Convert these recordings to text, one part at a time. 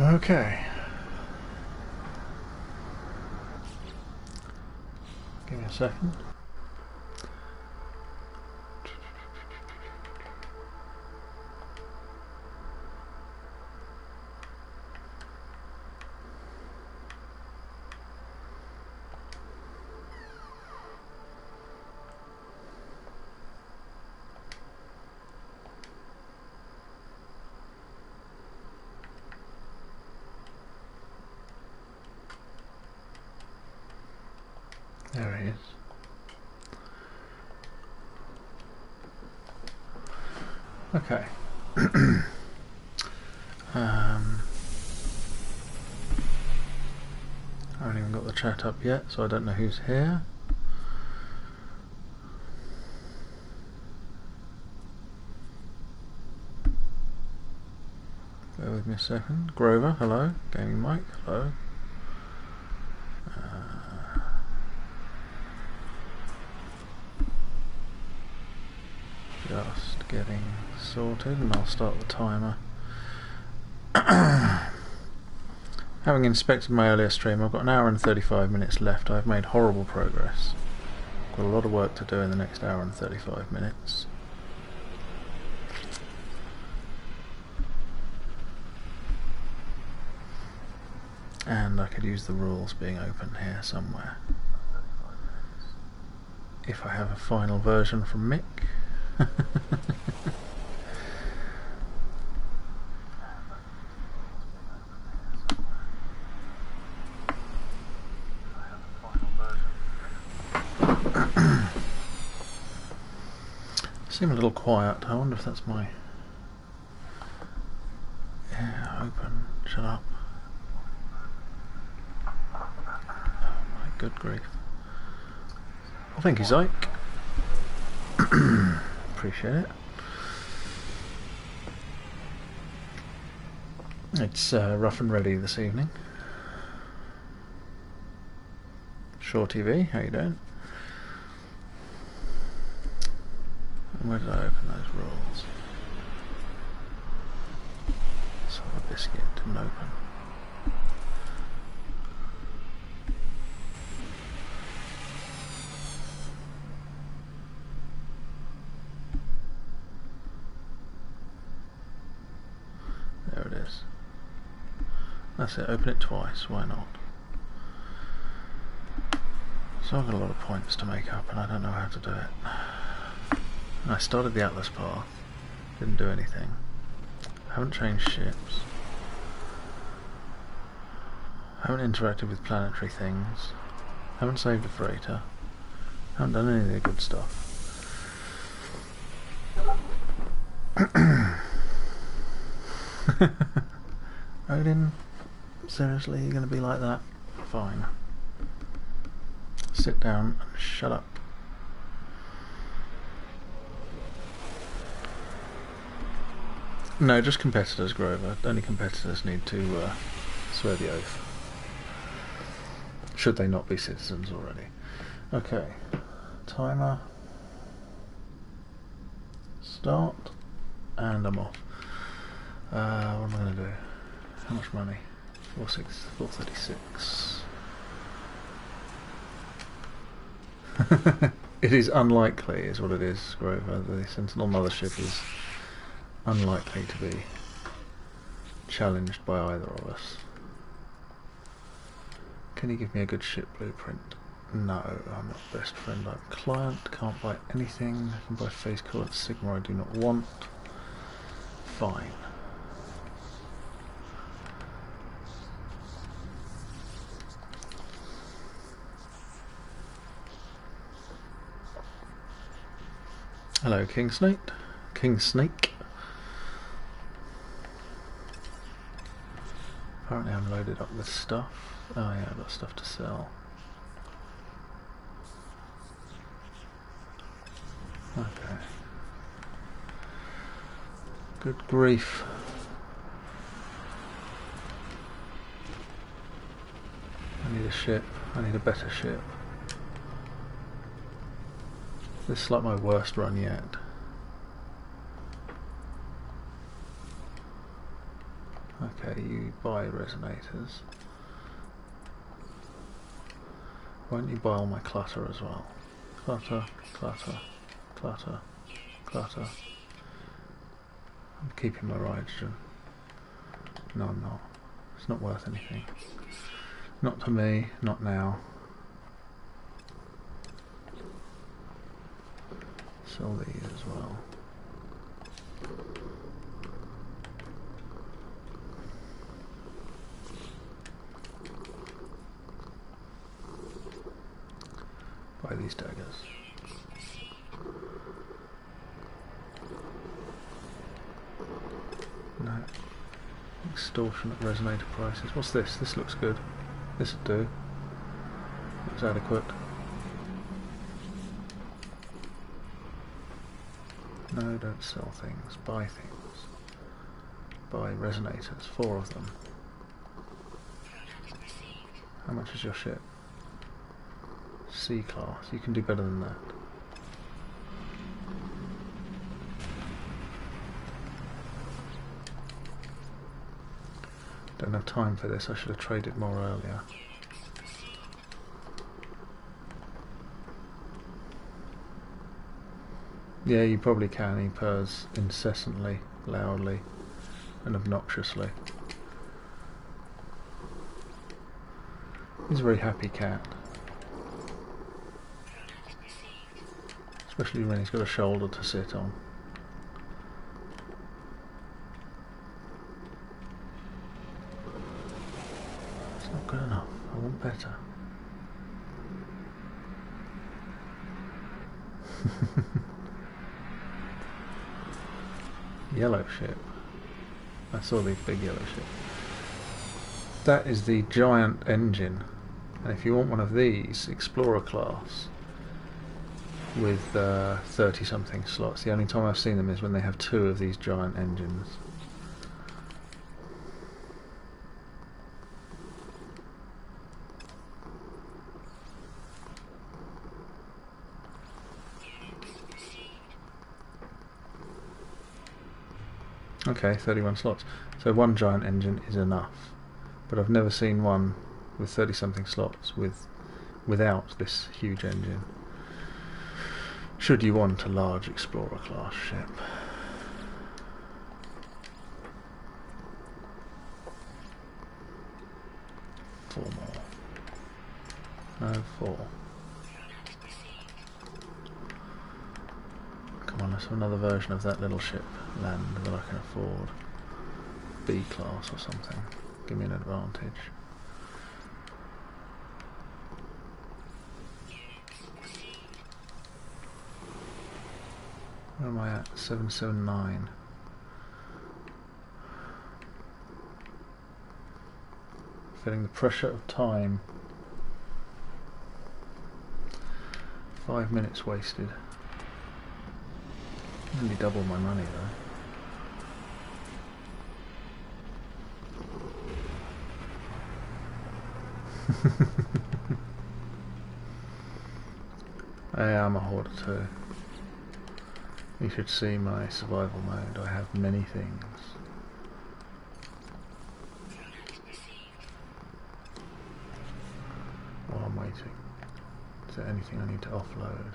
Okay. Give me a second. There he is. Okay. I haven't even got the chat up yet, so I don't know who's here. Bear with me a second. Grover, hello. Gaming Mike, hello. Just getting sorted, and I'll start the timer. Having inspected my earlier stream, I've got an hour and 35 minutes left. I've made horrible progress. Got a lot of work to do in the next hour and 35 minutes. And I could use the rules being open here somewhere. If I have a final version from Mick. Seem a little quiet. I wonder if that's my... Yeah, open. Shut up. Oh my good grief. Well, thank you, Zyke. Appreciate it. It's rough and ready this evening. Shaw TV, how you doing? And where did I open those rules? Solid biscuit didn't open. There it is. That's it, open it twice, why not? So I've got a lot of points to make up and I don't know how to do it. I started the Atlas path, didn't do anything. Haven't changed ships. Haven't interacted with planetary things. Haven't saved a freighter. Haven't done any of the good stuff. Odin, seriously, you're going to be like that? Fine. Sit down and shut up. No, just competitors, Grover. Only competitors need to swear the oath. Should they not be citizens already. Okay. Timer. Start. And I'm off. What am I going to do? How much money? 436. It is unlikely, is what it is, Grover. The Sentinel Mothership is unlikely to be challenged by either of us. Can you give me a good ship blueprint? No, I'm not best friend. I'm client, can't buy anything. I can buy phase core at Sigma I do not want. Fine. Hello, King Snake. King Snake. Apparently I'm loaded up with stuff. Oh yeah, I've got stuff to sell. Okay. Good grief. I need a ship. I need a better ship. This is like my worst run yet. Okay, you buy resonators. Why don't you buy all my clutter as well? Clutter, clutter, clutter, clutter. I'm keeping my hydrogen. No, I'm not. It's not worth anything. Not to me, not now. Sell these as well. Buy these daggers. No. Extortionate resonator prices. What's this? This looks good. This would do. Looks adequate. No, don't sell things. Buy things. Buy resonators. 4 of them. How much is your ship? C class. You can do better than that. Don't have time for this. I should have traded more earlier. Yeah, you probably can. He purrs incessantly, loudly, and obnoxiously. He's a very happy cat. Especially when he's got a shoulder to sit on. It's not good enough. I want better. Yellow ship. I saw these big yellow ships. That is the giant engine, and if you want one of these, Explorer class with 30 something slots, the only time I've seen them is when they have 2 of these giant engines. Okay, 31 slots. So 1 giant engine is enough. But I've never seen one with 30 something slots without this huge engine. Should you want a large Explorer class ship. Four more. No, 4. Come on, let's have another version of that little ship land that I can afford. B class or something. Give me an advantage. Where am I at? 779. Feeling the pressure of time. 5 minutes wasted. Nearly double my money though. I am a hoarder too. You should see my survival mode. I have many things. While I'm waiting, is there anything I need to offload?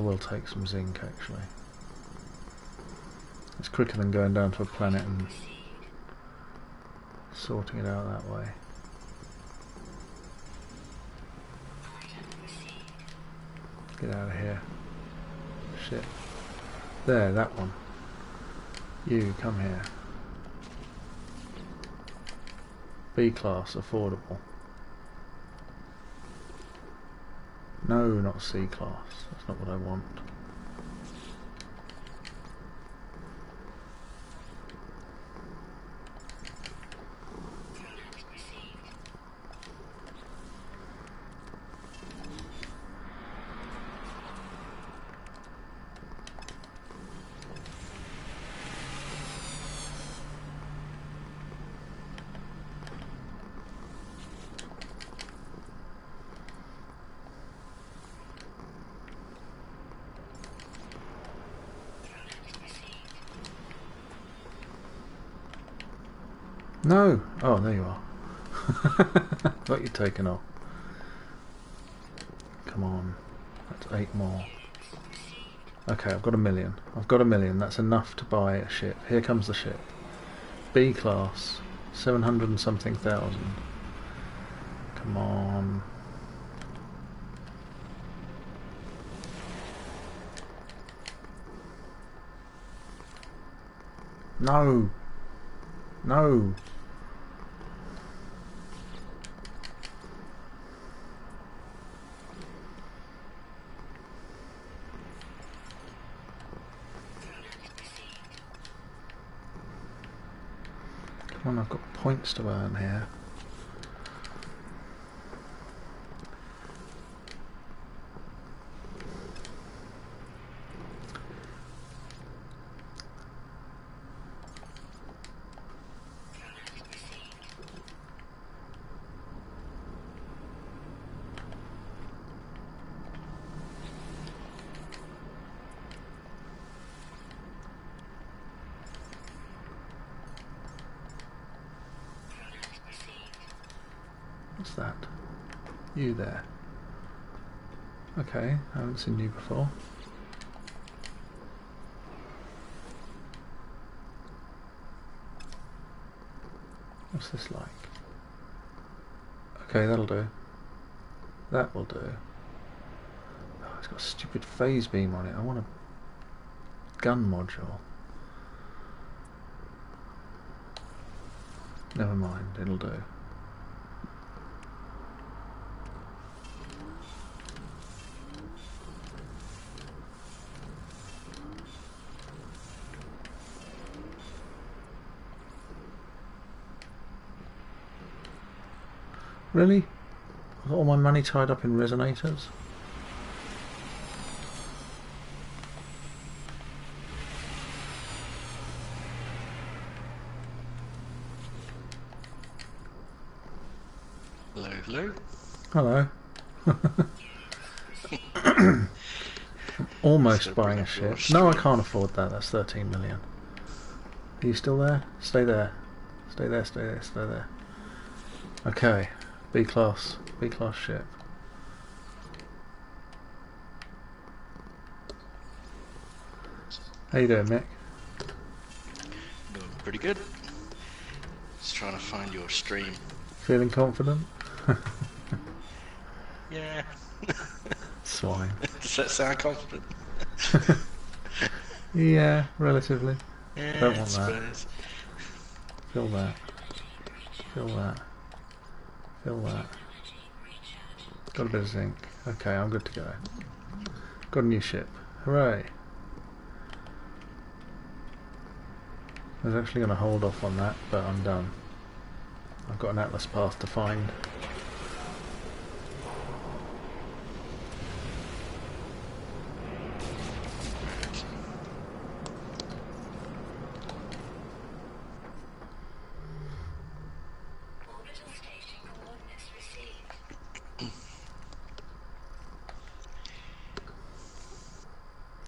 will take some zinc actually. It's quicker than going down to a planet and sorting it out that way. Get out of here. Shit. There, that one. You, come here. B class, affordable. No, not C class. That's not what I want. No! Oh, there you are. Thought you'd taken off. Come on. That's 8 more. Okay, I've got 1 million. I've got 1 million. That's enough to buy a ship. Here comes the ship. B class. 700 and something thousand. Come on. No! No! Come on, I've got points to earn here. What's that? You there. Okay, I haven't seen you before. What's this like? Okay, that'll do. That will do. Oh, it's got a stupid phase beam on it. I want a gun module. Never mind, it'll do. Really? I've got all my money tied up in resonators? Hello, Hello. hello. I'm almost buying a ship. No, I can't afford that. That's 13 million. Are you still there? Stay there. Stay there, stay there, stay there. Okay. B class ship. How you doing, Mick? Doing pretty good. Just trying to find your stream. Feeling confident? Yeah. Swine. Does that sound confident? Yeah, relatively. Yeah, Don't I want that. suppose. Feel that. Feel that. Feel that. Got a bit of zinc. Okay, I'm good to go. Got a new ship. Hooray! I was actually going to hold off on that, but I'm done. I've got an Atlas path to find.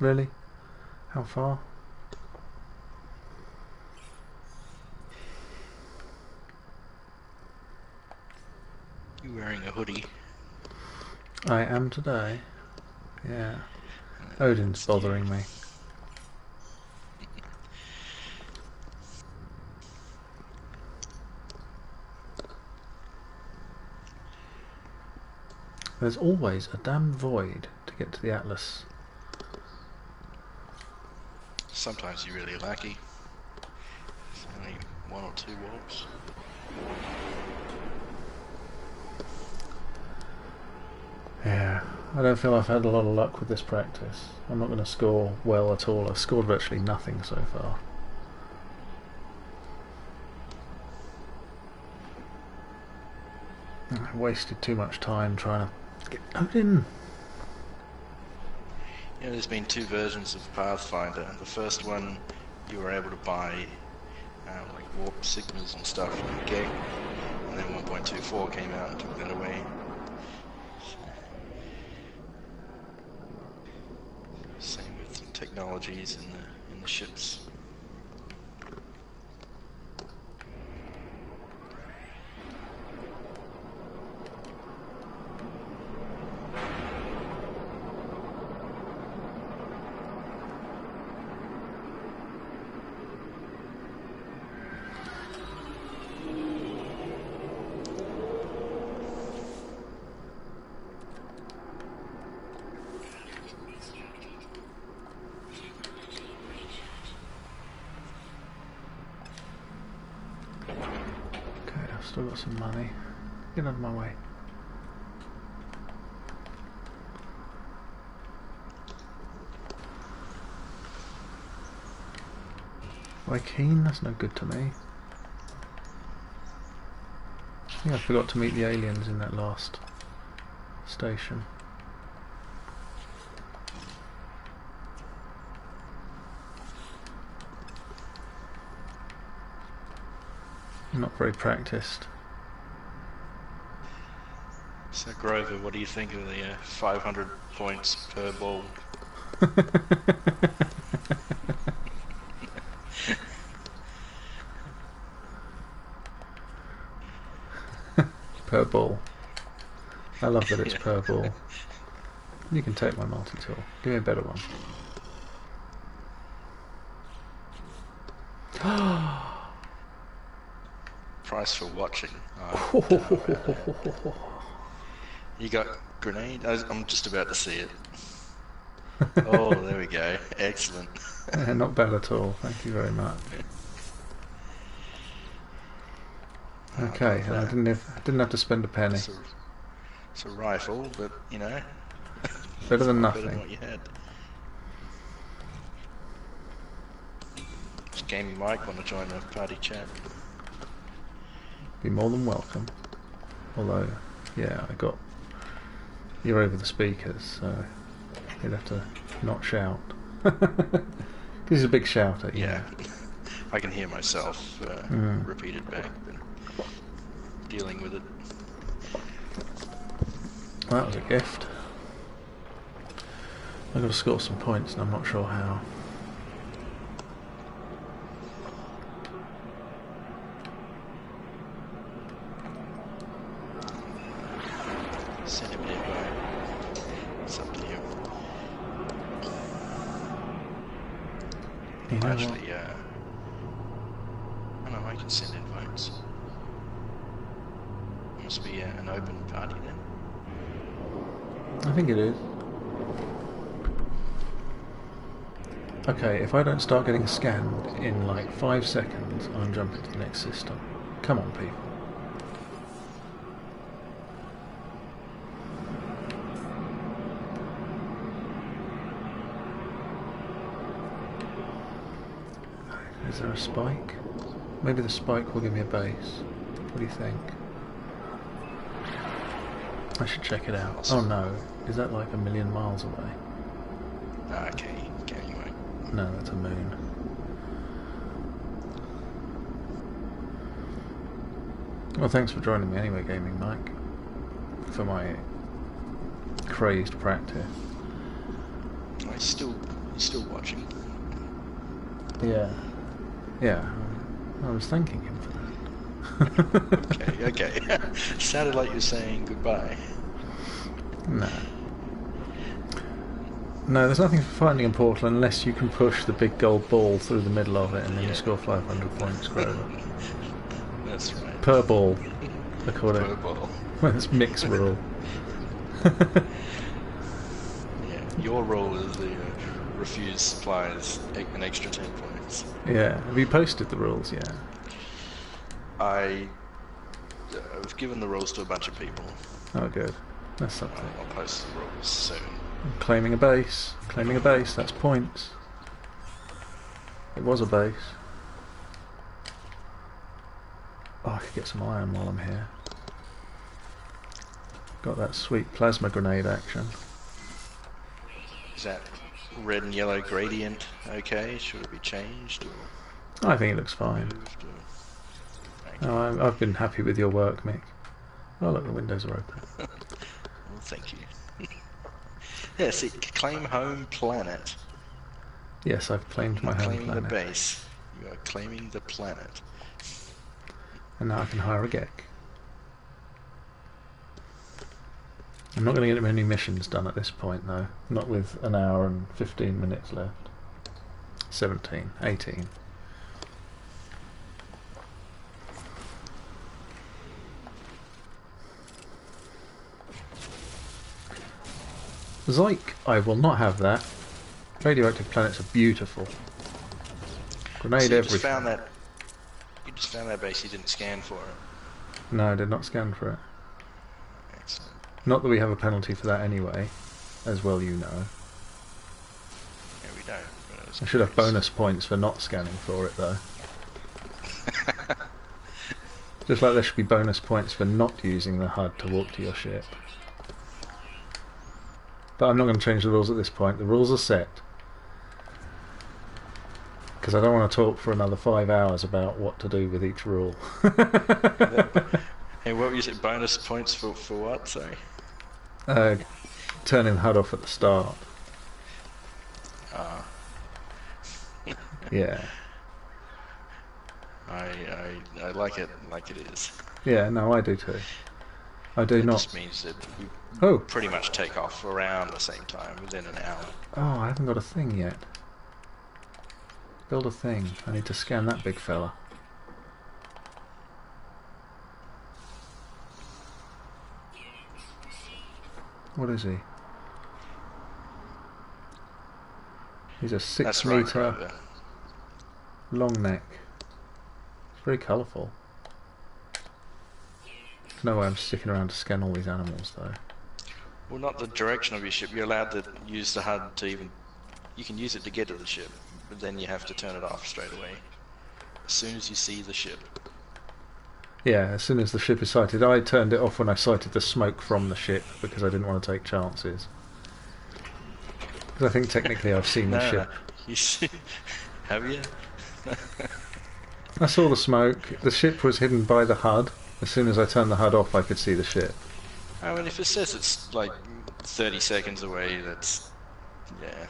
Really? How far? You wearing a hoodie? I am today. Yeah. Odin's bothering me. There's always a damn void to get to the Atlas. Sometimes you're really lucky. There's only 1 or 2 walks. Yeah, I don't feel I've had a lot of luck with this practice. I'm not going to score well at all. I've scored virtually nothing so far. I wasted too much time trying to get Odin. You know, there's been 2 versions of Pathfinder. The first one, you were able to buy like warp sigmas and stuff from the gate, and then 1.24 came out and took that away. Same with technologies in the ships. Still got some money. Get out of my way. Keen? That's no good to me. I think I forgot to meet the aliens in that last station. Not very practiced. So Grover, what do you think of the 500 points per ball? Per ball. I love that it's per ball. You can take my multi-tool. Give me a better one. Price for watching. Oh, you got grenade? I'm just about to see it. Oh, there we go. Excellent. Yeah, not bad at all. Thank you very much. Okay, and I didn't have to spend a penny. It's a rifle, but you know, better than better nothing. than what you had. Just Gaming Mike want to join the party chat? Be more than welcome. Although, yeah, you're over the speakers, so you'd have to not shout. He's a big shouter. Yeah, I can hear myself repeat it back, but dealing with it. Well, that was a gift. I've got to score some points, and I'm not sure how. Send him an invite. It's up to you. You know Actually, I know I can send invites. Must be an open party then. I think it is. Okay, if I don't start getting scanned in like 5 seconds, I'm jumping to the next system. Come on, people. Is there a spike? Maybe the spike will give me a base. What do you think? I should check it out. Oh no, is that like 1,000,000 miles away? Okay, anyway. No, that's a moon. Well, thanks for joining me anyway, Gaming Mike, for my crazed practice. He's still watching. Yeah. Yeah, I was thanking him for that. Okay. Sounded like you were saying goodbye. No. No, there's nothing for finding a portal unless you can push the big gold ball through the middle of it and then you score 500 points, Grover. That's right. Per ball, according. Per ball. Well, it's mixed rule. Yeah, your rule is the refuse supplies an extra 10 points. Yeah, have you posted the rules yet? I've given the rules to a bunch of people. Oh, good. That's something. I'll post the rules soon. Claiming a base. Claiming a base, that's points. It was a base. Oh, I could get some iron while I'm here. Got that sweet plasma grenade action. Is that red and yellow gradient okay? Should it be changed or I think it looks fine. moved? Oh, I've been happy with your work, Mick. Oh look, the windows are open. Well, thank you. Yeah, see, claim home planet. Yes, I've claimed my home Claiming planet. the base. You are claiming the planet. And now I can hire a Gek. I'm not going to get many missions done at this point though. Not with an hour and 15 minutes left. 17, 18. Zyke, I will not have that. Radioactive planets are beautiful. Grenade So you everything. you just found that base, you didn't scan for it. No, I did not scan for it. Excellent. Not that we have a penalty for that anyway, as well you know. Yeah, we don't. But was I should have curious. bonus points for not scanning for it though. Just like there should be bonus points for not using the HUD to walk to your ship. But I'm not going to change the rules at this point. The rules are set. Because I don't want to talk for another 5 hours about what to do with each rule. Hey, what were you saying? Bonus points for what? Sorry. Turning the HUD off at the start. Yeah. I like it like it is. Yeah, no, I do too. I do It not. just means that we Oh! pretty much take off around the same time, within an hour. Oh, I haven't got a thing yet. Build a thing. I need to scan that big fella. What is he? He's a 6 That's right, metre Grover. long neck. Very colourful. No way I'm sticking around to scan all these animals though. Well, not the direction of your ship. You're allowed to use the HUD to even... You can use it to get to the ship, but then you have to turn it off straight away. As soon as you see the ship. Yeah, as soon as the ship is sighted. I turned it off when I sighted the smoke from the ship because I didn't want to take chances. Because I think technically I've seen the ship. You see... Have you? I saw the smoke. The ship was hidden by the HUD. As soon as I turned the HUD off I could see the ship. I mean, if it says it's like 30 seconds away, that's... Yeah.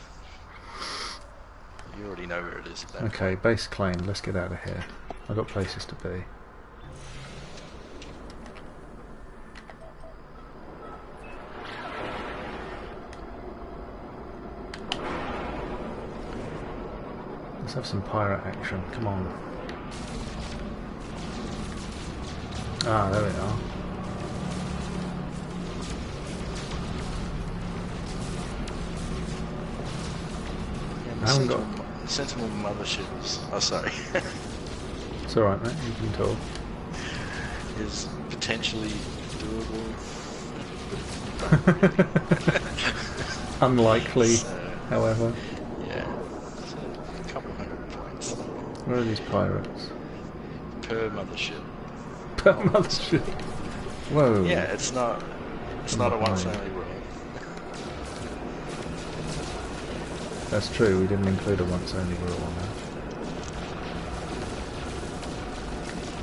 You already know where it is at that point. Okay, base claimed. Let's get out of here. I've got places to be. Let's have some pirate action. Come on. Ah, there we are. I haven't got... Sentinel motherships. Oh, sorry. It's alright, mate. You can talk. Is potentially doable. Unlikely, So, however. yeah. So, a couple hundred points Where are these pirates? per mothership. Per mothership. Whoa. Yeah, it's not a once only rule. That's true, we didn't include a once only rule on that.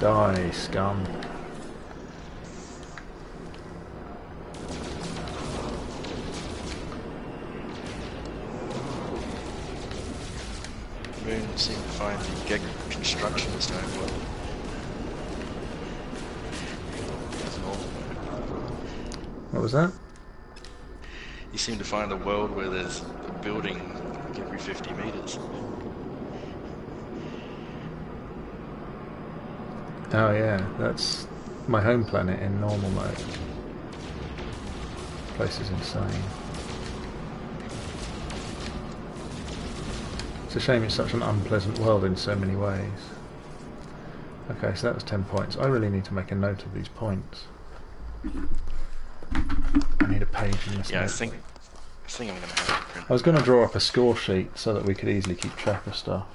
Die, scum. Moon seemed to find the gig construction is going well. That's normal. What was that? You seem to find a world where there's building like every 50 meters. Oh yeah, that's my home planet in normal mode. This place is insane. It's a shame it's such an unpleasant world in so many ways. Okay, so that was 10 points. I really need to make a note of these points. I need a page in this Yeah, note. I think I'm going to have to print. I was going to draw up a score sheet so that we could easily keep track of stuff.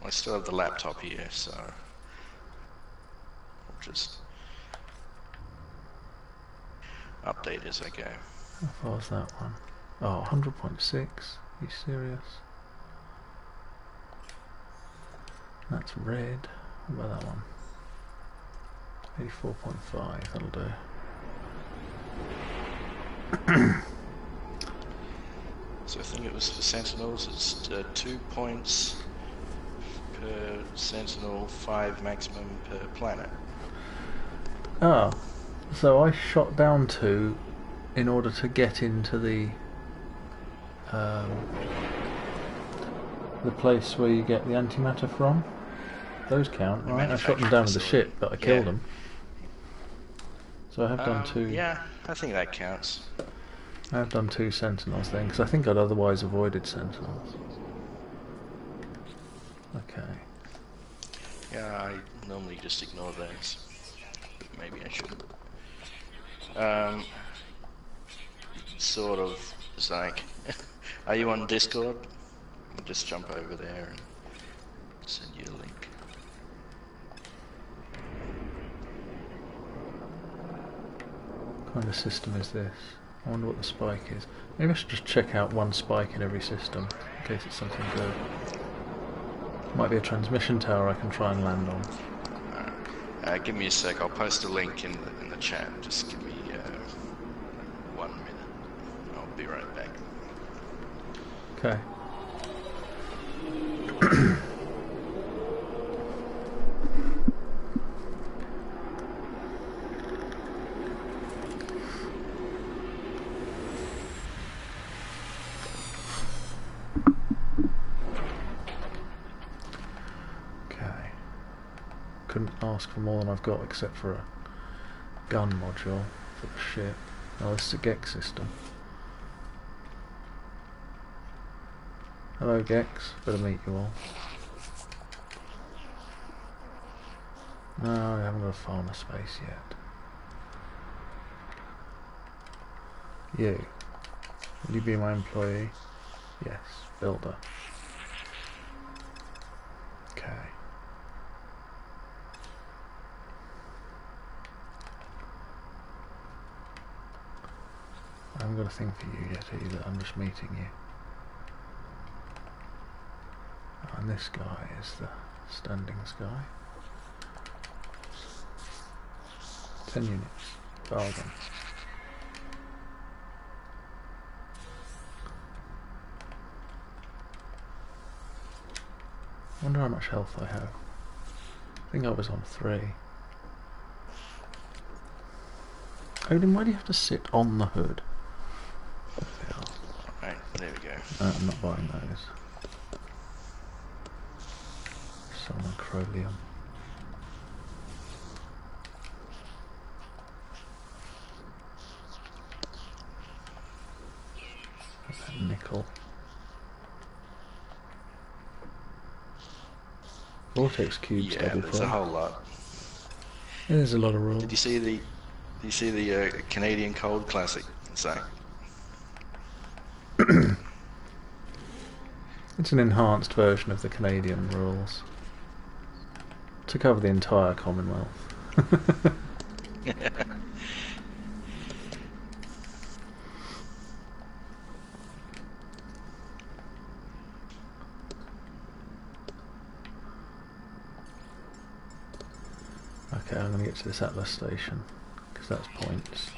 I still have the laptop here, so I'll just update as I go. How far was that one? Oh, 100.6. Are you serious? That's red. What about that one? 84.5. That'll do. So I think it was for Sentinels, it's 2 points per Sentinel, 5 maximum per planet. Ah, so I shot down 2 in order to get into the place where you get the antimatter from. Those count, right? I shot them down with the ship, but I killed them. So I have done 2. Yeah, I think that counts. I have done 2 Sentinels then, because I think I'd otherwise avoided Sentinels. Okay. Yeah, I normally just ignore those. But maybe I shouldn't. Sort of, it's like, are you on Discord? I'll just jump over there and send you a link. What kind of system is this? I wonder what the spike is. Maybe I should just check out one spike in every system, in case it's something good. Might be a transmission tower I can try and land on. Give me a sec, I'll post a link in the chat. Just give me 1 minute. I'll be right back. Okay. Couldn't ask for more than I've got except for a gun module for the ship. Oh, this is a Gex system. Hello Gex, better meet you all. No, I haven't got a farmer space yet. You. Will you be my employee? Yes, builder. Okay. I haven't got a thing for you yet either, I'm just meeting you. And this guy is the standings guy. 10 units. Bargain. I wonder how much health I have. I think I was on 3. Odin, why do you have to sit on the hood? Alright, there we go. I'm not buying those. Acroleum. Nickel. Vortex cubes. Yeah, there's a whole lot. There's a lot of rules. Did you see the Canadian Cold Classic? So. It's an enhanced version of the Canadian rules to cover the entire Commonwealth. Okay, I'm going to get to this Atlas station because that's points.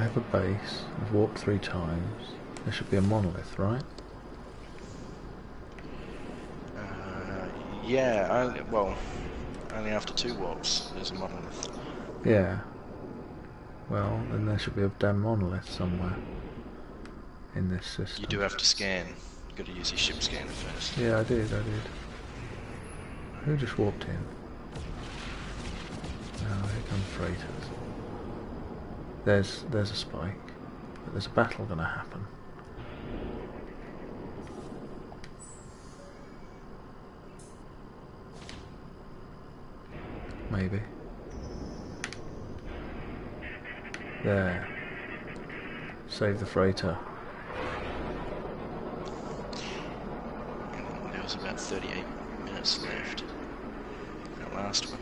have a base. I've warped 3 times. There should be a monolith, right? Yeah, only after 2 warps there's a monolith. Yeah. Well, then there should be a damn monolith somewhere in this system. You do have to scan. You've got to use your ship scanner first. Yeah, I did. Who just warped in? Oh, here come freighters. There's a spike. But there's a battle gonna happen. Maybe. There. Save the freighter. And there was about 38 minutes left. That last one.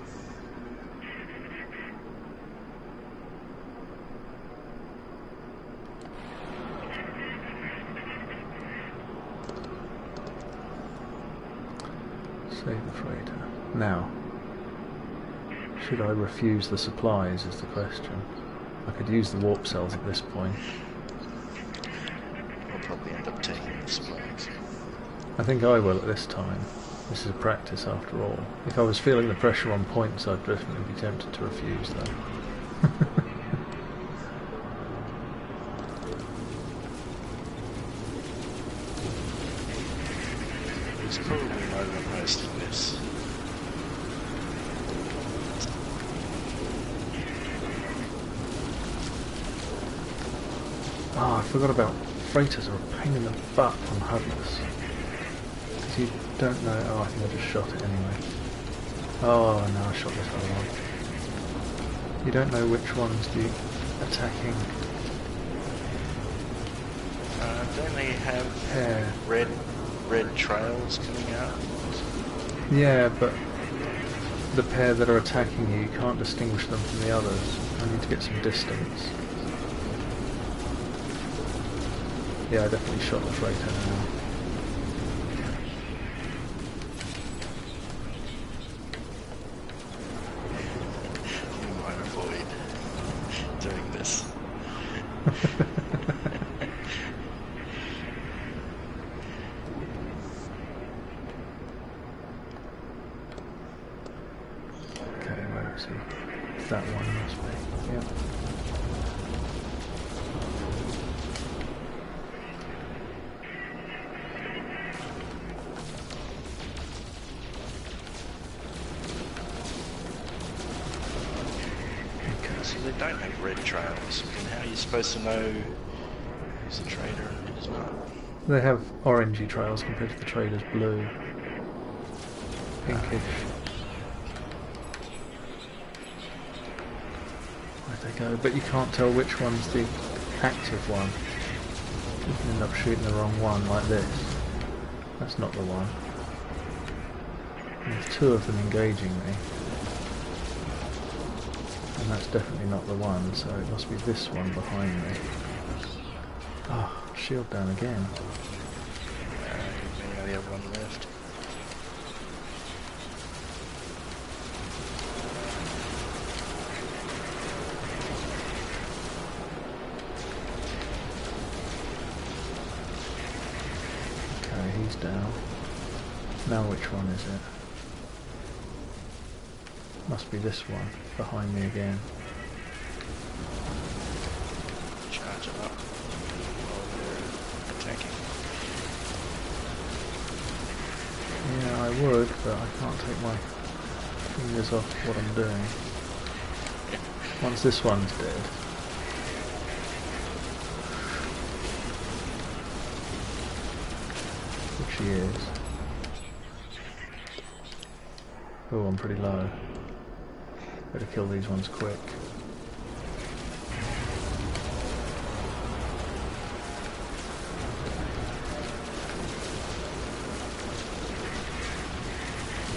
Save the freighter. Now, should I refuse the supplies is the question. I could use the warp cells at this point. I'll probably end up taking the supplies. I think I will at this time. This is a practice after all. If I was feeling the pressure on points, I'd definitely be tempted to refuse though. There's probably no one hosting this. Oh, I forgot about freighters are a pain in the butt on HUDless. Because you don't know... Oh, I think I just shot it anyway. Oh, no, I shot this other one. You don't know which one's the attacking... Don't they have pair. red trails coming out? Yeah, but the pair that are attacking you, you can't distinguish them from the others. I need to get some distance. Yeah, I definitely shot the freighter now. You might avoid doing this. Okay, where is he? That one must be. Yeah. So they don't have red trails. And how are you supposed to know who's a trader and who's not? They have orangey trails compared to the trader's blue. Pinkish. Where'd they go? But you can't tell which one's the active one. You can end up shooting the wrong one, like this. That's not the one. And there's 2 of them engaging me. And that's definitely not the one, so it must be this one behind me. Oh, shield down again. Maybe the other one left. Okay, he's down. Now which one is it? Must be this one, behind me again. Charge it up while they're attacking. Yeah, I would, but I can't take my fingers off what I'm doing. Once this one's dead. Which he is. Oh, I'm pretty low. Better kill these ones quick.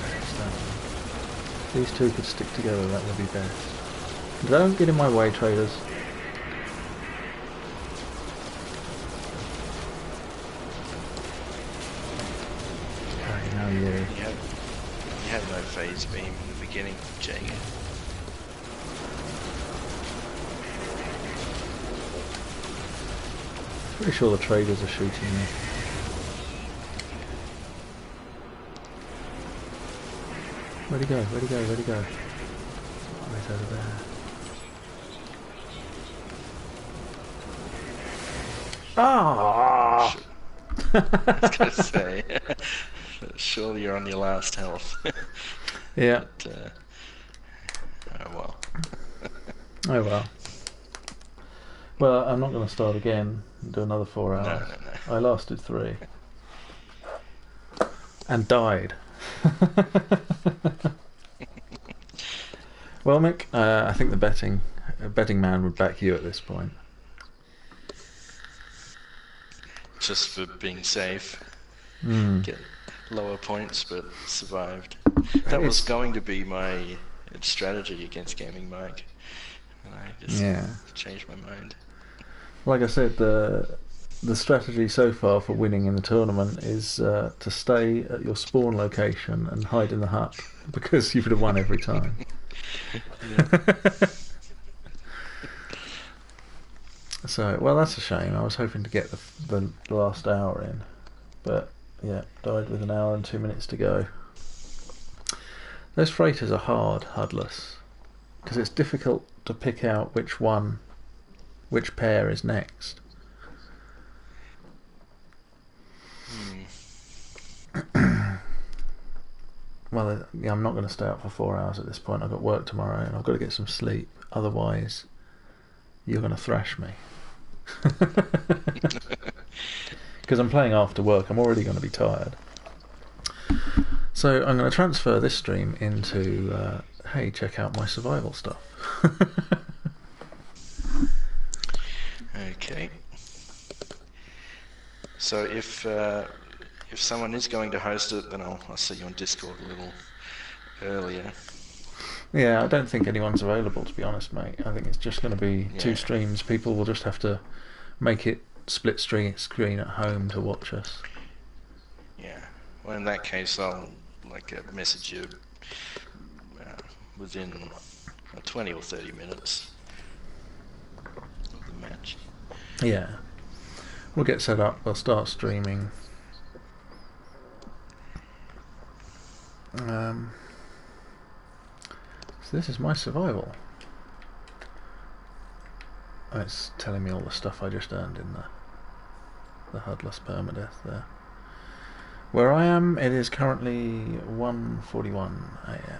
There's that one. These 2 could stick together, that would be best. Don't get in my way, traders. Okay, now you. You have no phase beam in the beginning, Jagan. Pretty sure the traders are shooting me. Where'd he go? Where'd he go? Where'd he go? Oh, he's over there. Ah! I was going to say, surely you're on your last health. Yeah. But, oh well. Oh well. Well, I'm not going to start again and do another 4 hours. No. I lasted 3. And died. Well, Mick, I think the betting man would back you at this point. Just for being safe. Get lower points, but survived. That was going to be my strategy against Gaming Mike. And I just changed my mind. Like I said, the strategy so far for winning in the tournament is to stay at your spawn location and hide in the hut, because you would have won every time. So, well, that's a shame. I was hoping to get the last hour in, but yeah, died with 1 hour and 2 minutes to go. Those freighters are hard, HUDless, because it's difficult to pick out which pair is next. Well, yeah, I'm not going to stay up for 4 hours at this point. I've got work tomorrow and I've got to get some sleep. Otherwise, you're going to thrash me. Because I'm playing after work. I'm already going to be tired. So I'm going to transfer this stream into, hey, check out my survival stuff. Okay. So if someone is going to host it, then I'll set you on Discord a little earlier. Yeah, I don't think anyone's available, to be honest, mate. I think it's just going to be 2 streams. People will just have to make it split screen at home to watch us. Yeah. Well, in that case, I'll message you within 20 or 30 minutes of the match. Yeah. We'll get set up. We'll start streaming. So this is my survival. Oh, it's telling me all the stuff I just earned in the HUDless permadeath there. Where I am, it is currently 1:41 AM.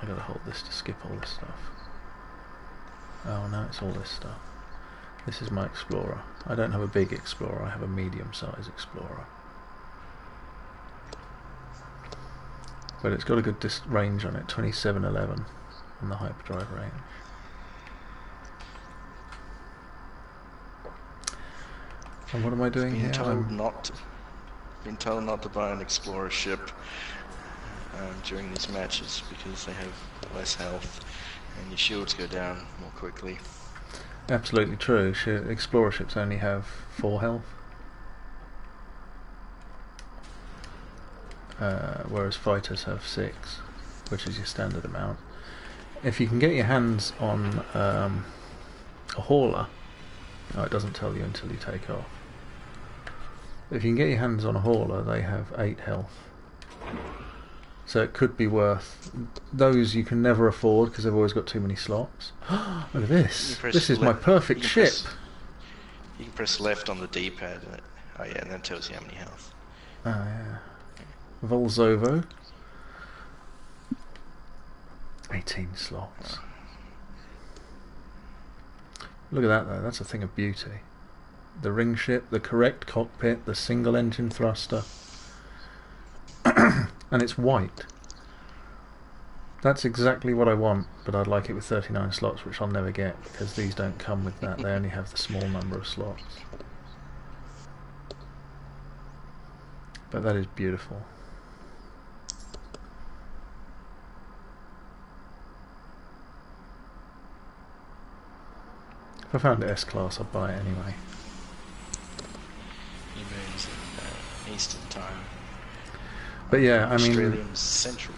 I gotta hold this to skip all this stuff. Oh no, it's all this stuff. This is my Explorer. I don't have a big Explorer, I have a medium-sized Explorer. But it's got a good range on it, 2711 on the hyperdrive range. And what am I doing here? Been told not to buy an Explorer ship during these matches because they have less health and your shields go down more quickly. Absolutely true. Explorer ships only have 4 health. Whereas fighters have 6, which is your standard amount. If you can get your hands on a hauler, it doesn't tell you until you take off. If you can get your hands on a hauler, they have 8 health. So it could be worth. Those you can never afford because they've always got too many slots. Look at this. This is my perfect ship. You can press left on the D-pad. And that tells you how many health. Oh yeah. Volzovo. 18 slots. Look at that though, that's a thing of beauty. The ring ship, the correct cockpit, the single engine thruster. And it's white. That's exactly what I want, but I'd like it with 39 slots, which I'll never get because these don't come with that. They only have the small number of slots. But that is beautiful. If I found it S-Class, I'd buy it anyway. He moves in Eastern time. But yeah, I mean... Australian Central.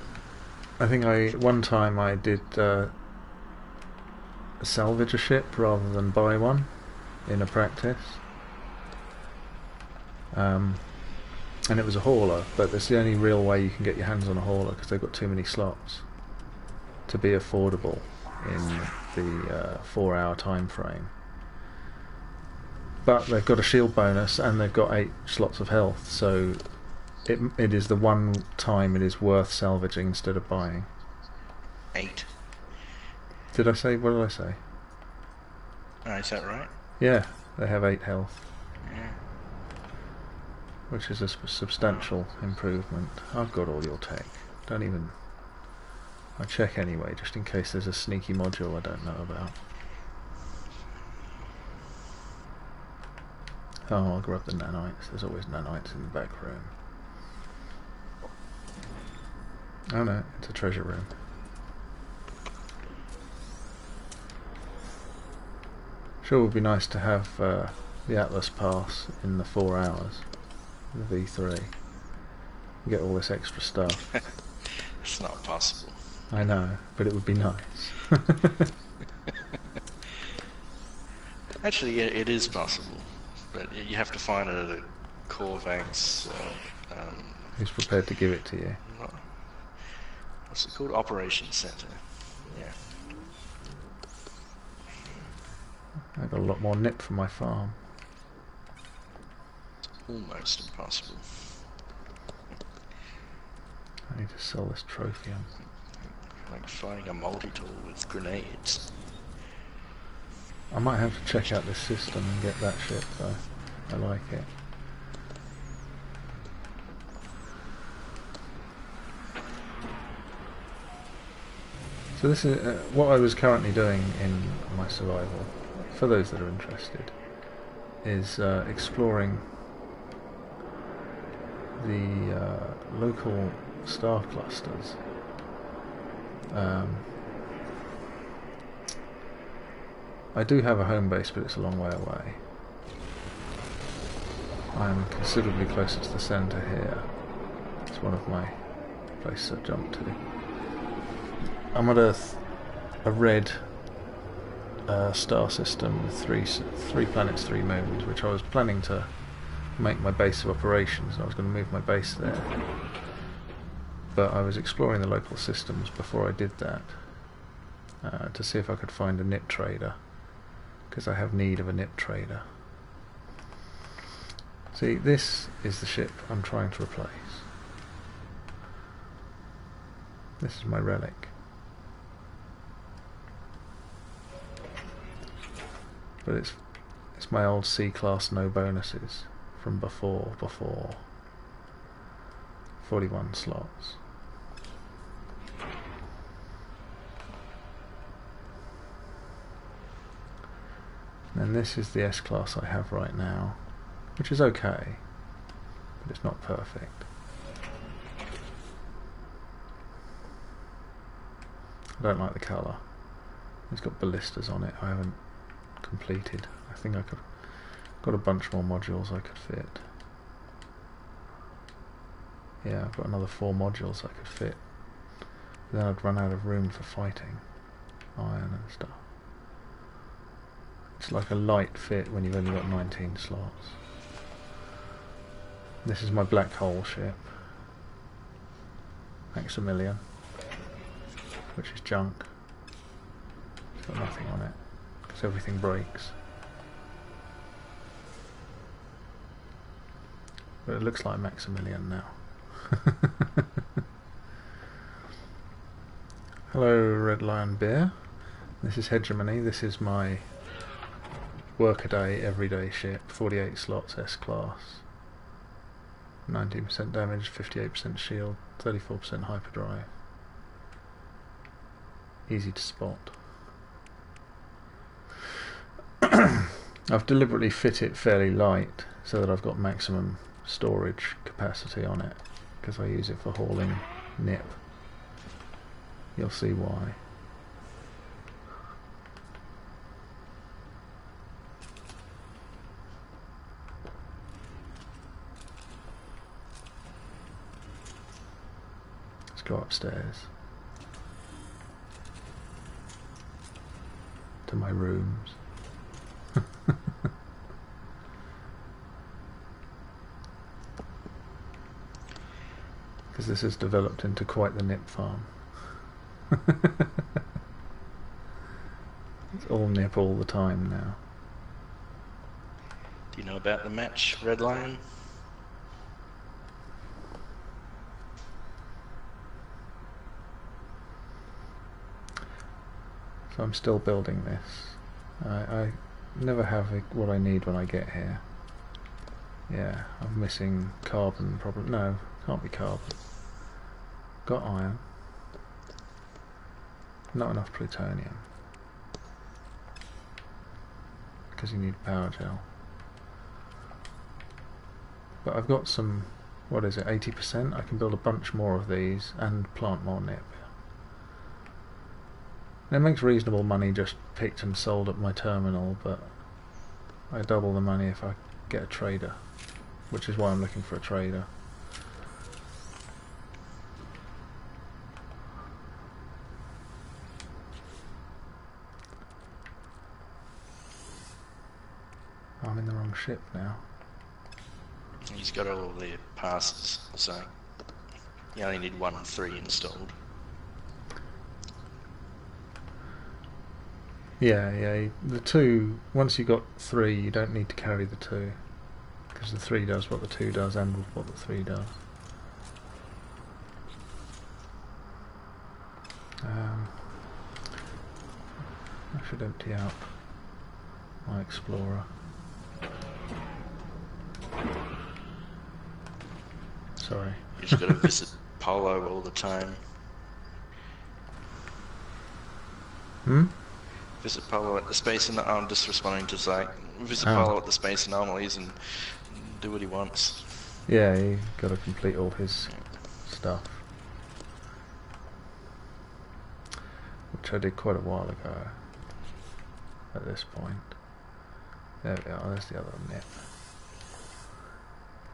I think one time I did salvage a ship rather than buy one in a practice. And it was a hauler, but that's the only real way you can get your hands on a hauler, because they've got too many slots to be affordable in the 4-hour time frame. But they've got a shield bonus and they've got 8 slots of health, so it is the one time it is worth salvaging instead of buying. 8. What did I say? Oh, is that right? Yeah, they have 8 health. Yeah. Which is a substantial improvement. I've got all your tech. Don't even... I check anyway, just in case there's a sneaky module I don't know about. Oh, I'll grab the nanites. There's always nanites in the back room. Oh no, it's a treasure room. Sure would be nice to have the Atlas pass in the 4 hours. The V3. You get all this extra stuff. It's not possible. I know, but it would be nice. Actually, yeah, it is possible, but you have to find it at a Corvax. Who's prepared to give it to you? What's it called? Operations Center. Yeah. I got a lot more nip from my farm. It's almost impossible. I need to sell this trophium. Like fighting a multi-tool with grenades. I might have to check out this system and get that ship though. I like it. So this is what I was currently doing in my survival, for those that are interested, is exploring the local star clusters. I do have a home base, but it's a long way away. I'm considerably closer to the centre here. It's one of my places I jump to. I'm at a red star system with three planets, 3 moons, which I was planning to make my base of operations, and I was going to move my base there. But I was exploring the local systems before I did that to see if I could find a nip trader, because I have need of a nip trader. See, this is the ship I'm trying to replace. This is my relic. But it's my old C-class no bonuses from before 41 slots. And this is the S-class I have right now, which is okay, but it's not perfect. I don't like the colour. It's got ballistas on it. I haven't completed. I think I could got a bunch more modules I could fit. Yeah, I've got another 4 modules I could fit. Then I'd run out of room for fighting iron and stuff. It's like a light fit when you've only got 19 slots. This is my black hole ship, Maximilian, which is junk. It's got nothing on it, because everything breaks. But it looks like Maximilian now. Hello, Red Lion Bear. This is Hegemony. This is my workaday, everyday ship. 48 slots, S-class. 19% damage, 58% shield, 34% hyperdrive. Easy to spot. I've deliberately fit it fairly light so that I've got maximum storage capacity on it, because I use it for hauling nip. You'll see why. Go upstairs to my rooms. Because this has developed into quite the nip farm. It's all nip all the time now. Do you know about the match, Red Lion? So I'm still building this. I never have what I need when I get here. Yeah, I'm missing carbon probably. No, can't be carbon. Got iron. Not enough plutonium. Because you need power gel. But I've got some, what is it, 80%? I can build a bunch more of these and plant more nip. It makes reasonable money just picked and sold at my terminal, but I double the money if I get a trader, which is why I'm looking for a trader. I'm in the wrong ship now. He's got all the passes, so you only need 1 and 3 installed. Yeah, the 2, once you got 3, you don't need to carry the 2, because the 3 does what the 2 does and what the 3 does. I should empty out my Explorer. Sorry. You just gotta visit Polo all the time. Visit Polo at the space and I'm just responding to Zach. Visit Polo at the space anomalies and do what he wants. Yeah, you got to complete all his stuff, which I did quite a while ago. At this point, there we are. There's the other nip.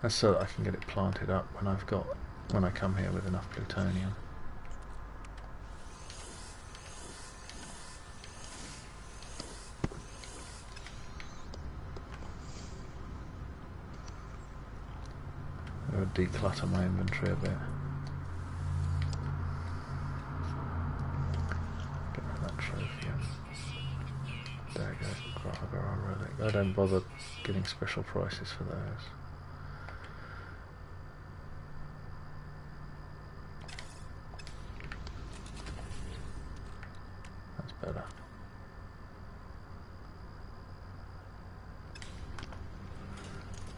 That's so that I can get it planted up when I come here with enough plutonium. I'll declutter my inventory a bit. Get rid of that trophy. There we go. Gargoyle relic. I don't bother getting special prices for those. That's better.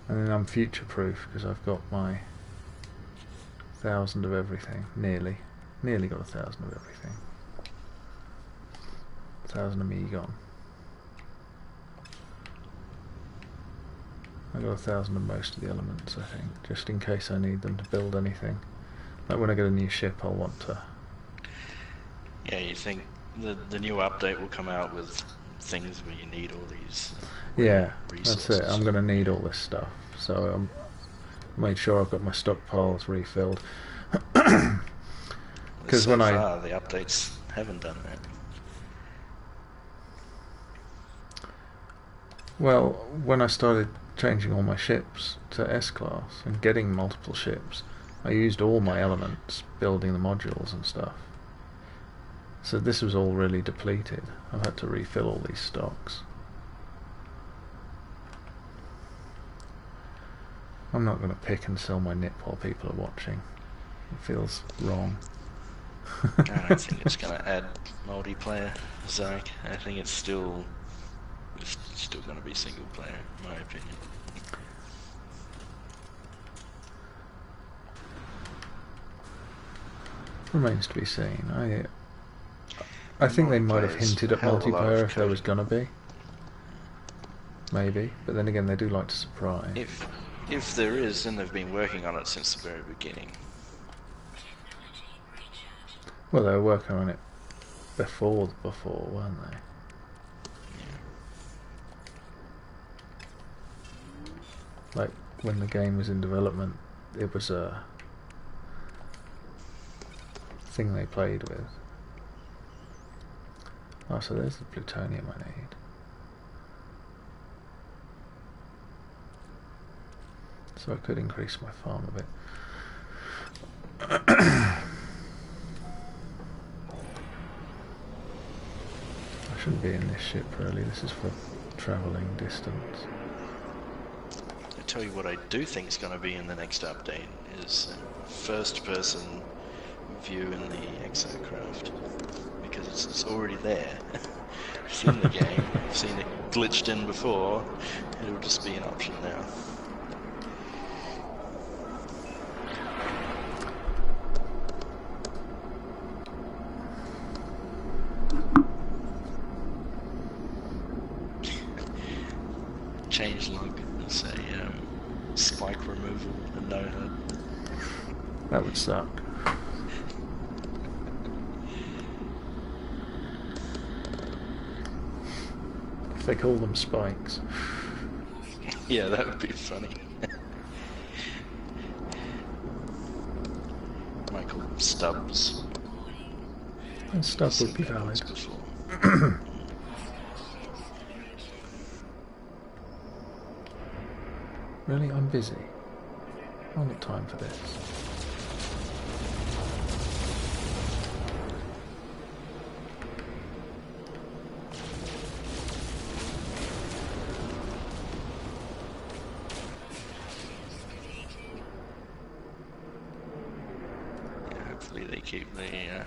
And then I'm future-proof because I've got my 1,000 of everything, nearly got 1,000 of everything. 1,000 of Megon. I got 1,000 of most of the elements, I think, just in case I need them to build anything. Like when I get a new ship, I'll want to. Yeah, you think the new update will come out with things where you need all these resources. That's it. I'm going to need all this stuff, so I made sure I've got my stockpiles refilled. Because so far, the updates haven't done that. Well, when I started changing all my ships to S-class and getting multiple ships, I used all my elements building the modules and stuff. So this was all really depleted. I've had to refill all these stocks. I'm not going to pick and sell my nip while people are watching. It feels wrong. I don't think it's going to add multiplayer, Zach. I think it's still going to be single player, in my opinion. Remains to be seen. I think they might have hinted at multiplayer if there was going to be. Maybe, but then again they do like to surprise. If there is, then they've been working on it since the very beginning. Well, they were working on it before, weren't they? Yeah. Like when the game was in development, it was a thing they played with. Oh, so there's the plutonium I need. So I could increase my farm a bit. I shouldn't be in this ship really, this is for travelling distance. I tell you what I do think is going to be in the next update is first person view in the exocraft, because it's already there. I've seen the game, I've seen it glitched in before, it'll just be an option now. Changelog, say spike removal and no-HUD. That would suck. If they call them spikes. Yeah, that would be funny. Might call them stubs. And stuff would be valid. Really? I'm busy. I've got time for this. Yeah, hopefully they keep the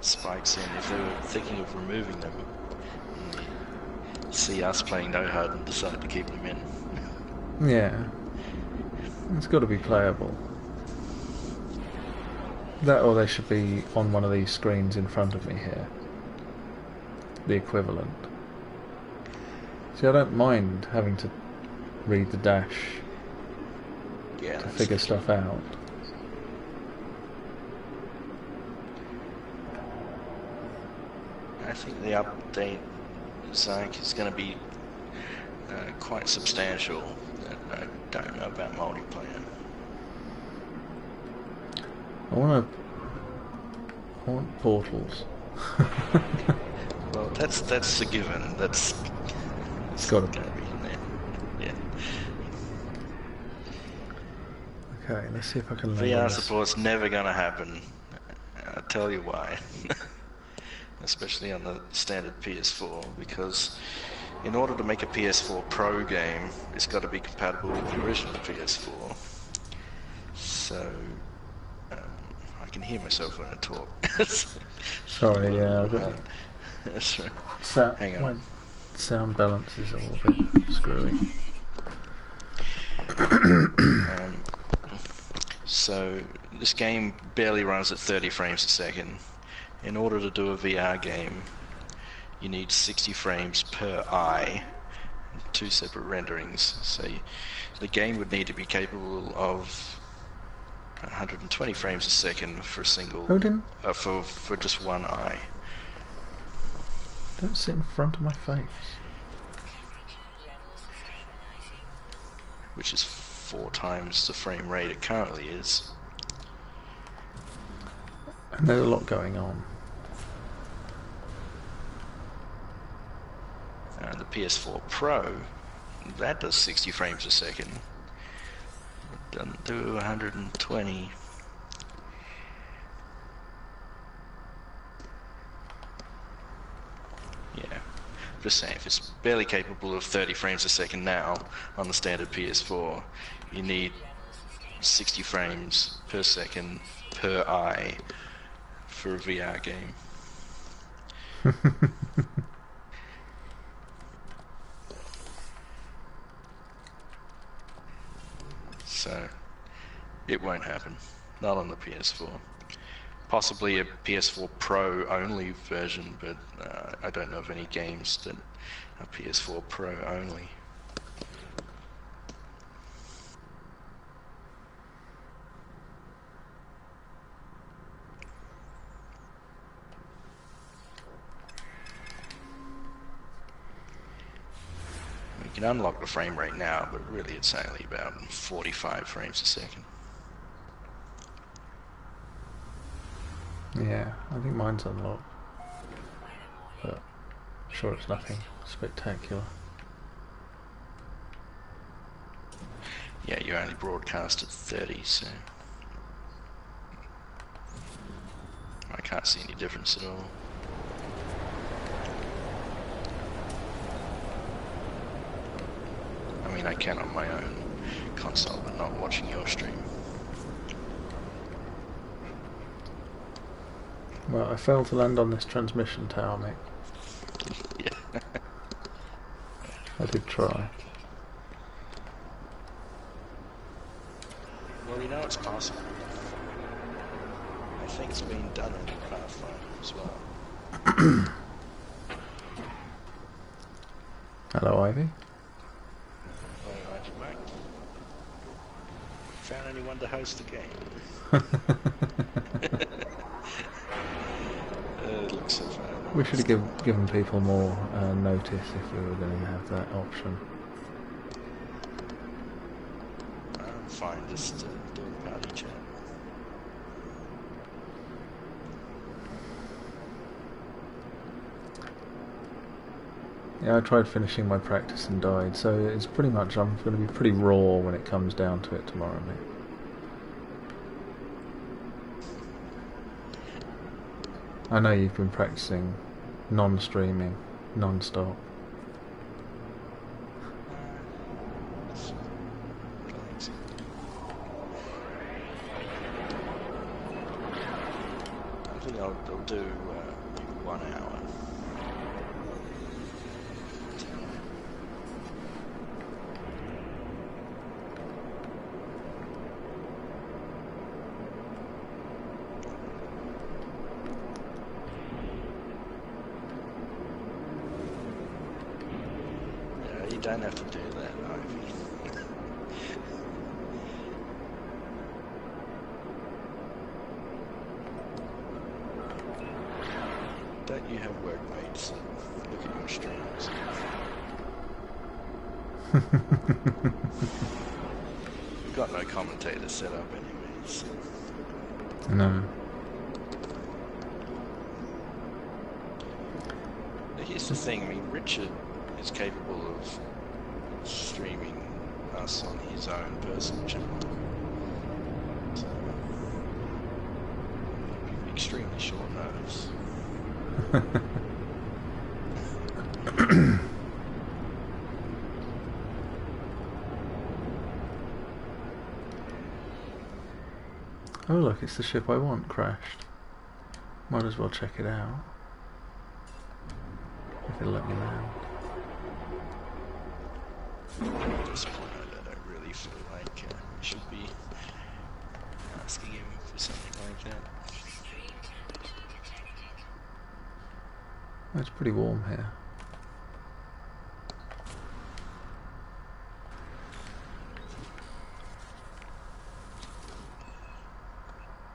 spikes in. If they were thinking of removing them, and see us playing no-HUD and decide to keep them in. Yeah. It's got to be playable. That, or they should be on one of these screens in front of me here. The equivalent. See, I don't mind having to read the dash to figure stuff out. I think the update, Zach, is going to be quite substantial. I don't know about multiplayer. I want portals. Well, that's a given. It's got to be in there. Yeah. Okay, let's see if I can land VR on this. support's never going to happen. I'll tell you why. Especially on the standard PS4, because in order to make a PS4 Pro game, it's got to be compatible with the original PS4. So, I can hear myself when I talk. Sorry, yeah, I've got That's right. Hang on. My sound balance is a little bit screwy. So, this game barely runs at 30 frames a second. In order to do a VR game, you need 60 frames per eye, 2 separate renderings. So the game would need to be capable of 120 frames a second for a single, for just one eye. Don't sit in front of my face. Which is 4 times the frame rate it currently is. And there's a lot going on. The PS4 Pro, that does 60 frames a second. It doesn't do 120. Yeah, just saying, if it's barely capable of 30 frames a second now on the standard PS4, you need 60 frames per second per eye for a VR game. So, it won't happen. Not on the PS4. Possibly a PS4 Pro only version, but I don't know of any games that are PS4 Pro only. You can unlock the frame rate now, but really it's only about 45 frames a second. Yeah, I think mine's unlocked. but I'm sure it's nothing spectacular. Yeah, you only broadcast at 30, so I can't see any difference at all. I mean, I can on my own console, but not watching your stream. Well, I failed to land on this transmission tower, mate. Yeah. I did try. Well, you know it's possible. I think it's been done in Pathfinder as well. Hello, Ivy. Hello, Ivy Mike. Found anyone to host the game? It looks so fun. We should have given people more notice if we were going to have that option. I'm fine, just doing party chat. Yeah, I tried finishing my practice and died, so it's pretty much, I'm going to be pretty raw when it comes down to it tomorrow, mate. I know you've been practicing non-streaming, non-stop. I think I'll do 1 hour. You don't have to do that, Ivy. Don't you have workmates that look at your streams? You've got no commentator set up anyways. No. Here's the thing, I mean, Richard is capable of streaming us on his own personal channel. So, it'd be extremely short notice. Oh look, it's the ship I want crashed. Might as well check it out. If it'll let me land. At this point, I don't really feel like we should be asking him for something like that. Oh, it's pretty warm here.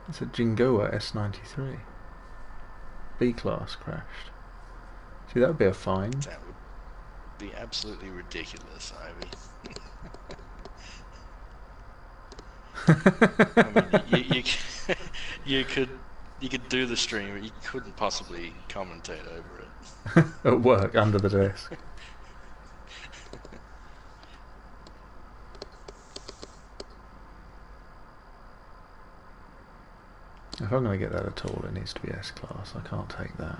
It's a Jingoa S93. B-class crashed. See, that would be a find. That would be absolutely ridiculous, Ivy. I mean, you could do the stream, but you couldn't possibly commentate over it. At work, under the desk. If I'm going to get that at all, it needs to be S-class. I can't take that.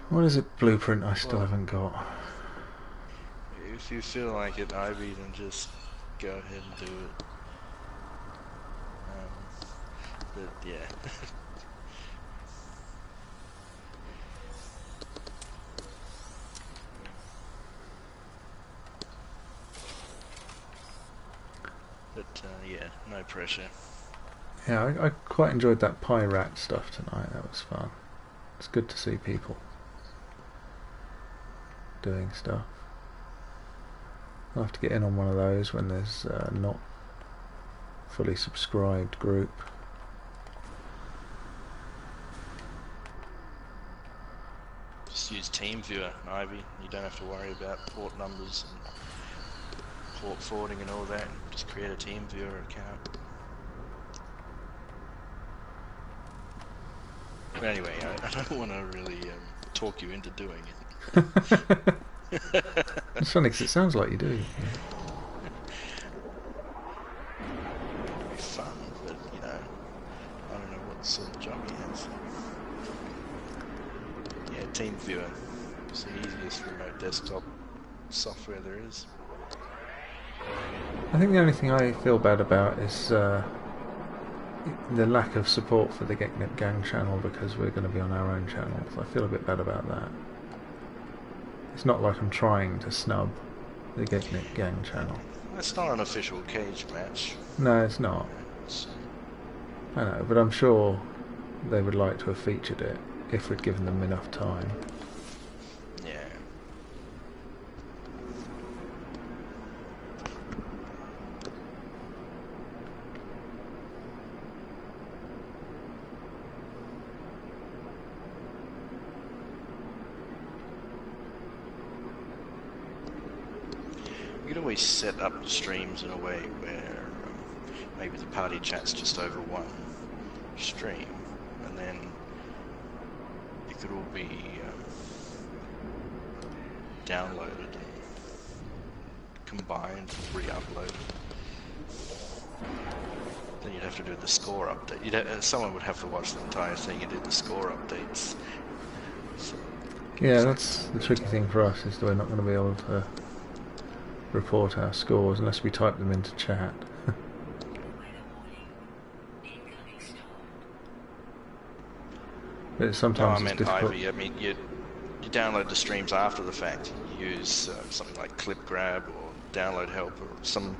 What is it, blueprint I still haven't got? If you feel like it, Ivy, then just go ahead and do it. But yeah. But yeah, no pressure. Yeah, I quite enjoyed that pirate stuff tonight. That was fun. It's good to see people doing stuff. I'll have to get in on one of those when there's not fully subscribed group. team viewer, Ivy. You don't have to worry about port numbers and port forwarding and all that. Just create a team viewer account. But anyway, I don't want to really talk you into doing it. It's funny because it sounds like you do. It'd be fun, but you know, I don't know what sort of job he has. Yeah, team viewer. It's the easiest remote desktop software there is. I think the only thing I feel bad about is the lack of support for the Geeknet Gang channel, because we're going to be on our own channels. I feel a bit bad about that. It's not like I'm trying to snub the Geeknet Gang channel. It's not an official cage match. No, it's not. I know, but I'm sure they would like to have featured it if we'd given them enough time. Yeah. You could always set up the streams in a way where maybe the party chat's just over one stream, and then it could all be downloaded and combined, re-uploaded. Then you'd have to do the score update. Someone would have to watch the entire thing and do the score updates. So, yeah, that's the tricky thing for us, is that we're not going to be able to report our scores unless we type them into chat. But sometimes no, I it's meant difficult. Ivy. I mean, you download the streams after the fact. You use something like ClipGrab or Download Help or some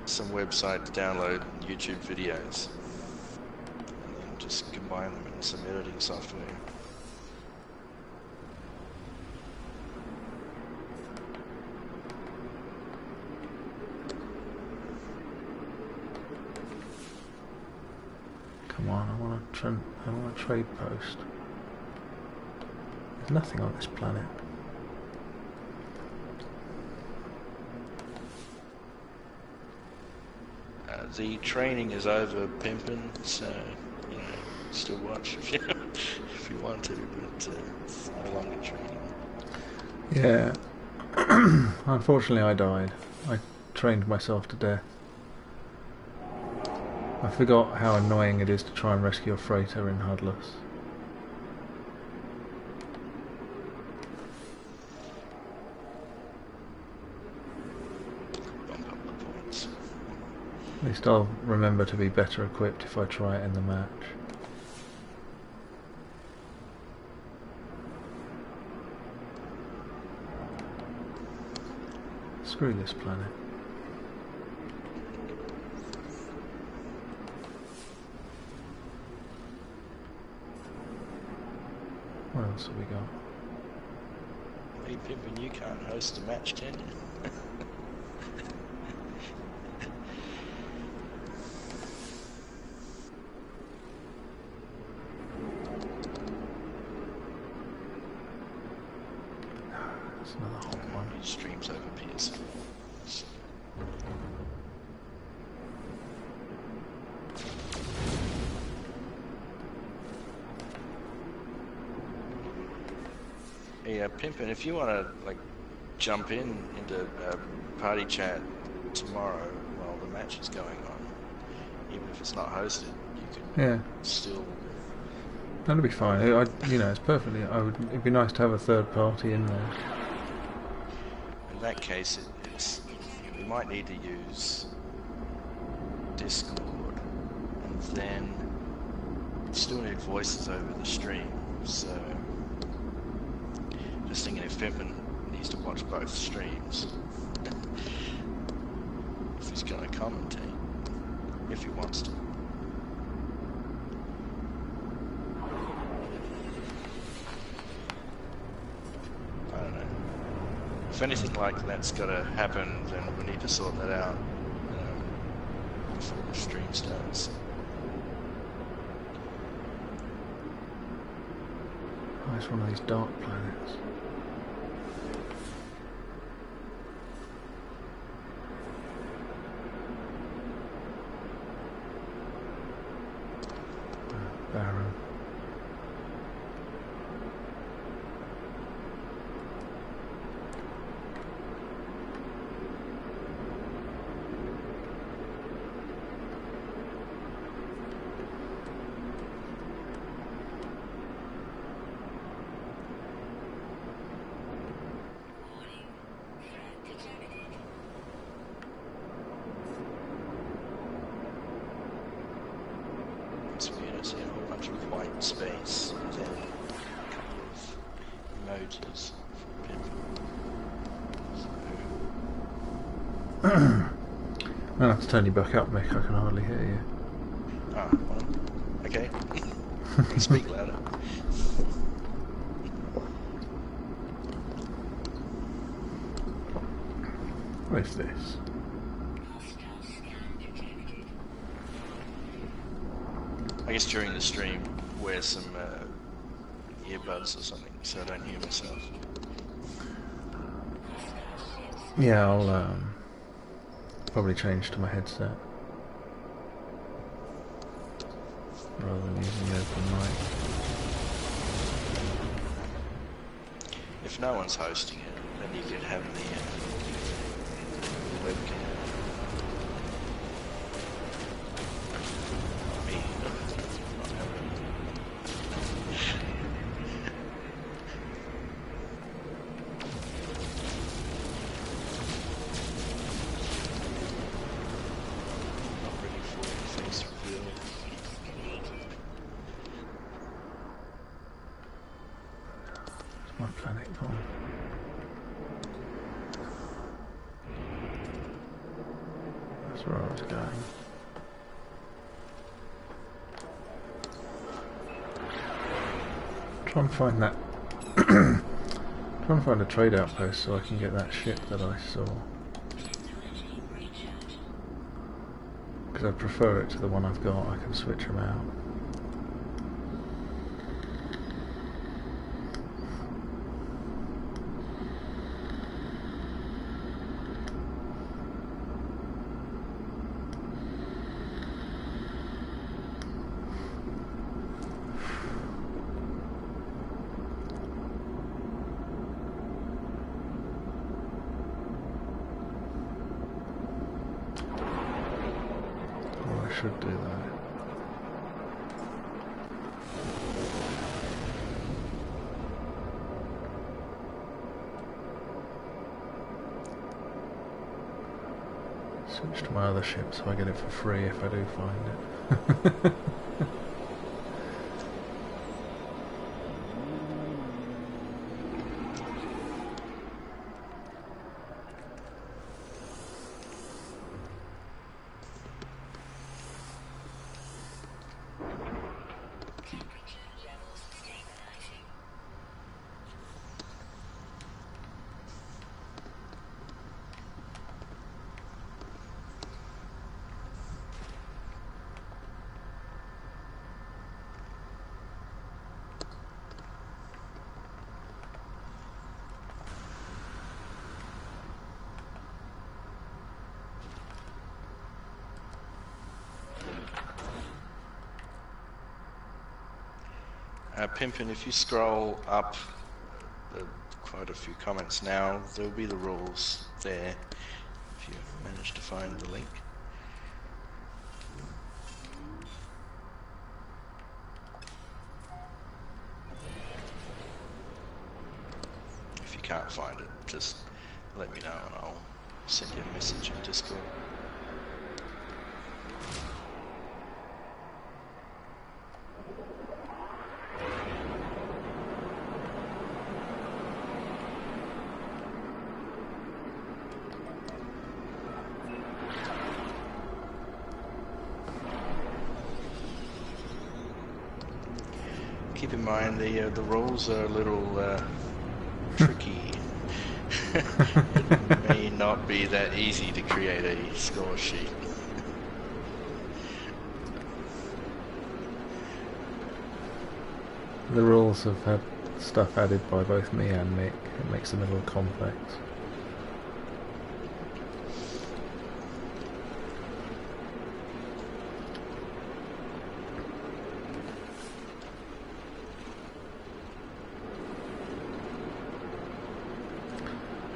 website to download YouTube videos, and then just combine them in some editing software. Come on, I want a trade post. There's nothing on this planet. The training is over, Pimpin', so you know, still watch if you want to, but it's no longer training. Yeah. Unfortunately, I died. I trained myself to death. I forgot how annoying it is to try and rescue a freighter in HUDless. Bump up the points. At least I'll remember to be better equipped if I try it in the match. Screw this planet. What else have we got? Hey Pimpin', you can't host a match, can you? That's another hot one. He streams over PS4. Yeah, Pimpin', if you want to like jump into party chat tomorrow while the match is going on, even if it's not hosted, you can still. That'd be fine. You know, it's perfectly. It'd be nice to have a third party in there. In that case, we might need to use Discord, and then still need voices over the stream. So, just thinking if Pimpin' needs to watch both streams, if he's going to commentate, if he wants to. I don't know. If anything like that's got to happen, then we need to sort that out before the stream starts. Oh, it's one of these dark planets. Barren. It's weird, I see a whole bunch of white space and then a couple of motors for people. I'll have to turn you back up, Mick. I can hardly hear you. Ah, well, okay. Speak louder. What is this? I guess during the stream, wear some earbuds or something so I don't hear myself. Yeah, I'll probably change to my headset rather than using the open mic. If no one's hosting it, then you could have the webcam. Me, not having it. Not ready for face reveal. It's my planet gone. That's where I was going. Try and find that. Try and find a trade outpost so I can get that ship that I saw. Because I prefer it to the one I've got. I can switch them out. I should do that. Switch to my other ship so I get it for free if I do find it. Pimpin', if you scroll up quite a few comments now, there'll be the rules there if you manage to find the link. If you can't find it, just let me know and I'll send you a message in Discord. Keep in mind the rules are a little tricky. It may not be that easy to create a score sheet. The rules have had stuff added by both me and Mick. It makes them a little complex.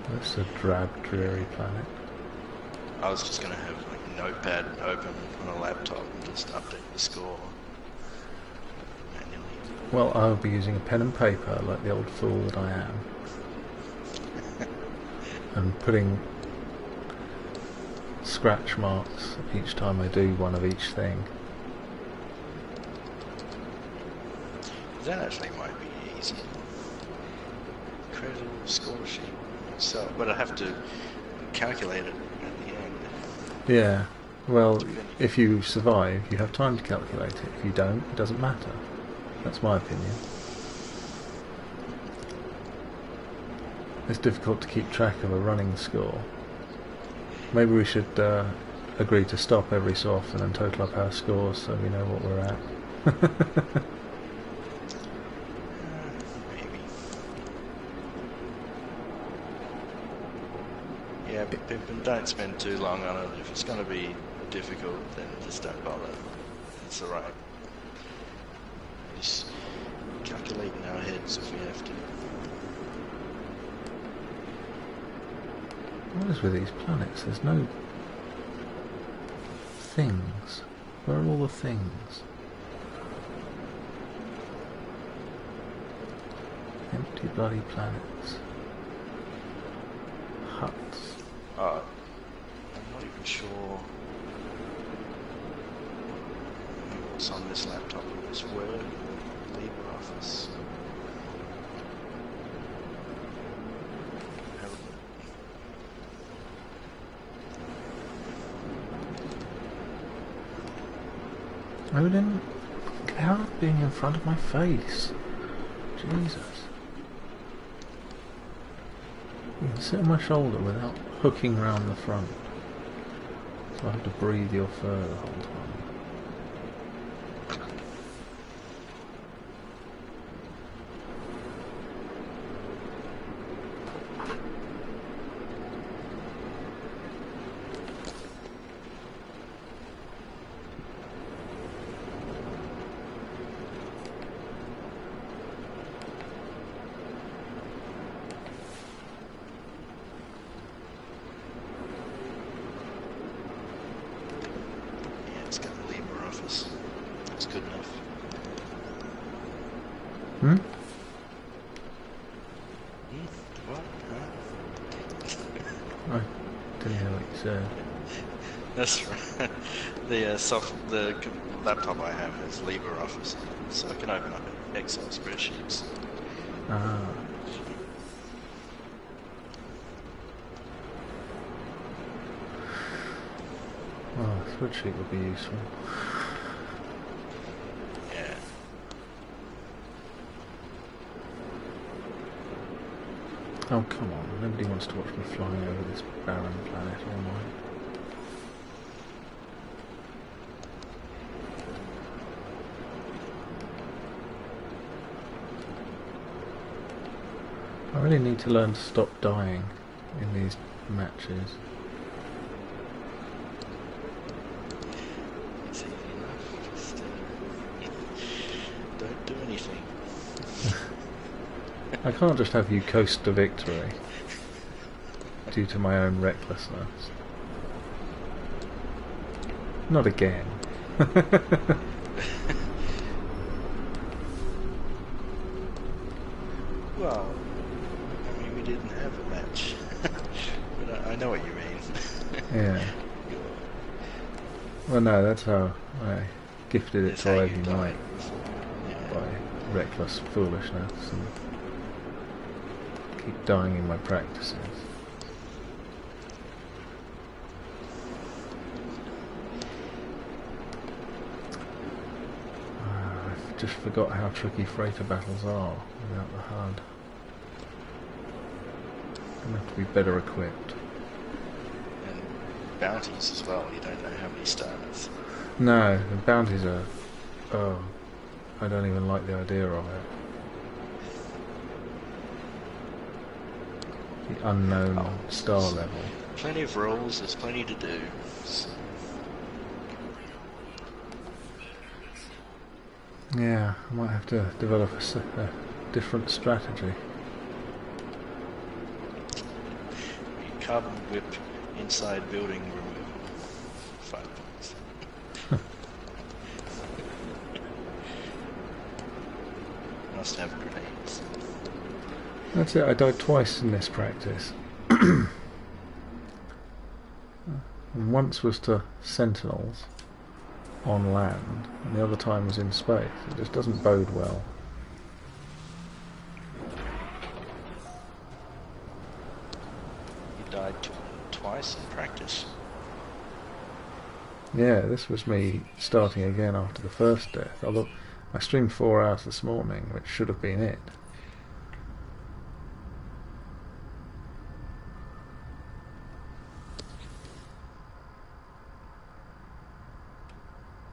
That's a drab, dreary planet. I was just going to have like a notepad open on a laptop and just update the score manually. Well, I'll be using a pen and paper like the old fool that I am. And putting scratch marks each time I do one of each thing. That actually might be easy. Create a little score sheet. So, but I have to calculate it at the end. Yeah, well, if you survive, you have time to calculate it. If you don't, it doesn't matter. That's my opinion. It's difficult to keep track of a running score. Maybe we should agree to stop every so often and total up our scores so we know what we're at. Maybe. Yeah, but don't spend too long on it. If it's going to be difficult, then just don't bother. It's alright. Just calculate in our heads if we have to. What is with these planets? There's no things. Where are all the things? Empty bloody planets. Huts. I'm not even sure what's on this laptop. It's Word, LibreOffice. Oh, then get out of being in front of my face. Jesus. You can sit on my shoulder without hooking round the front. So I have to breathe your fur the whole time. It's got LibreOffice. That's good enough. Hmm? What? I didn't hear what you said. That's right. The laptop I have has LibreOffice, so I can open up Excel spreadsheets. Ah. Oh, a spreadsheet would be useful. Yeah. Oh, come on. Nobody wants to watch me flying over this barren planet all night. I really need to learn to stop dying in these matches. It's easy enough. Just don't do anything. I can't just have you coast to victory due to my own recklessness. Not again. Well, I mean, we didn't have a match. But I know what you mean. Yeah. Well, no, that's how I gifted it That's to how Ivy you Knight died. Yeah. by reckless foolishness and keep dying in my practices. I've just forgot how tricky freighter battles are without the HUD. I'm going to have to be better equipped. And bounties as well. You don't know how many stars. No, the bounties are... Oh, I don't even like the idea of it. unknown Oh, star there's level. plenty of rules, there's plenty to do. So, Yeah, I might have to develop a different strategy. carbon whip inside building removal. 5 points. Must have grenades. That's it, I died twice in this practice. And once was to sentinels on land, and the other time was in space. It just doesn't bode well. You died twice in practice. Yeah, this was me starting again after the first death. Although I streamed 4 hours this morning, which should have been it.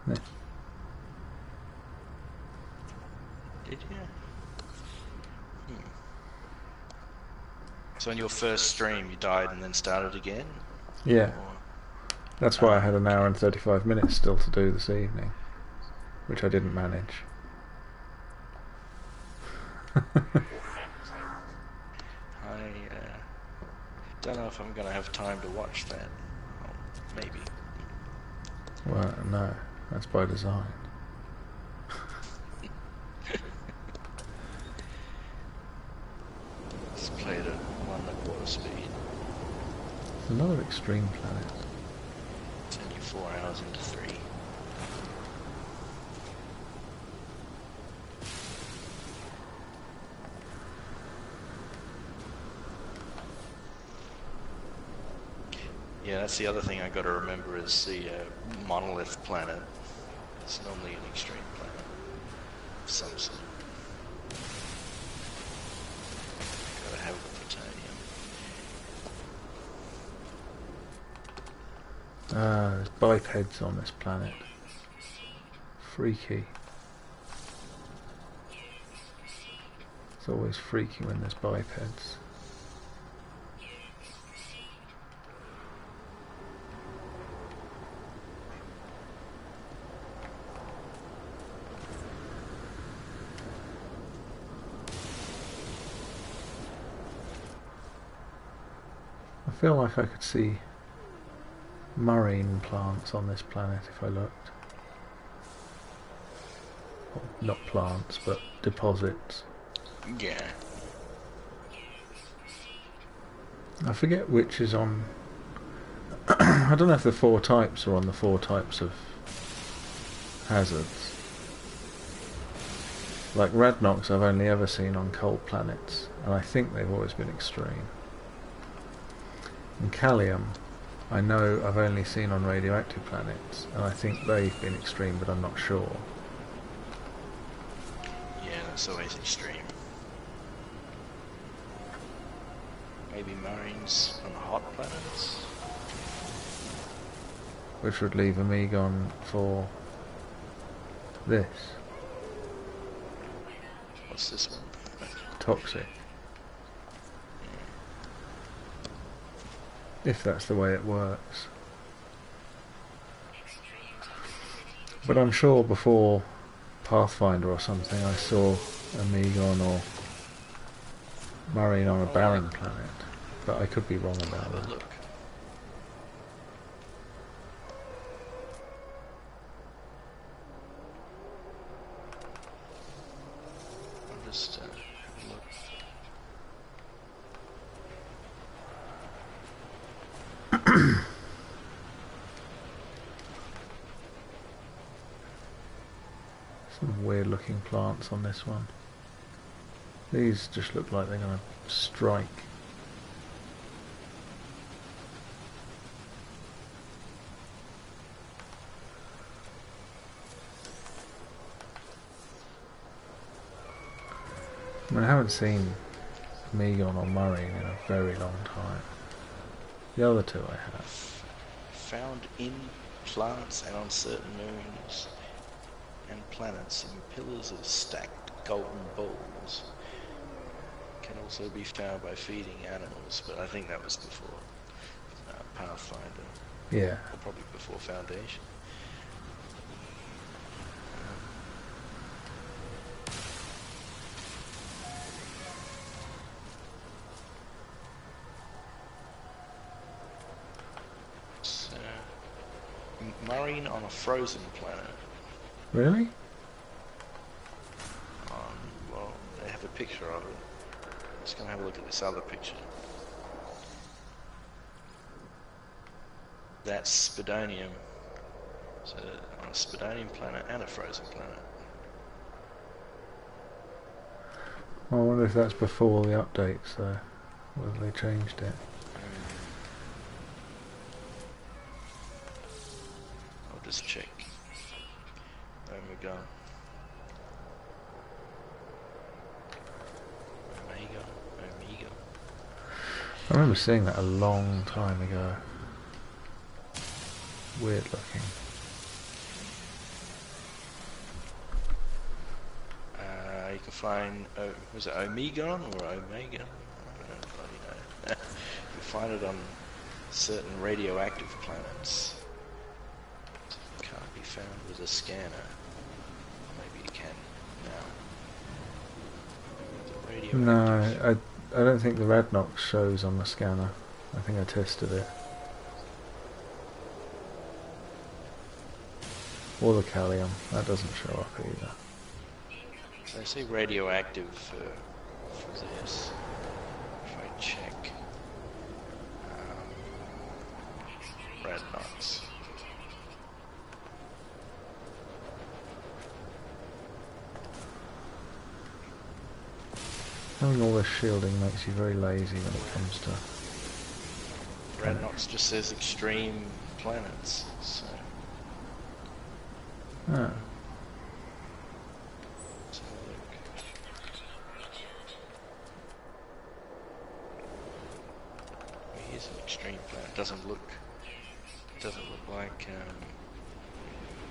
Yeah. Did you? So on your first stream you died and then started again? Yeah. Or... That's why I had an hour and 35 minutes still to do this evening, which I didn't manage. I don't know if I'm going to have time to watch that. Well, maybe. Well, no, that's by design. It's played at 1.25 speed. It's another extreme planet. It's only 4 hours into 3. Yeah, that's the other thing I got to remember is the monolith planet. It's normally an extreme planet of some sort. Gotta have the plutonium. There's bipeds on this planet. Freaky. It's always freaky when there's bipeds. I feel like I could see marine plants on this planet if I looked. Well, not plants, but deposits. Yeah. I forget which is on... I don't know if the 4 types are on the 4 types of hazards. Like Radnox I've only ever seen on cold planets, and I think they've always been extreme. And Callium, I know I've only seen on radioactive planets, and I think they've been extreme, but I'm not sure. Yeah, that's always extreme. Maybe marines on hot planets? Which would leave Amigon for this. What's this one? Toxic. If that's the way it works. But I'm sure before Pathfinder or something I saw Amigon or Marine on a barren planet. But I could be wrong about that. Look. I'll just have a look. Some weird looking plants on this one. These just look like they're going to strike. I mean, I haven't seen Megon or Murray in a very long time. The other two I have. Found in plants and on certain moons and planets in pillars of stacked golden balls. can also be found by feeding animals, but I think that was before Pathfinder. Yeah. Or probably before Foundation. So, marine on a frozen planet. Really? Well, they have a picture of it. Just gonna have a look at this other picture. That's Spidonium. So on a Spidonium planet and a frozen planet. I wonder if that's before the updates though, whether they changed it. I'll just check. Omega. Omega. I remember seeing that a long time ago. Weird looking. You can find, was it Omegon or Omega? I don't know. You can find it on certain radioactive planets. It can't be found with a scanner. Maybe you can now. No, I don't think the Radnox shows on the scanner. I think I tested it. Or the Callium, that doesn't show up either. So I say radioactive for this. If I check Radnox. Having all this shielding makes you very lazy when it comes to... Radnox just says extreme planets, so... Oh. Here's an extreme planet. Doesn't look like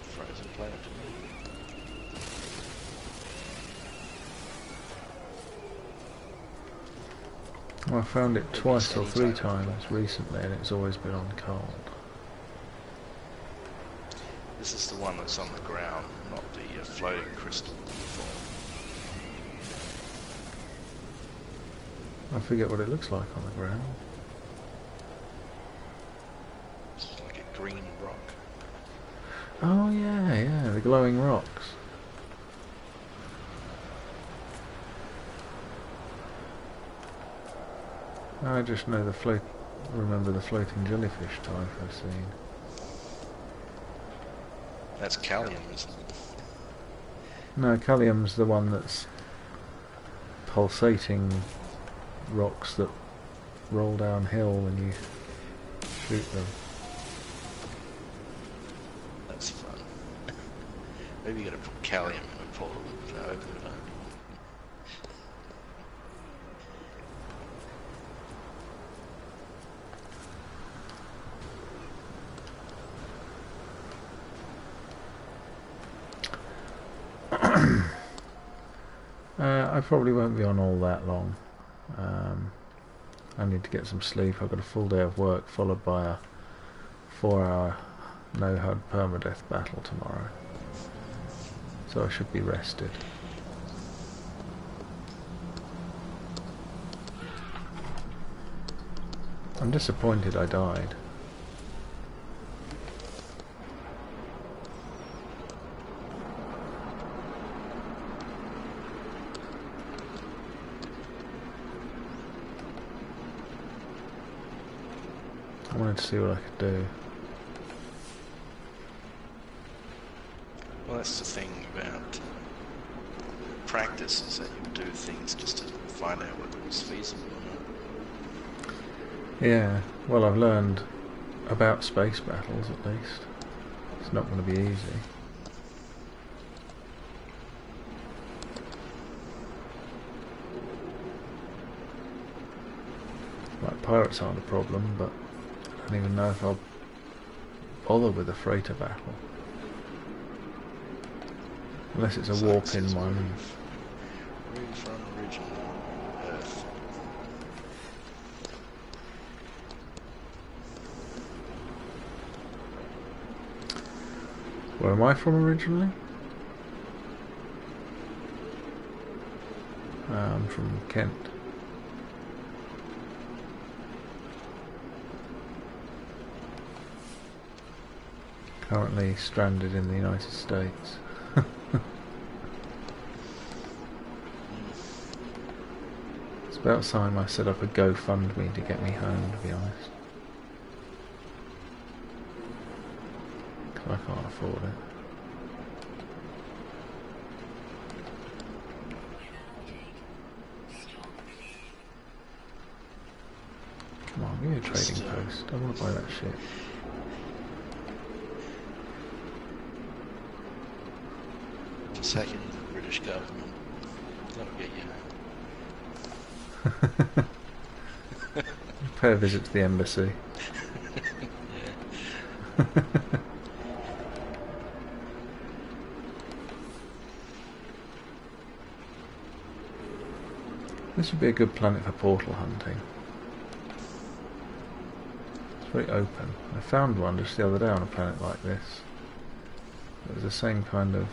frozen planet to me. Well, I found it twice or three times recently and it's always been on cold. This is the one that's on the ground, not the floating crystal form. I forget what it looks like on the ground. It's like a green rock. Oh yeah, the glowing rocks. I just know remember the floating jellyfish type I've seen. That's Callium, isn't it? No, Callium's the one that's pulsating rocks that roll downhill when you shoot them. That's fun. Maybe you gotta put Callium in a portal to open it up. I probably won't be on all that long. I need to get some sleep. I've got a full day of work followed by a 4-hour no-HUD permadeath battle tomorrow. So I should be rested. I'm disappointed I died. I wanted to see what I could do. Well, that's the thing about practice, is that you do things just to find out whether it's feasible or not. Yeah, well, I've learned about space battles at least. It's not going to be easy. Like, pirates aren't a problem, but I don't even know if I'll bother with a freighter battle. Unless it's a warp-in one. Move from original Earth. Where am I from originally? I'm from Kent. Currently stranded in the United States. It's about time I set up a GoFundMe to get me home, to be honest. 'Cause I can't afford it. Come on, give me a trading post. I want to buy that shit. Just hacking the British government. That'll get you. Pay a visit to the embassy. Yeah. This would be a good planet for portal hunting. It's very open. I found one just the other day on a planet like this. It was the same kind of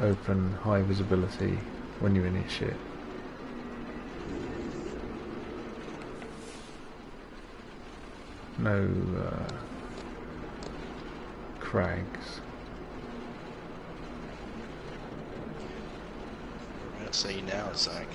open, high visibility when you're in your ship. No crags. What about say now, Zach?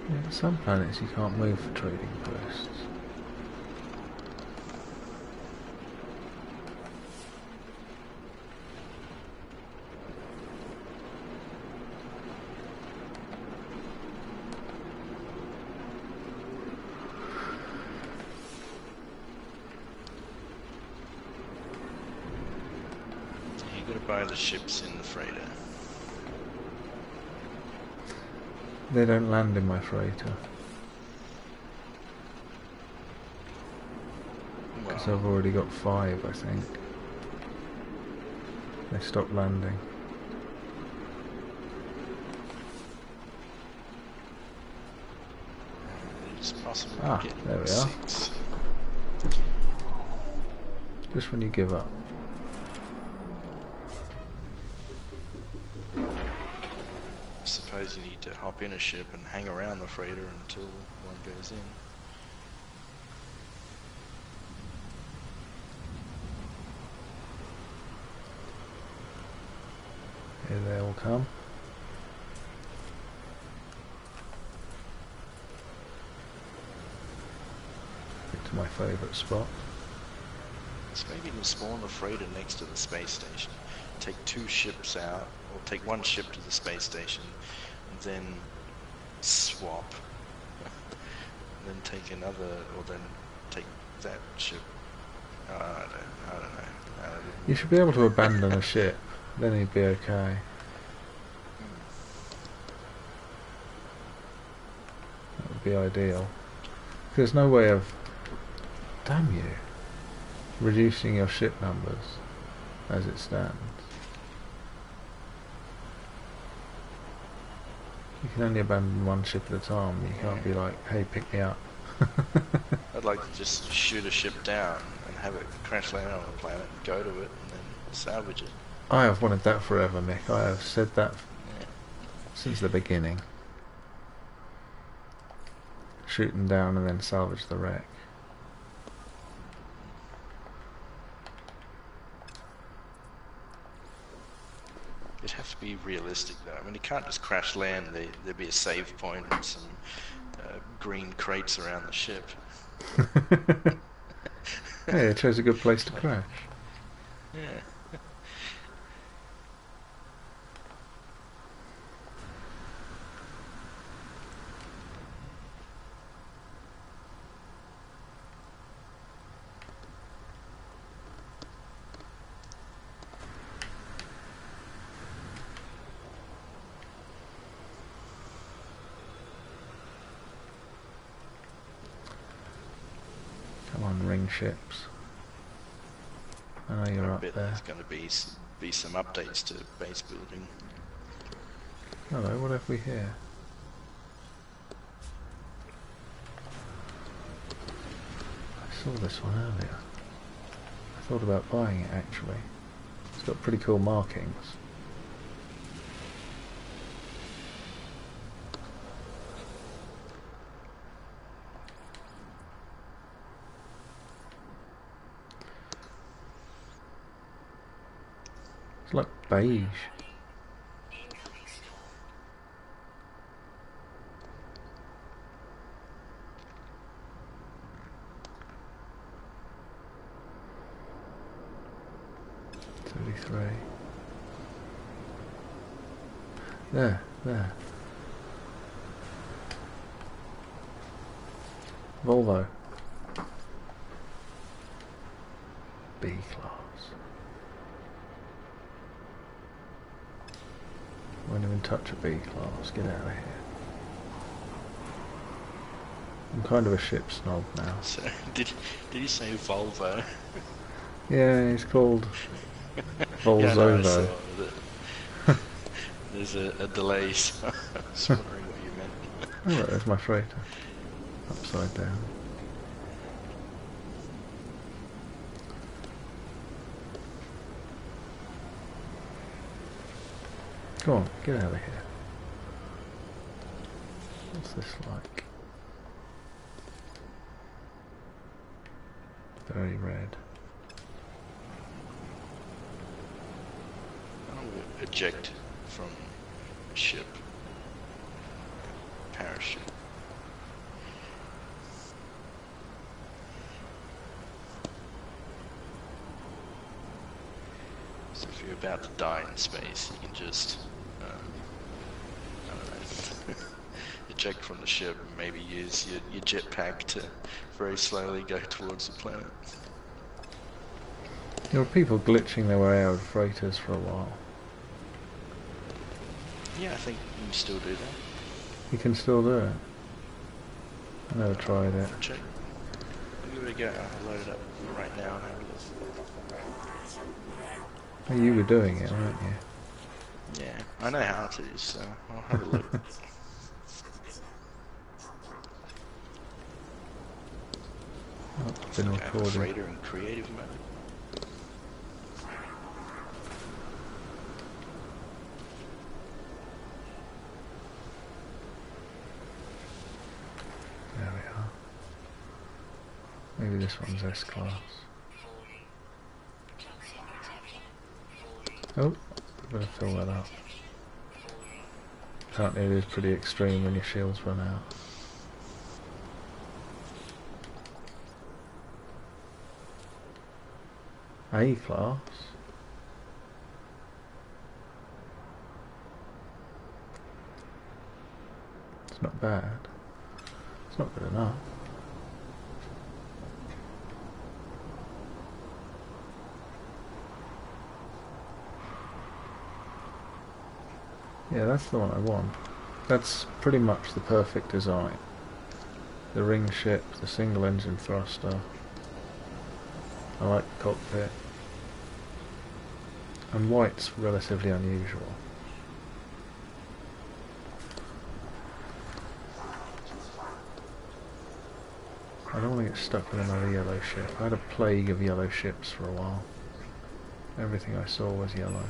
Yeah, some planets you can't move for trading posts. You gotta buy the ships in the freighter. They don't land in my freighter. Because I've already got 5, I think. They stopped landing. It's possible Ah, to get there we are. 6. Just when you give up. I suppose you need to hop in a ship and hang around the freighter until one goes in. Here they all come. Get to my favourite spot. So maybe you can spawn the freighter next to the space station. Take 2 ships out, or take 1 ship to the space station, and then swap. And then take another, or then take that ship. I don't know. You should be able to abandon a ship, then you'd be okay. That would be ideal. There's no way of, damn you, reducing your ship numbers as it stands. You can only abandon 1 ship at a time. You can't be like, hey, pick me up. I'd like to just shoot a ship down and have it crash land on a planet, go to it, and then salvage it. I have wanted that forever, Mick. I have said that Yeah. since the beginning. Shoot them down and then salvage the wreck. It'd have to be realistic though. I mean, you can't just crash land. There'd be a save point and some green crates around the ship. Hey, I chose a good place to crash. Yeah. ring ships. I know you're I up bet there. there's going to be some updates to base building. Hello, what have we here? I saw this one earlier. I thought about buying it actually. It's got pretty cool markings. It's like beige. There. Volvo. B class. Won't even touch a B class. Get out of here. I'm kind of a ship snob now. So, did you say Volvo? Yeah, it's called Volzovo. Yeah, no, I saw that. There's a delay, so I was wondering what you meant. Oh, right, there's my freighter. Upside down. Go on, get out of here. What's this like? Very red. I will eject from ship. Parachute. So if you're about to die in space, you can just, I don't know, eject from the ship and maybe use your jetpack to very slowly go towards the planet. There were people glitching their way out of freighters for a while. Yeah, I think you can still do that. You can still do it. I never tried it. Check. I'm gonna go. I'll load it up right now and have a look. Well, you were doing it, weren't you? Yeah, I know how to, so I'll have a look. Oh, it's been recorded. Freighter in creative mode. There we are. Maybe this one's S-Class. Oh, better fill that up. Apparently it is pretty extreme when your shields run out. A-Class? It's not bad. It's not good enough. Yeah, that's the one I want. That's pretty much the perfect design. The ring ship, the single engine thruster. I like the cockpit. And white's relatively unusual. I don't want to get stuck with another yellow ship. I had a plague of yellow ships for a while. Everything I saw was yellow.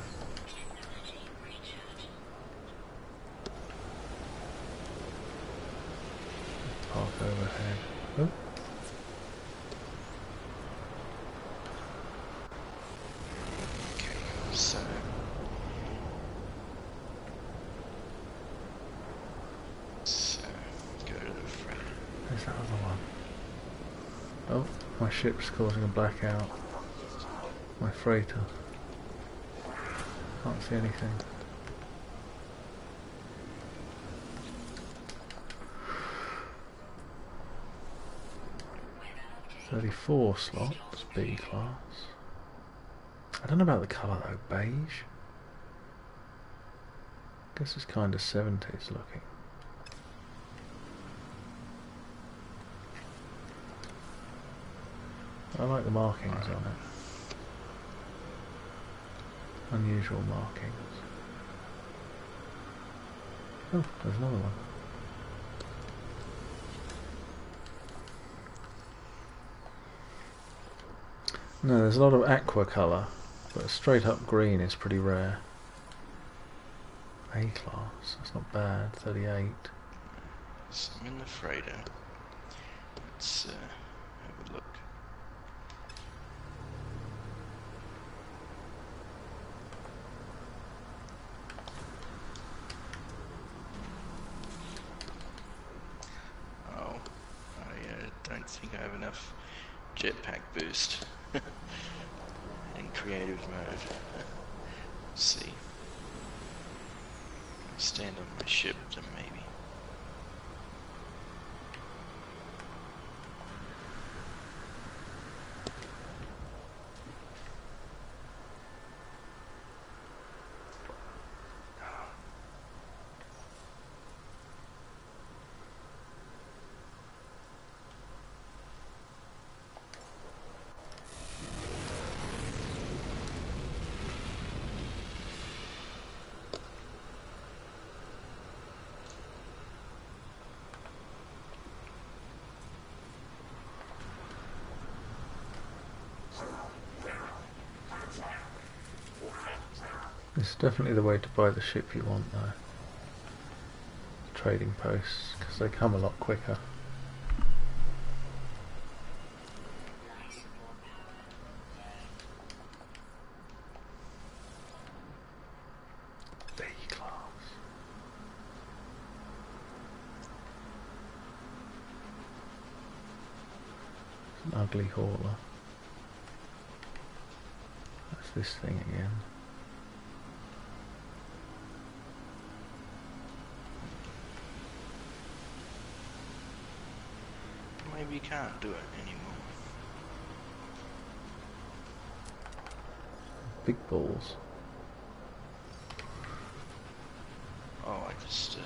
Park overhead. Oh. Okay, so go to the freighter. There's that other one. Oh, my ship's causing a blackout. My freighter. Can't see anything. $34 slots, B class. I don't know about the colour though, beige. Guess it's kind of 70s looking. I like the markings on it. Unusual markings. Oh, there's another one. No, there's a lot of aqua colour, but a straight up green is pretty rare. A class, that's not bad, 38. So I'm in the freighter. Let's have a look. Oh, I don't think I have enough jetpack boost in creative mode. Let's see. Stand on my ship, then maybe. This is definitely the way to buy the ship you want though. Trading posts, because they come a lot quicker. B-class. It's an ugly hauler. That's this thing again. Maybe you can't do it anymore. Big balls. Oh, I just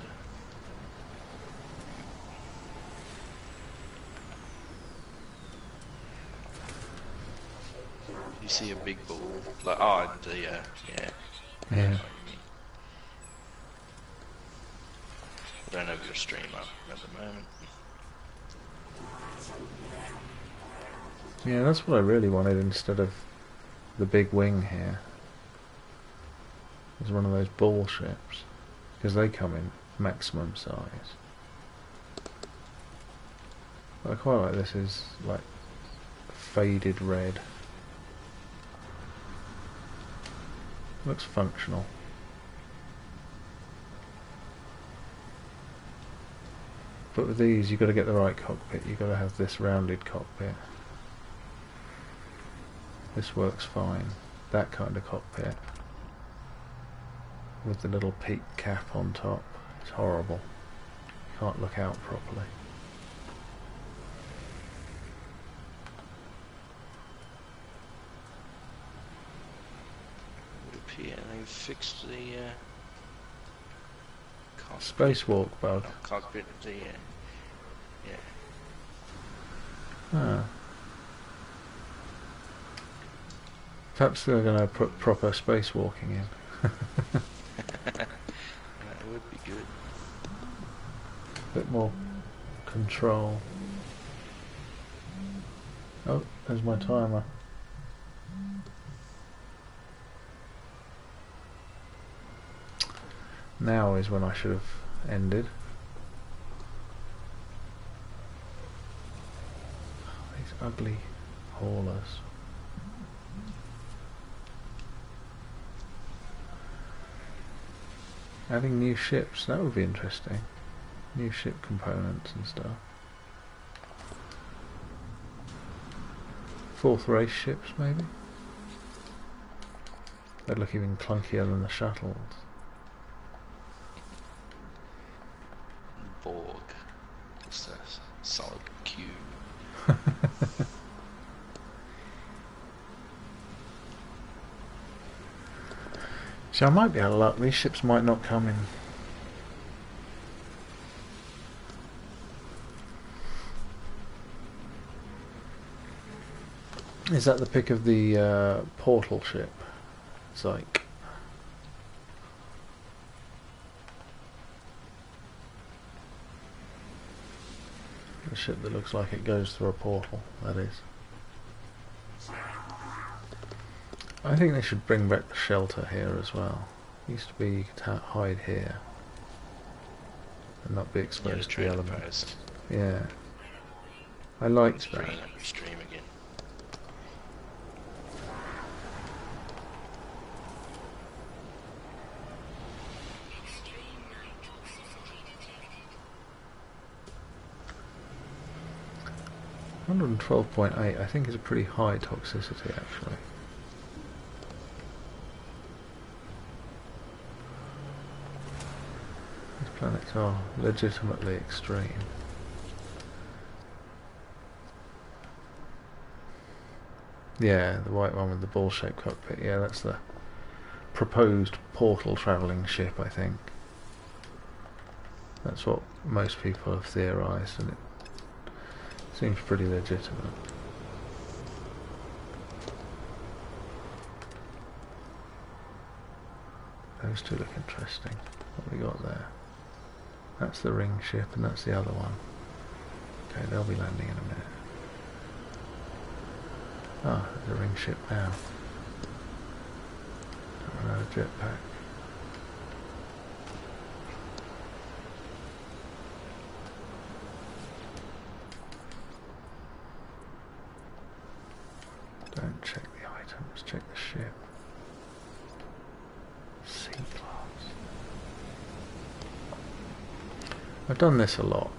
you see a big ball, like yeah. Yeah. I don't have your stream up at the moment. Yeah, that's what I really wanted instead of the big wing here. It's one of those ball ships, because they come in maximum size. What I quite like this is like faded red. Looks functional. But with these you've got to get the right cockpit, you've got to have this rounded cockpit. This works fine. That kind of cockpit with the little peak cap on top, it's horrible. You can't look out properly. Would appear they've fixed the cockpit. Spacewalk bug. Cockpit, yeah. Ah. Perhaps they're going to put proper spacewalking in. That would be good. Bit more control. Oh, there's my timer. Now is when I should have ended. These ugly haulers. Adding new ships, that would be interesting. New ship components and stuff. Fourth race ships maybe? They'd look even clunkier than the shuttles. Borg. Just a solid cube. See, I might be out of luck. These ships might not come in. Is that the pick of the portal ship? Zyke. The ship that looks like it goes through a portal, that is. I think they should bring back the shelter here as well. It used to be you could hide here and not be exposed to the elements. Yeah. I liked that. Stream again. $112.8 I think is a pretty high toxicity actually. These planets are legitimately extreme. Yeah, the white one with the ball-shaped cockpit. Yeah, that's the proposed portal travelling ship, I think. That's what most people have theorised, and it seems pretty legitimate. Those two look interesting. What have we got there? That's the ring ship, and that's the other one. Okay, they'll be landing in a minute. Ah, there's a ring ship now. Don't run out of jetpack. Don't check the items, check the ship. C-class. I've done this a lot,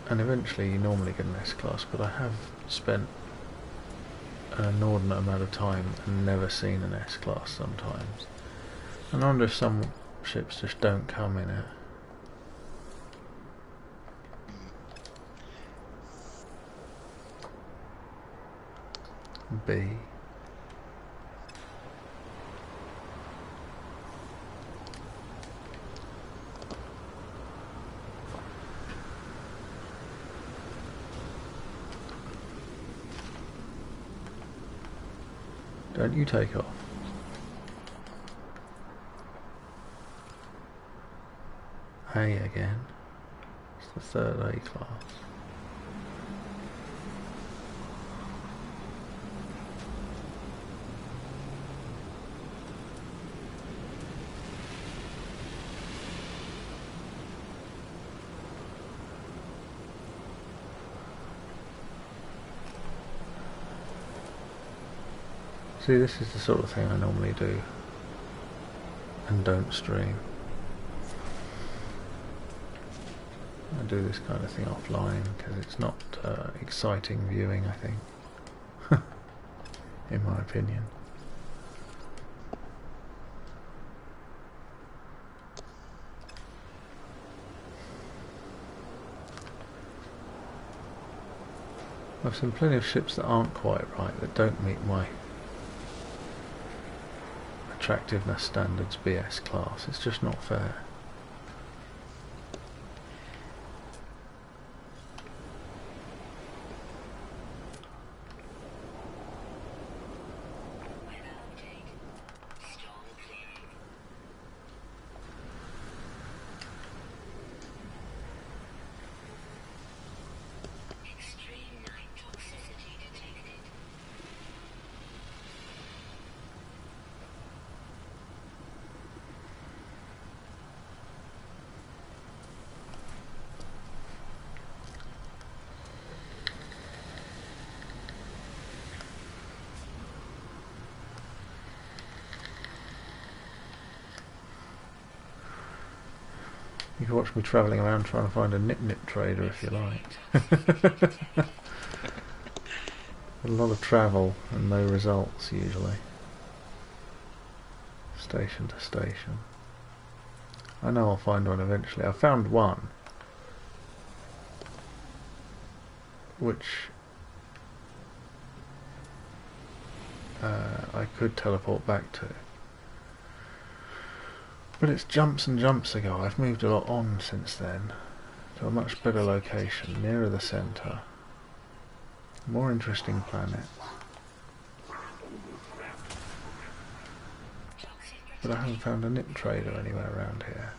and eventually you normally get an S-class, but I have spent an inordinate amount of time and never seen an S-class sometimes. And I wonder if some ships just don't come in it. B. Don't you take off. A again. It's the third A class. See, this is the sort of thing I normally do and don't stream. I do this kind of thing offline because it's not exciting viewing, I think, in my opinion. I've seen plenty of ships that aren't quite right, that don't meet my attractiveness standards BS class. It's just not fair. You can watch me travelling around trying to find a nip-nip trader if you like. A lot of travel and no results usually. Station to station. I know I'll find one eventually. I found one which I could teleport back to. But it's jumps and jumps ago. I've moved a lot on since then to a much better location, nearer the centre. More interesting planets. But I haven't found a nip trader anywhere around here.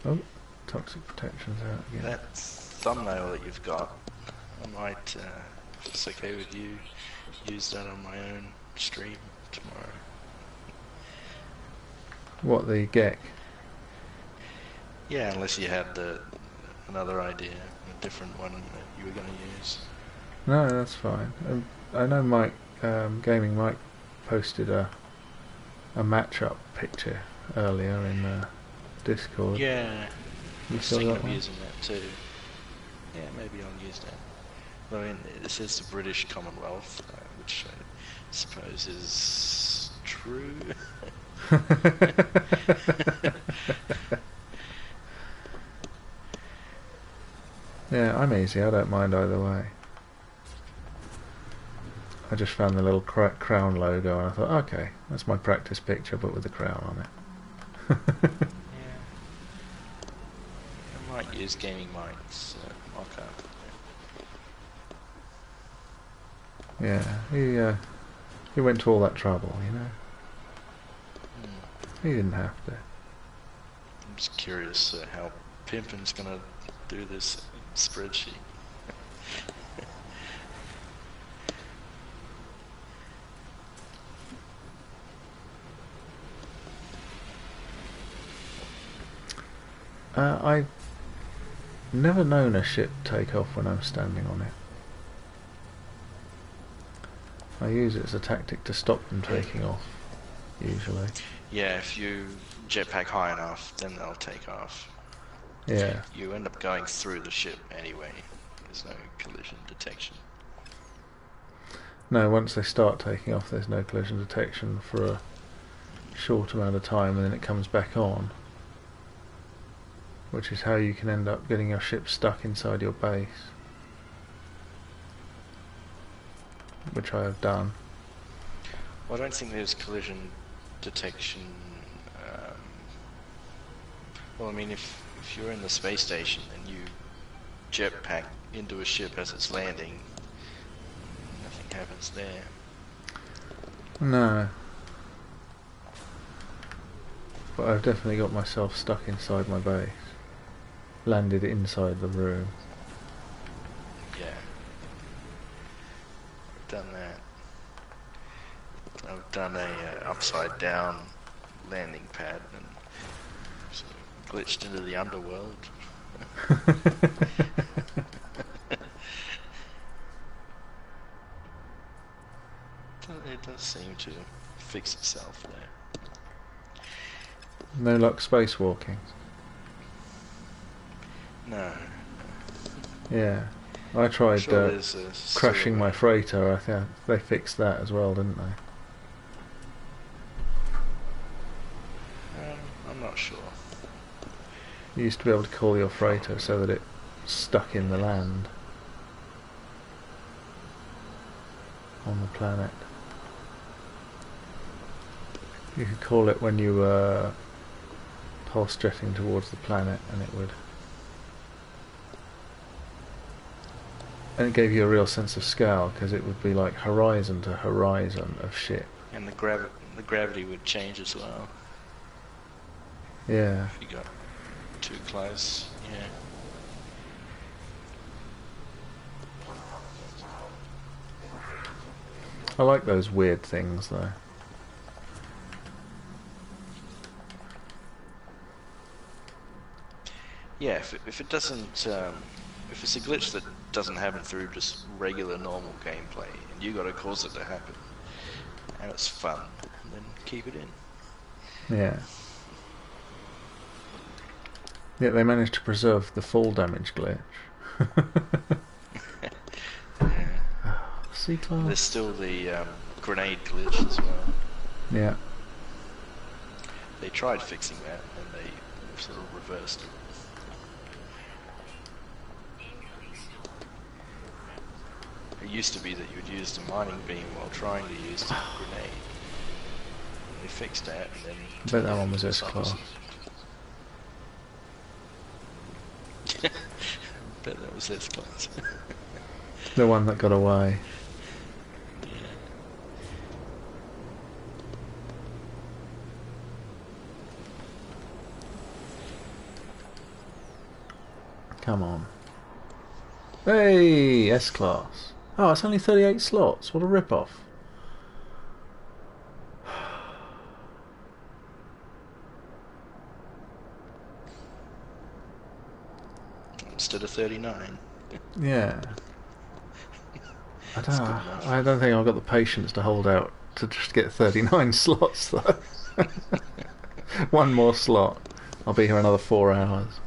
Oh, toxic protection's out again. That thumbnail that you've got, I might, if it's okay with you, use that on my own stream tomorrow. What, the GEC? Yeah, unless you had another idea, a different one that you were going to use. No, that's fine. I know Mike, Gaming Mike, posted a match-up picture earlier in Discord. Yeah, You I was saw thinking that of one? using that too. Yeah, maybe I'll use that. I mean, this is the British Commonwealth, which I suppose is true. Yeah, I'm easy. I don't mind either way. I just found the little crown logo and I thought, okay, that's my practice picture but with the crown on it. Yeah. I might use Gaming Mike's mock-up. Yeah, he went to all that trouble, you know. He didn't have to. I'm just curious how Pimpin's gonna do this spreadsheet. I've never known a ship take off when I'm standing on it. I use it as a tactic to stop them taking off, usually. Yeah, if you jetpack high enough, then they'll take off. Yeah. You end up going through the ship anyway. There's no collision detection. No, once they start taking off, there's no collision detection for a short amount of time, and then it comes back on. Which is how you can end up getting your ship stuck inside your base. Which I have done. Well, I don't think there's collision detection. Well, I mean, if you're in the space station and you jetpack into a ship as it's landing, nothing happens there. No. But I've definitely got myself stuck inside my base. Landed inside the room. Yeah. I've done that. I've done a upside down landing pad and sort of glitched into the underworld. It does seem to fix itself there. No luck spacewalking. No. Yeah. I tried Sure there's crashing still my freighter. I think they fixed that as well, didn't they? I'm not sure. You used to be able to call your freighter so that it stuck in the land on the planet. You could call it when you were pulse jetting towards the planet, and it would. And it gave you a real sense of scale, because it would be like horizon to horizon of ship. And the gravity would change as well Yeah. if you got too close. Yeah. I like those weird things though. Yeah, if it doesn't, if it's a glitch that doesn't happen through just regular normal gameplay, and you got to cause it to happen, and it's fun, then keep it in. Yeah. Yet they managed to preserve the full damage glitch. Yeah. C-class. There's still the grenade glitch as well. Yeah. They tried fixing that, and they sort of reversed it. It used to be that you would use the mining beam while trying to use the grenade. They fixed that, and then... I bet that one was S-class. Bet that was S-class. The one that got away. Come on. Hey, S-Class. Oh, it's only 38 slots. What a rip-off. Instead of 39. Yeah. I don't think I've got the patience to hold out to just get 39 slots, though. One more slot. I'll be here another 4 hours.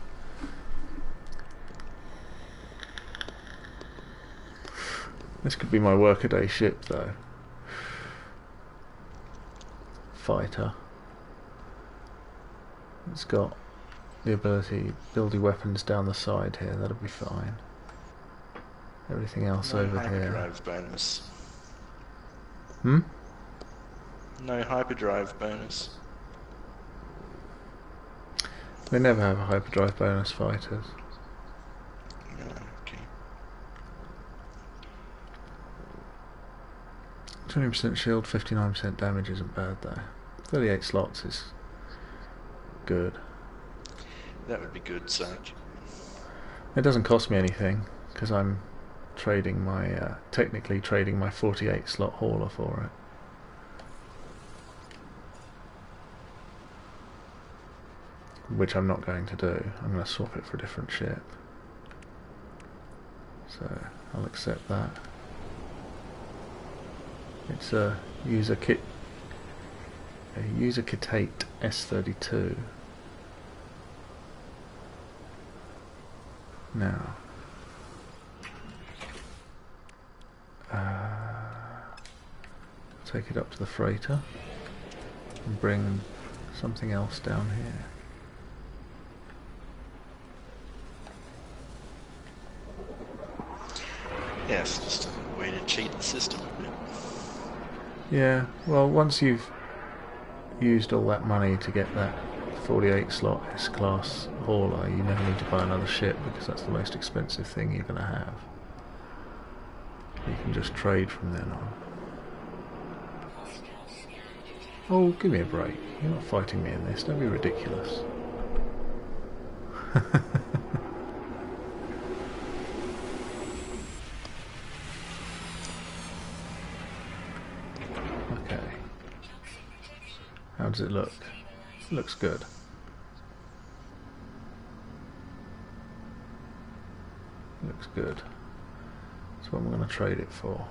This could be my workaday ship, though. Fighter. It's got the ability to build your weapons down the side here. That'll be fine. Everything else over here. No hyperdrive bonus. Hmm? No hyperdrive bonus. They never have a hyperdrive bonus, fighters. Okay. 20% shield, 59% damage isn't bad though. 38 slots is good. That would be good, Zach. It doesn't cost me anything because I'm trading my technically trading my 48 slot hauler for it, which I'm not going to do. I'm going to swap it for a different ship, so I'll accept that. It's a user kitate S32. Now take it up to the freighter and bring something else down here. Yes, just a way to cheat the system a bit. Yeah, well, once you've used all that money to get that 48 slot S-Class hauler, you never need to buy another ship because that's the most expensive thing you're going to have. You can just trade from then on. Oh, give me a break. You're not fighting me in this. Don't be ridiculous. Okay. How does it look? It looks good. Looks good. That's what I'm going to trade it for.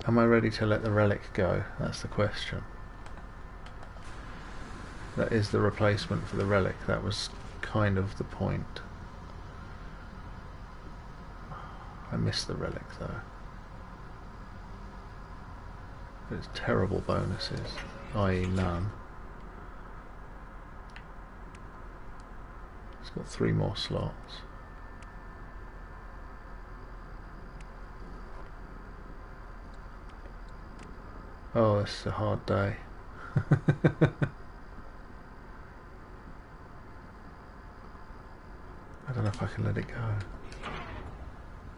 Am I ready to let the relic go? That's the question. That is the replacement for the relic. That was kind of the point. I miss the relic though. But it's terrible bonuses, i.e. none. It's got 3 more slots. Oh, this is a hard day. I don't know if I can let it go. I'm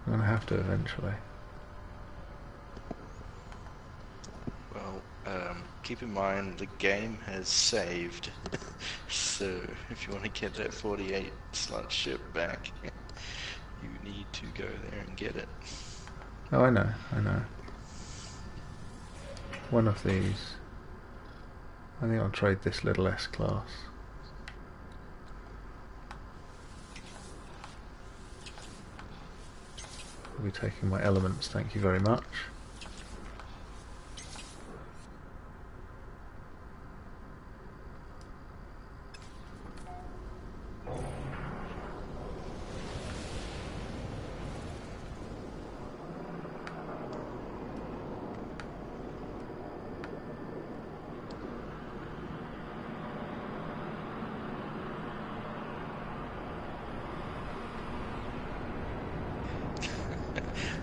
going to have to eventually. Well, keep in mind the game has saved, so if you want to get that 48 slot ship back, you need to go there and get it. Oh, I know. One of these. I think I'll trade this little S-Class. I'll be taking my elements, thank you very much.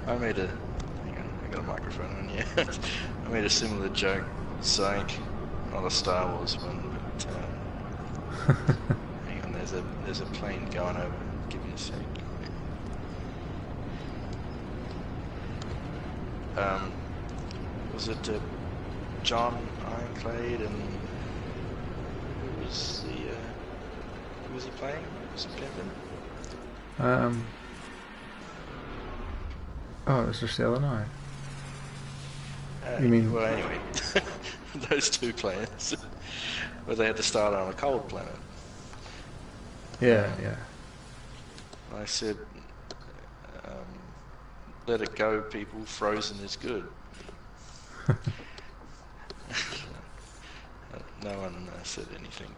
I made a... Hang on, I got a microphone on here. I made a similar joke, psych, not a Star Wars one, but... hang on, there's there's a plane going over. Give me a sec. Was it John Ironclade and who was he playing? Was it Pimpin? Oh, it was just the other night. You mean? Well, anyway, those two players, where they had to start on a cold planet. Yeah, yeah. I said, let it go, people. Frozen is good. No one said anything.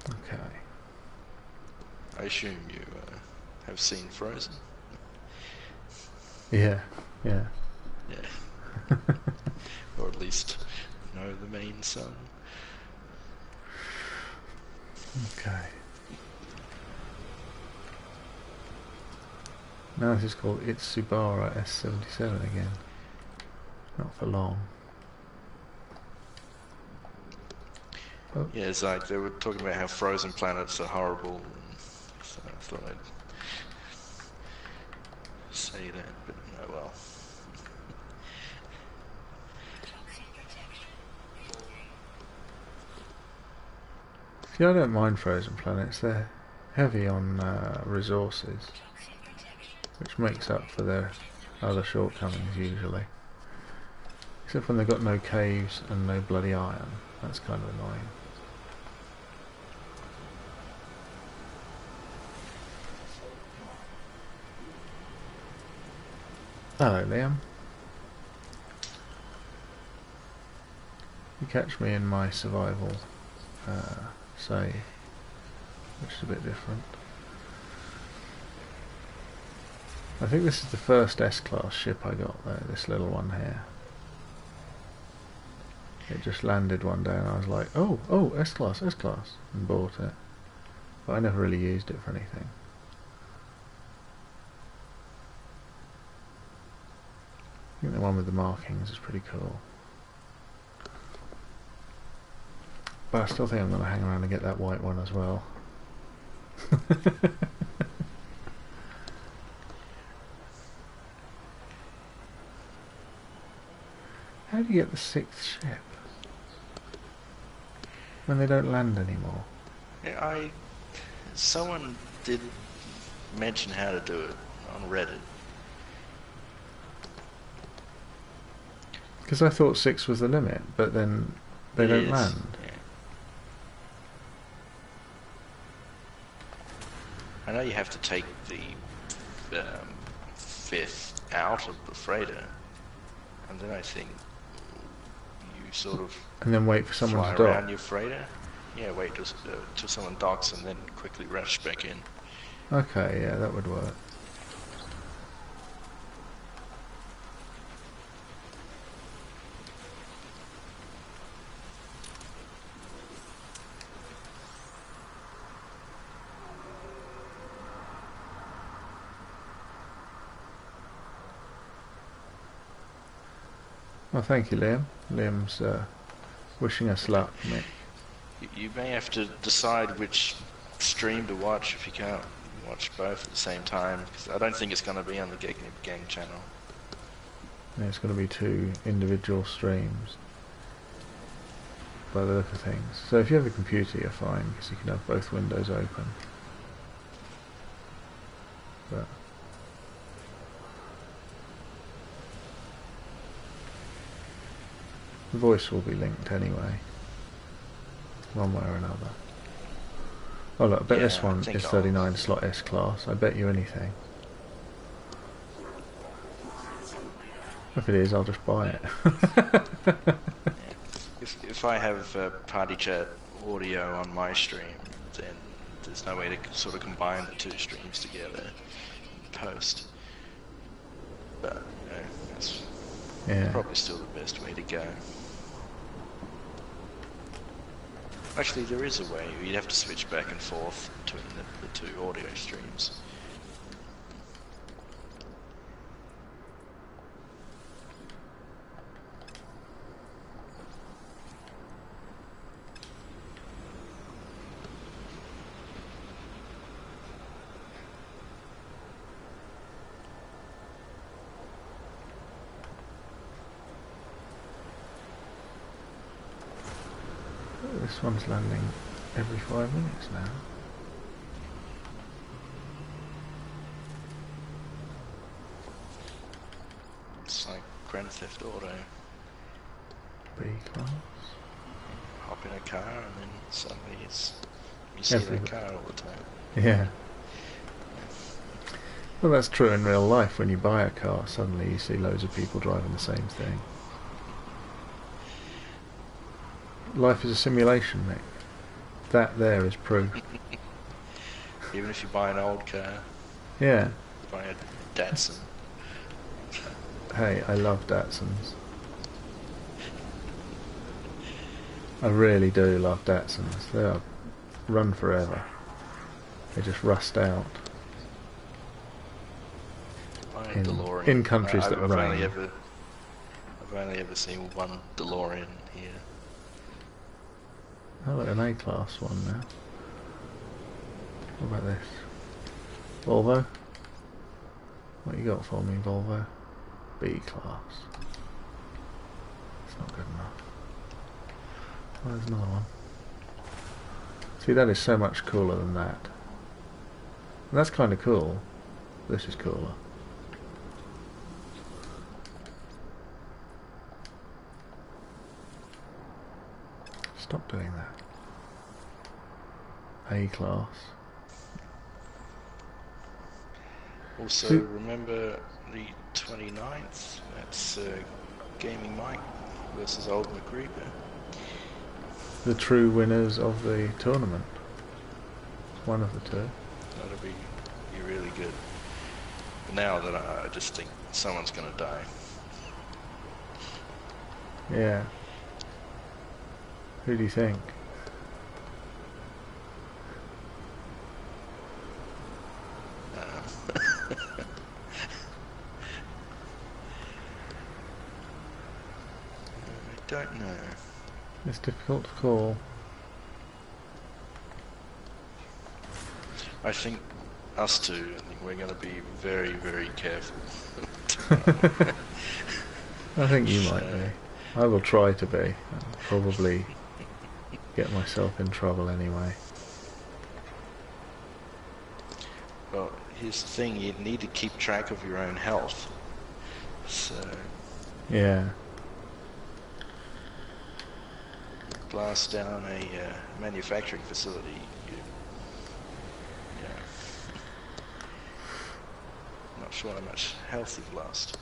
Okay. I assume you have seen Frozen. Yeah, yeah. Yeah. Or at least know the main song. Okay. Now this is called Itsubara S77 again. Not for long. Oh. Yeah, it's like they were talking about how frozen planets are horrible, so I thought I'd say that, but oh well. See, I don't mind frozen planets. They're heavy on resources, which makes up for their other shortcomings usually. Except when they've got no caves and no bloody iron. That's kind of annoying. Hello, Liam. You catch me in my survival save, which is a bit different. I think this is the first S-class ship I got though, this little one here. It just landed one day and I was like, oh, S-class, S-class, and bought it. But I never really used it for anything. I think the one with the markings is pretty cool. But I still think I'm going to hang around and get that white one as well. How do you get the 6th ship when they don't land anymore? Yeah, someone did mention how to do it on Reddit. Because I thought 6 was the limit, but then they don't land. Yeah. I know you have to take the 5th out of the freighter, and then I think you sort of and then wait for someone fly to dock around your freighter. Yeah, wait till someone docks and then quickly rush back in. Okay, yeah, that would work. Well, thank you, Liam. Liam's wishing us luck, Mick. You may have to decide which stream to watch if you can't watch both at the same time, because I don't think it's going to be on the Gang channel. Yeah, it's going to be 2 individual streams by the look of things. So if you have a computer, you're fine, because you can have both windows open. But the voice will be linked anyway, one way or another. Oh look, I bet this one is 39 slot S-class, I bet you anything. If it is, I'll just buy it. Yeah. If I have party chat audio on my stream, then there's no way to sort of combine the 2 streams together in post. But, you know, that's probably still the best way to go. Actually, there is a way. You'd have to switch back and forth between the 2 audio streams. this one's landing every 5 minutes now. It's like Grand Theft Auto. B class. Hop in a car and then suddenly you see that car all the time. Yeah. Well, that's true in real life. When you buy a car, suddenly you see loads of people driving the same thing. Life is a simulation, Nick. That there is proof. Even if you buy an old car. Yeah. Buy a Datsun. Hey, I love Datsuns. I really do love Datsuns. They are run forever. They just rust out. In countries that rain. I've only ever seen one DeLorean here. Oh, look, an A-class one now. What about this? Volvo? What you got for me, Volvo? B-class. It's not good enough. Oh, there's another one. See, that is so much cooler than that. And that's kind of cool. This is cooler. Stop doing that. A-class. Also, remember the 29th? That's Gaming Mike versus Old McGreeper. The true winners of the tournament. One of the two. That'll be really good. But now that I just think someone's going to die. Yeah. Who do you think? I don't know. It's difficult to call. I think us two, I think we're going to be very, very careful. I think you might be. I will try to be. I'll probably get myself in trouble anyway. Well, here's the thing, you need to keep track of your own health. So... yeah. Blast down a manufacturing facility. Not sure how much health you've lost.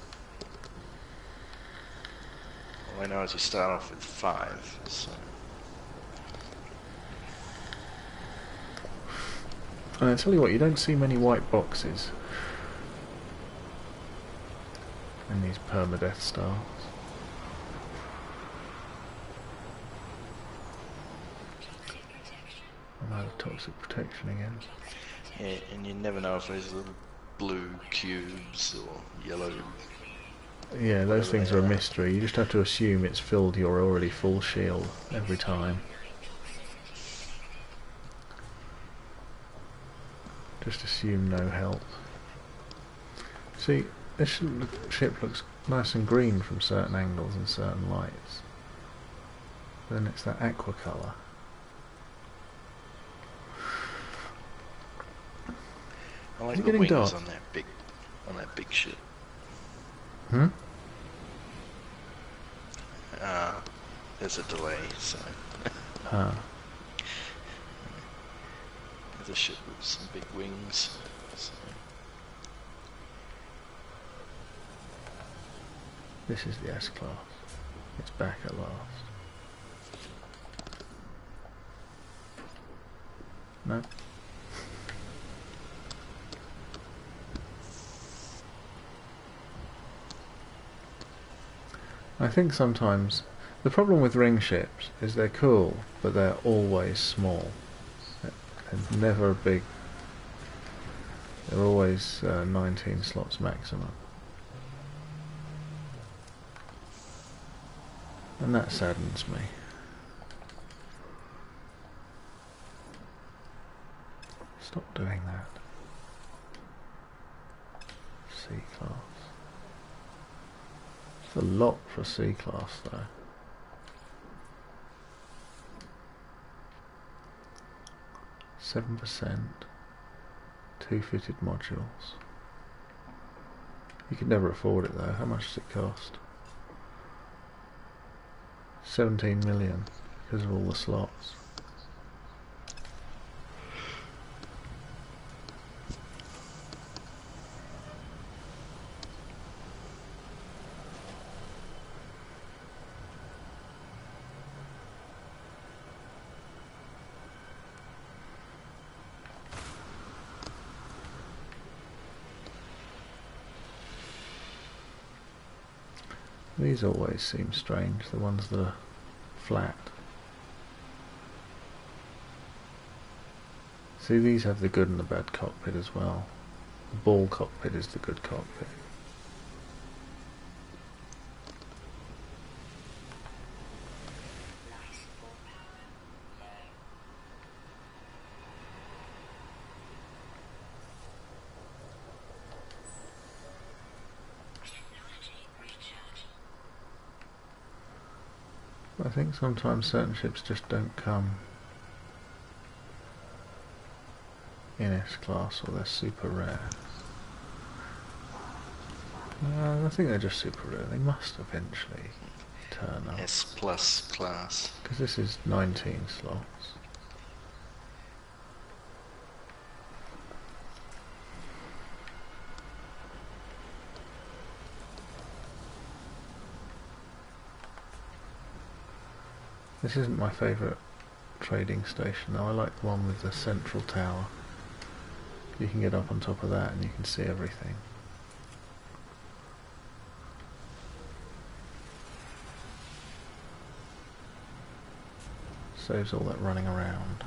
All I know is you start off with 5, so... And I tell you what, you don't see many white boxes in these permadeath stars. I'm out of toxic protection again. Yeah, and you never know if there's little blue cubes or yellow. Yeah, those things are a mystery. You just have to assume it's filled your already full shield every time. Just assume no health. See, this ship looks nice and green from certain angles and certain lights. Then it's that aqua colour. I like the wings on that big ship. Hmm? There's a delay, so... There's a ship with some big wings. So. This is the S-class. It's back at last. No. I think sometimes the problem with ring ships is they're cool, but they're always small. They're never big. They're always 19 slots maximum. And that saddens me. Stop doing that. C-class. It's a lot for C-class though. 7%. 2 fitted modules. You could never afford it though. How much does it cost? 17 million because of all the slots. These always seem strange, the ones that are flat. See, these have the good and the bad cockpit as well. The ball cockpit is the good cockpit. I think sometimes certain ships just don't come in S-class, or they're super rare. I think they're just super rare. They must eventually turn up. S plus class. Because this is 19 slots. This isn't my favourite trading station though. I like the one with the central tower. You can get up on top of that and you can see everything. Saves all that running around.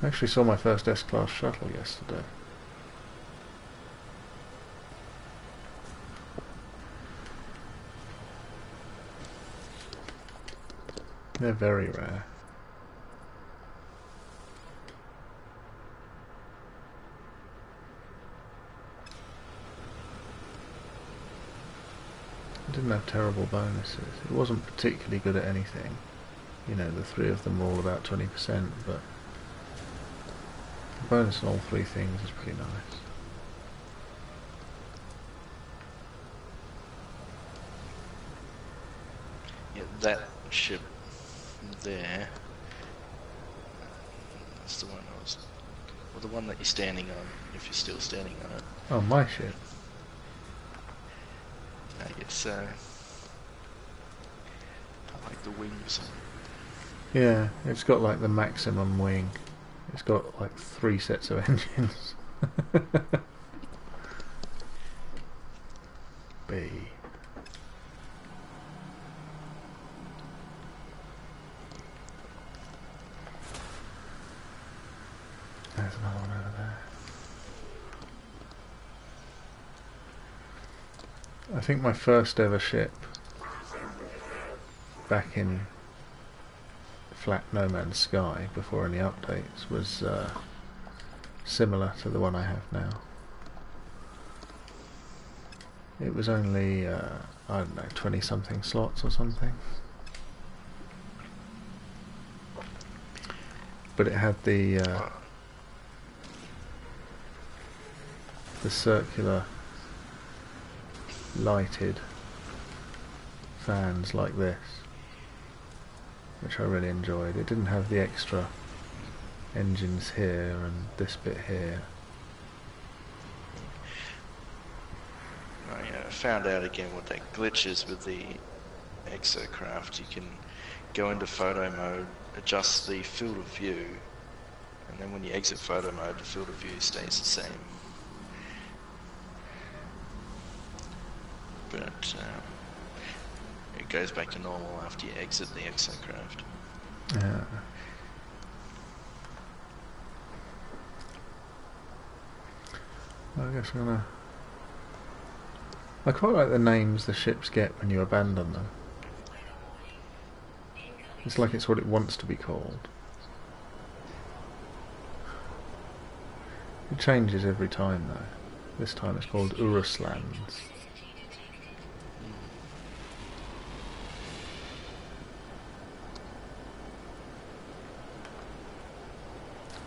I actually saw my first S-class shuttle yesterday. They're very rare. It didn't have terrible bonuses. It wasn't particularly good at anything. You know, the three of them were all about 20%, but the bonus on all three things is pretty nice. Yeah, that ship there. That's the one I was... Well, the one that you're standing on, if you're still standing on it. Oh, my ship. I guess I like the wings. Yeah, it's got like the maximum wing. It's got like 3 sets of engines. B. There's another one over there. I think my first ever ship back in flat No Man's Sky before any updates was similar to the one I have now. It was only I don't know, 20 something slots or something, but it had the circular lighted fans like this, which I really enjoyed. It didn't have the extra engines here and this bit here. I found out again what that glitch is with the exocraft. You can go into photo mode, adjust the field of view, and then when you exit photo mode, the field of view stays the same. But it goes back to normal after you exit the exocraft. Yeah. I guess I'm gonna... I quite like the names the ships get when you abandon them. It's like it's what it wants to be called. It changes every time though. This time it's called Uruslands.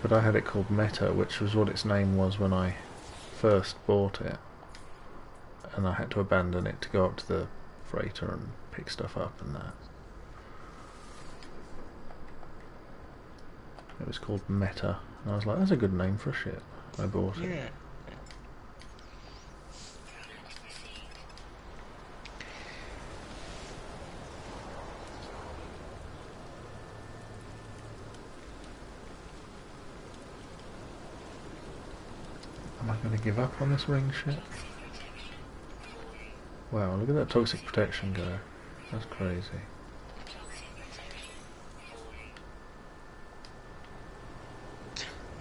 but I had it called Meta, which was what its name was when I first bought it, and I had to abandon it to go up to the freighter and pick stuff up and that. It was called Meta, and I was like, that's a good name for a ship. I bought it. Yeah. Am I going to give up on this ring ship? Wow, look at that toxic protection go. That's crazy.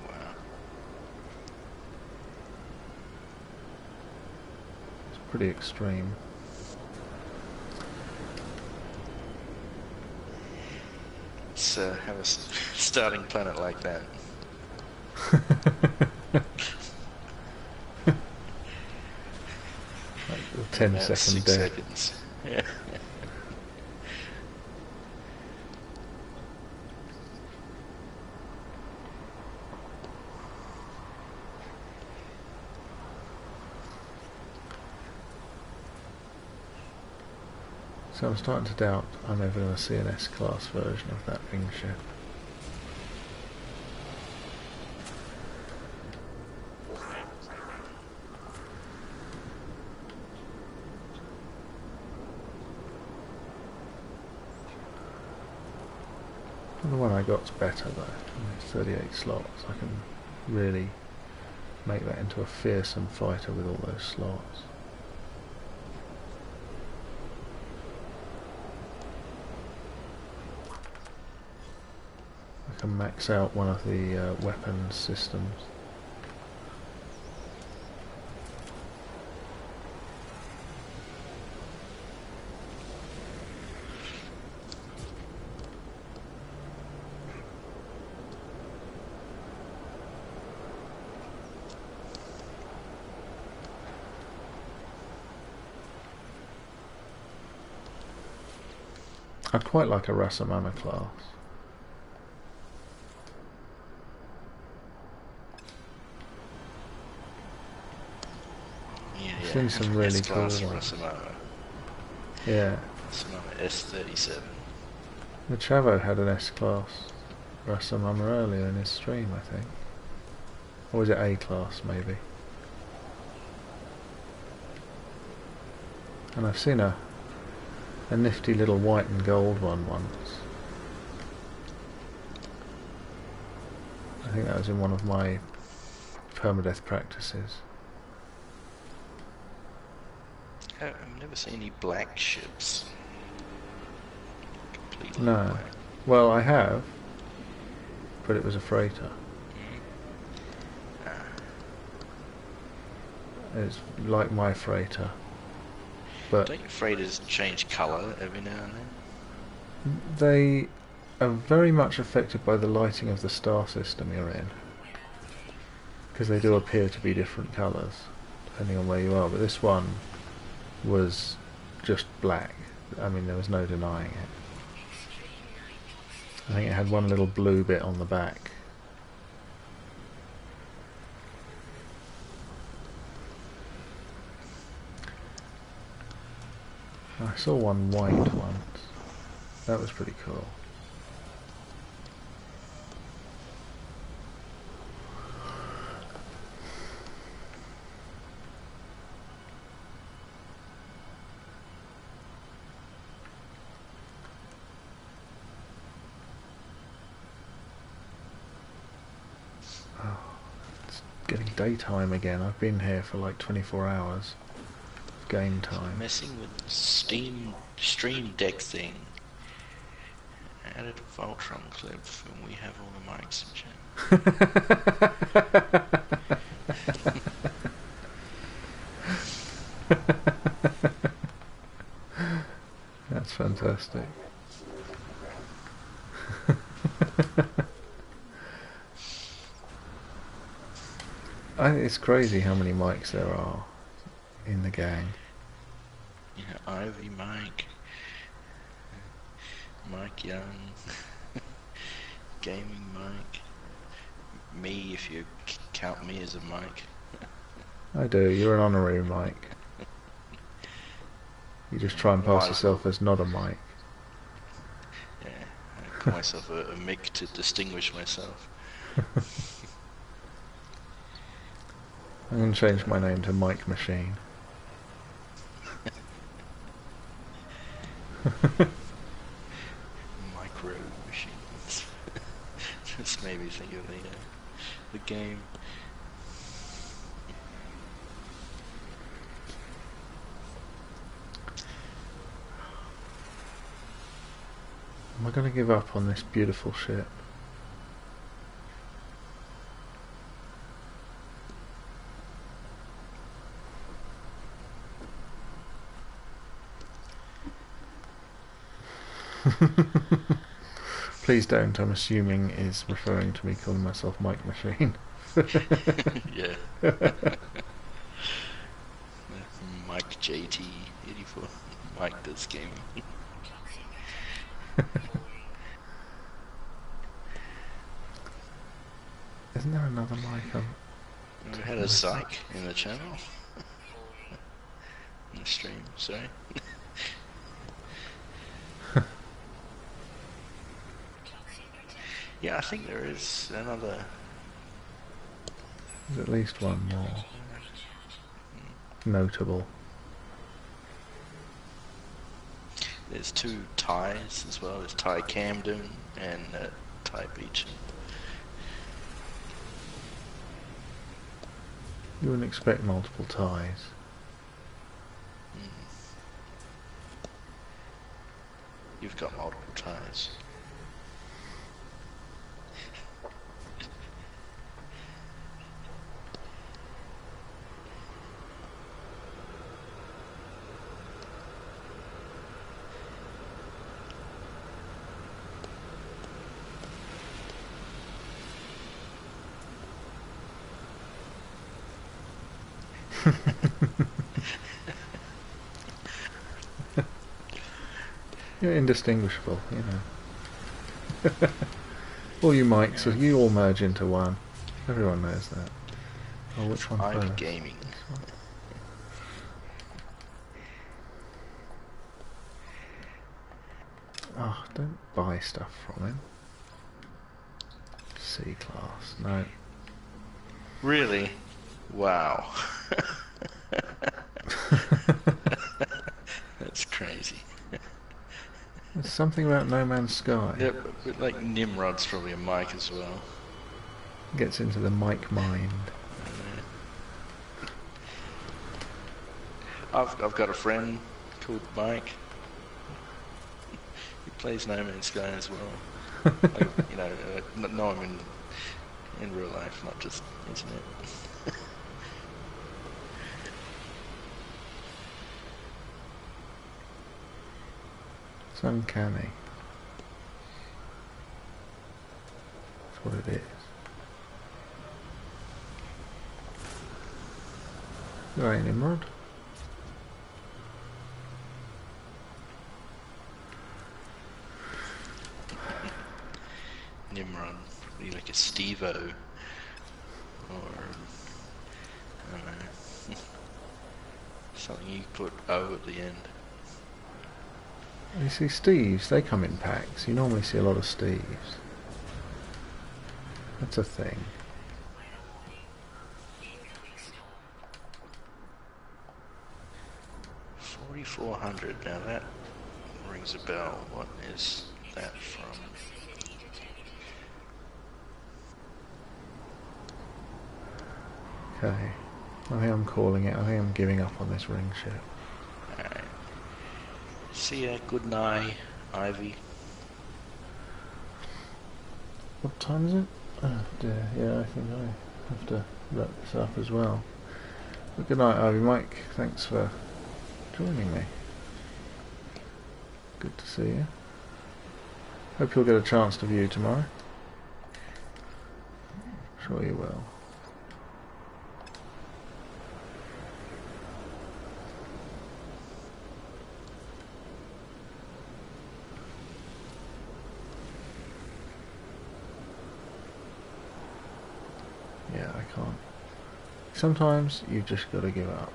Wow. It's pretty extreme. Let's have a starting planet like that. Like the 10-second death. Seconds. Yeah. So I'm starting to doubt I'm ever going to see an S-class version of that ring ship. The one I got's better though. It's 38 slots. I can really make that into a fearsome fighter with all those slots. I can max out one of the weapons systems. I'd quite like a Rasamama class. I've seen some really cool ones. Rasamama. Yeah. Rasamama S37. The Chavo had an S-class Rasamama earlier in his stream, I think. Or was it A-class, maybe? And I've seen a nifty little white and gold one once. I think that was in one of my permadeath practices. I've never seen any black ships. Completely No. black. Well, I have, but it was a freighter. It's like my freighter. But don't your freighters change colour every now and then? they are very much affected by the lighting of the star system you're in, because they do appear to be different colours depending on where you are, but this one was just black. I mean, there was no denying it. I think it had one little blue bit on the back. I saw one white once. That was pretty cool. Oh, it's getting daytime again. I've been here for like 24 hours. Game time. Messing with the stream deck thing. Added a Voltron clip and we have all the mics in chat. That's fantastic. It's crazy how many mics there are in the gang. Yeah, Ivy, Mike Young, Gaming Mike, me if you count me as a mic. I do. You're an honorary mic. You just try and pass yourself as not a mic. Yeah, I call myself a mic to distinguish myself. I'm going to change my name to Mike Machine. Micro machines. Just made me think of the game. Am I going to give up on this beautiful ship? Please don't, I'm assuming is referring to me calling myself Mike Machine. Yeah. Mike JT84. Mike does gaming. Isn't there another mic on? We had a psych in the channel. In the stream, sorry. Yeah, I think there is another. There's at least one more. Notable. There's 2 Thais as well. There's Thai Camden and Thai Beach. You wouldn't expect multiple ties. You've got multiple Thais. You're indistinguishable, you know. All you mics, you all merge into one. Everyone knows that. Oh, which one I'm first? gaming. Oh, don't buy stuff from him. C-class, no. Really? Wow. That's crazy. There's something about No Man's Sky. Yeah, but like Nimrod's probably a mic as well. Gets into the mic mind. I've got a friend called Mike. He plays No Man's Sky as well. Like, you know him in real life, not just internet. It's uncanny. That's what it is. Right, Nimrod. Nimrod, probably like a Steve-O, or I don't know, something you put O at the end. You see Steves, they come in packs. You normally see a lot of Steves. That's a thing. $4,400, now that rings a bell. What is that from? Okay. I think I'm calling it. I think I'm giving up on this ring ship. Alright. See ya, good night, Ivy. What time is it? Oh dear, yeah, I think I have to wrap this up as well. But good night, Ivy. Mike, thanks for joining me. Good to see you. Hope you'll get a chance to view tomorrow. Sure you will. Yeah, I can't. Sometimes you've just got to give up.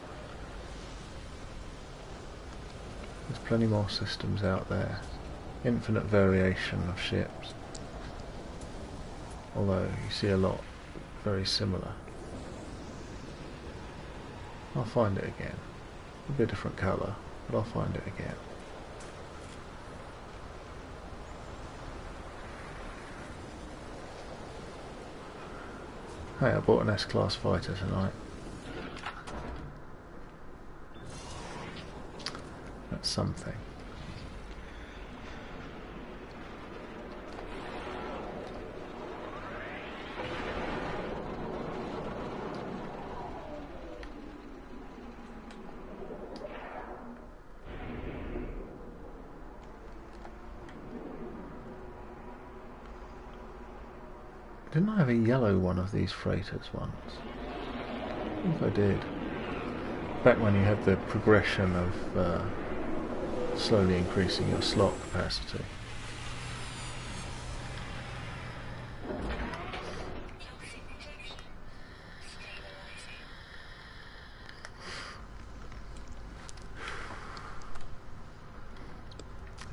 There's plenty more systems out there. Infinite variation of ships. Although you see a lot very similar. I'll find it again. It'll be a different colour, but I'll find it again. Hey, I bought an S-Class fighter tonight. That's something. Didn't I have a yellow one of these freighters once? I think I did. Back when you had the progression of slowly increasing your slot capacity.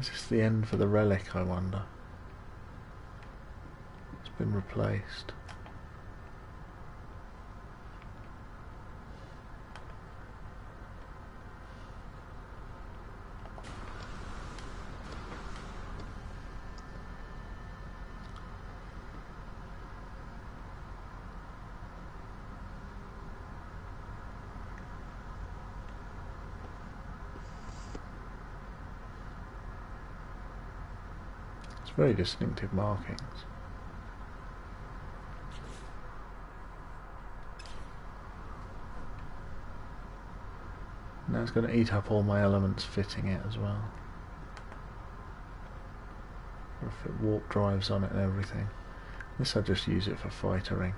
Is this the end for the relic, I wonder? Been replaced. It's very distinctive markings. Now it's going to eat up all my elements fitting it as well. Or if it warp drives on it and everything. This I just use it for fightering.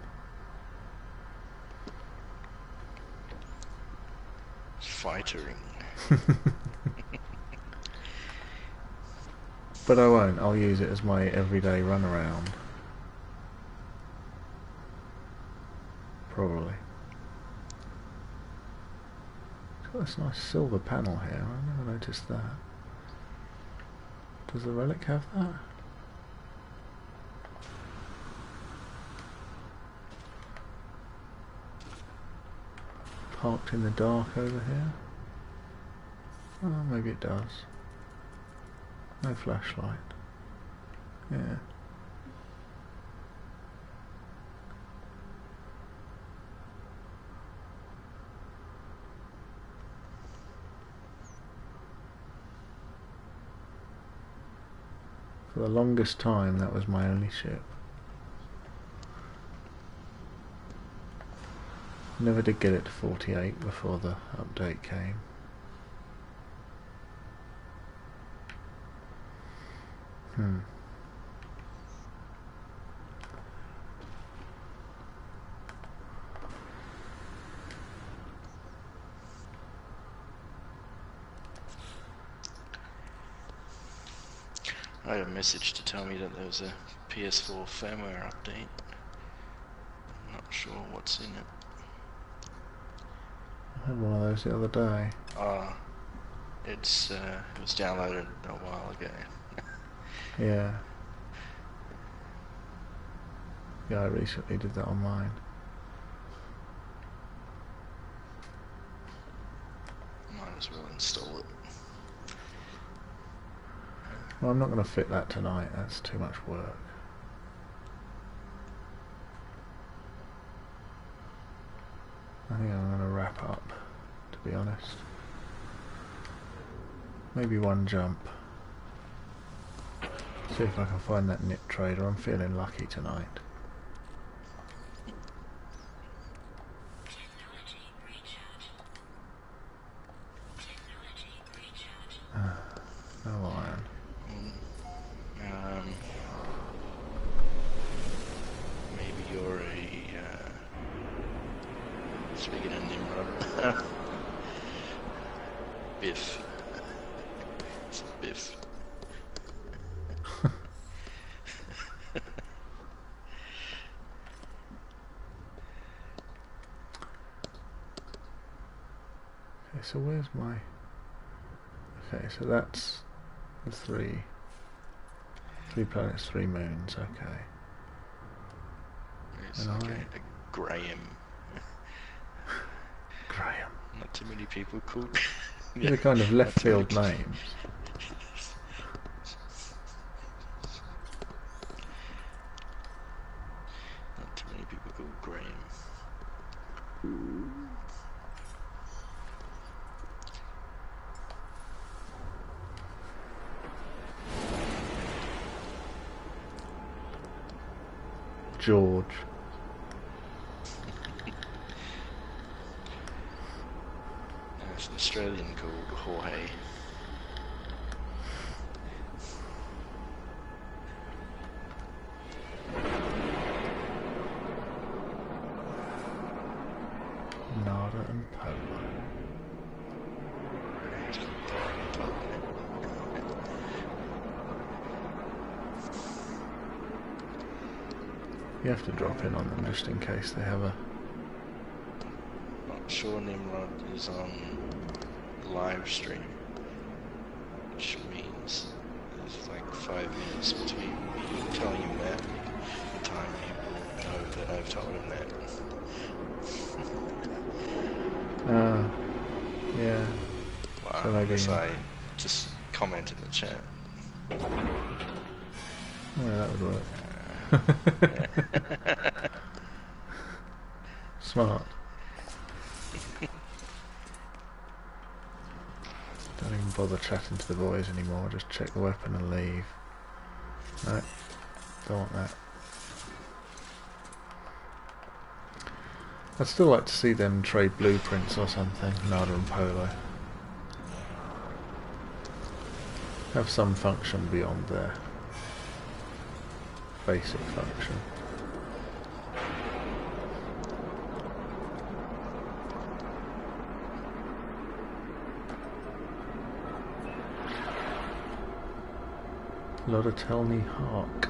Fightering. But I won't, I'll use it as my everyday run around. Probably. Got this nice silver panel here, I never noticed that. Does the relic have that? Parked in the dark over here? Oh, maybe it does. No flashlight. Yeah. For the longest time, that was my only ship. Never did get it to 48 before the update came. I had a message to tell me that there was a PS4 firmware update. I'm not sure what's in it. I had one of those the other day. It was downloaded a while ago. Yeah. Yeah, I recently did that on mine. Might as well install it. Well, I'm not going to fit that tonight, that's too much work. I think I'm going to wrap up, to be honest. Maybe one jump. See if I can find that nip trader. I'm feeling lucky tonight. No iron. Maybe you're a speaking of Nimrod. Biff. It's Biff. Okay, so where's my... Okay, so that's the three planets, 3 moons, okay. It's and like a Graham. Graham. Not too many people called. These are kind of left field names. Not too many people called Graham. George. There's an Australian called Jorge. Nada and Polo. You have to drop in on them just in case they have a... Not sure Nimrod is on live stream, which means there's like 5 minutes between me telling him that and the time he will know that I've told him that. Yeah. Well, So maybe unless I just comment in the chat. Yeah, that would work. Smart. Don't even bother chatting to the boys anymore, just check the weapon and leave. No, don't want that. I'd still like to see them trade blueprints or something, Nada and Polo. Have some function beyond their basic function. Lot of tell me hark.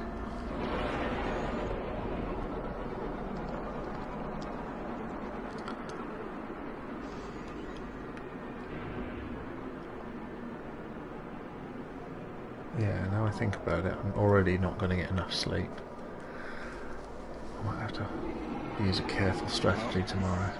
Yeah, now I think about it, I'm already not going to get enough sleep. I might have to use a careful strategy tomorrow.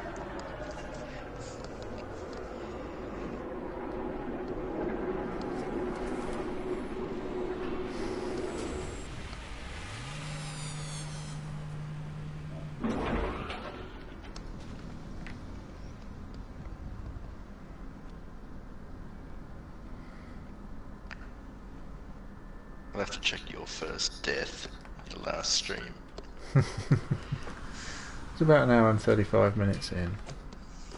I'll have to check your first death, your last stream. It's about an hour and 35 minutes in,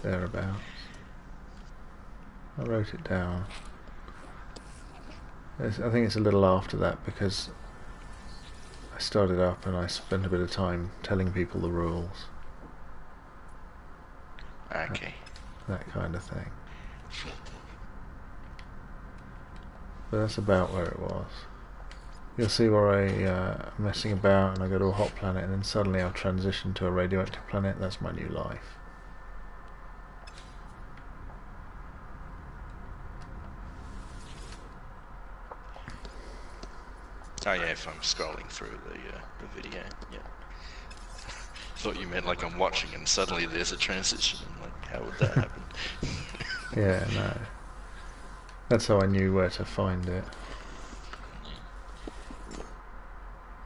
thereabouts. I wrote it down. I think it's a little after that because I started up and I spent a bit of time telling people the rules. Okay. That kind of thing. But that's about where it was. You'll see where I'm messing about and I go to a hot planet and then suddenly I'll transition to a radioactive planet. That's my new life. Oh yeah, if I'm scrolling through the video, yeah. Thought you meant like I'm watching and suddenly there's a transition. I'm like, how would that happen? Yeah, no. That's how I knew where to find it.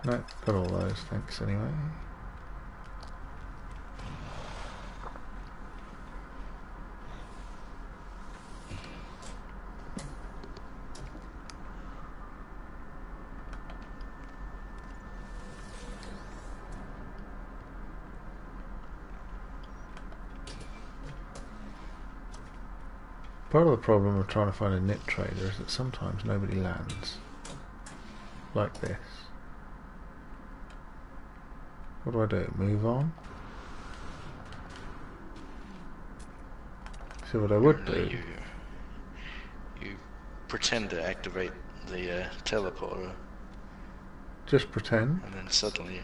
No, got all those, thanks anyway. Part of the problem of trying to find a nip trader is that sometimes nobody lands. Like this. What do I do? Move on? See what I would do. You pretend to activate the teleporter. Just pretend? And then suddenly,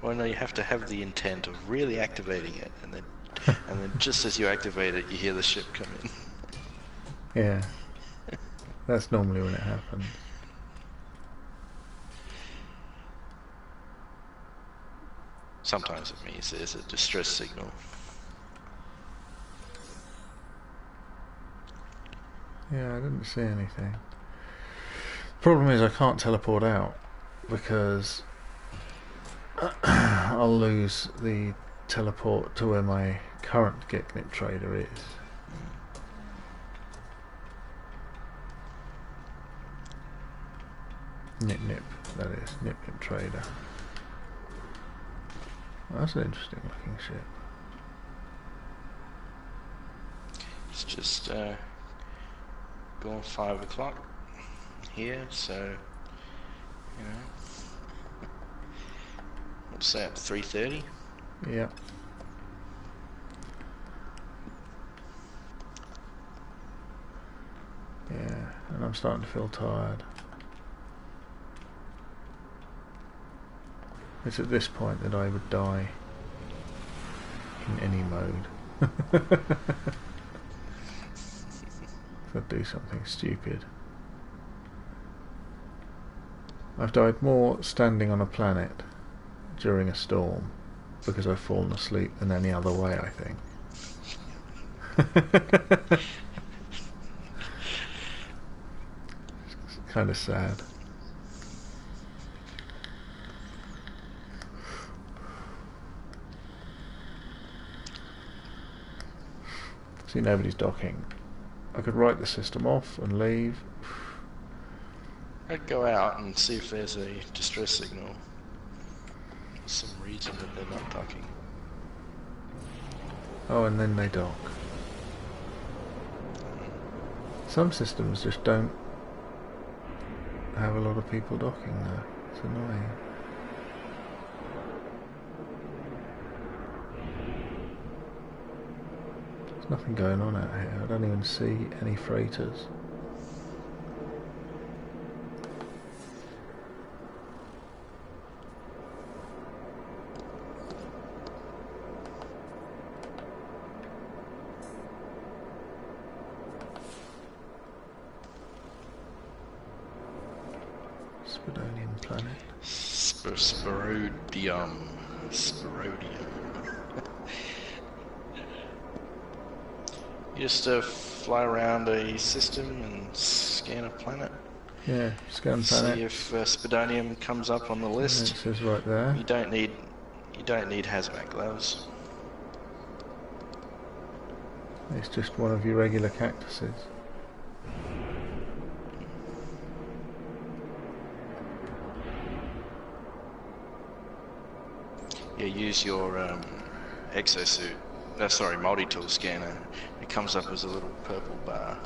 well no, you have to have the intent of really activating it, and then just as you activate it, you hear the ship come in. Yeah. That's normally when it happens. Sometimes it means there's a distress signal. Yeah, I didn't see anything. Problem is I can't teleport out because I'll lose the teleport to where my current Geknip trader is. Nip Nip, that is, Nip Nip trader. Well, that's an interesting looking ship. It's just gone 5 o'clock here, so you know, what's that? 3:30. Yeah. Yeah, and I'm starting to feel tired. It's at this point that I would die in any mode. If I do something stupid. I've died more standing on a planet during a storm because I've fallen asleep than any other way, I think. It's kind of sad. See, nobody's docking. I could write the system off and leave. I'd go out and see if there's a distress signal. For some reason that they're not docking. Oh, and then they dock. Some systems just don't have a lot of people docking though. It's annoying. There's nothing going on out here. I don't even see any freighters. Spidonian planet. Sporodium. You just fly around a system and scan a planet. Yeah, scan planet. See if Spidonium comes up on the list. It says right there. You don't need hazmat gloves. It's just one of your regular cactuses. Yeah, use your exosuit. Sorry, multi-tool scanner. It comes up as a little purple bar.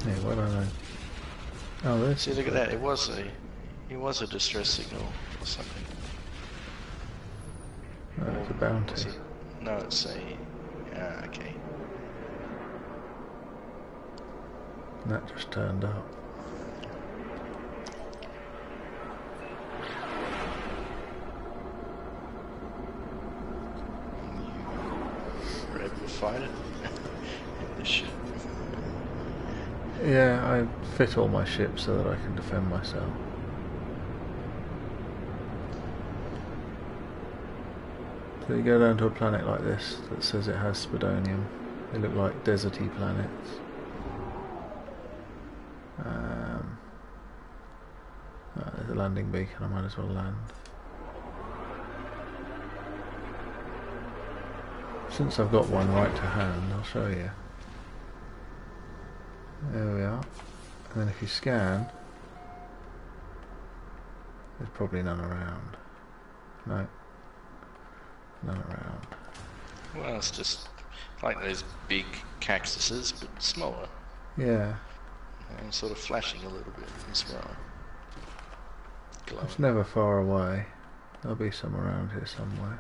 Yeah, what do I know? Oh, this. See, look at that. It was a distress signal or something. Oh, it's a bounty. No, it's a. Okay. And that just turned up. You were able to fight it? This ship. Yeah, I fit all my ships so that I can defend myself. So you go down to a planet like this that says it has Spidonium. They look like deserty planets. There's a landing beacon, I might as well land. Since I've got one right to hand, I'll show you. There we are. And then if you scan, there's probably none around. No. None around. Well, it's just like those big cactuses, but smaller. Yeah. And sort of flashing a little bit as well. Glowing. It's never far away. There'll be some around here somewhere.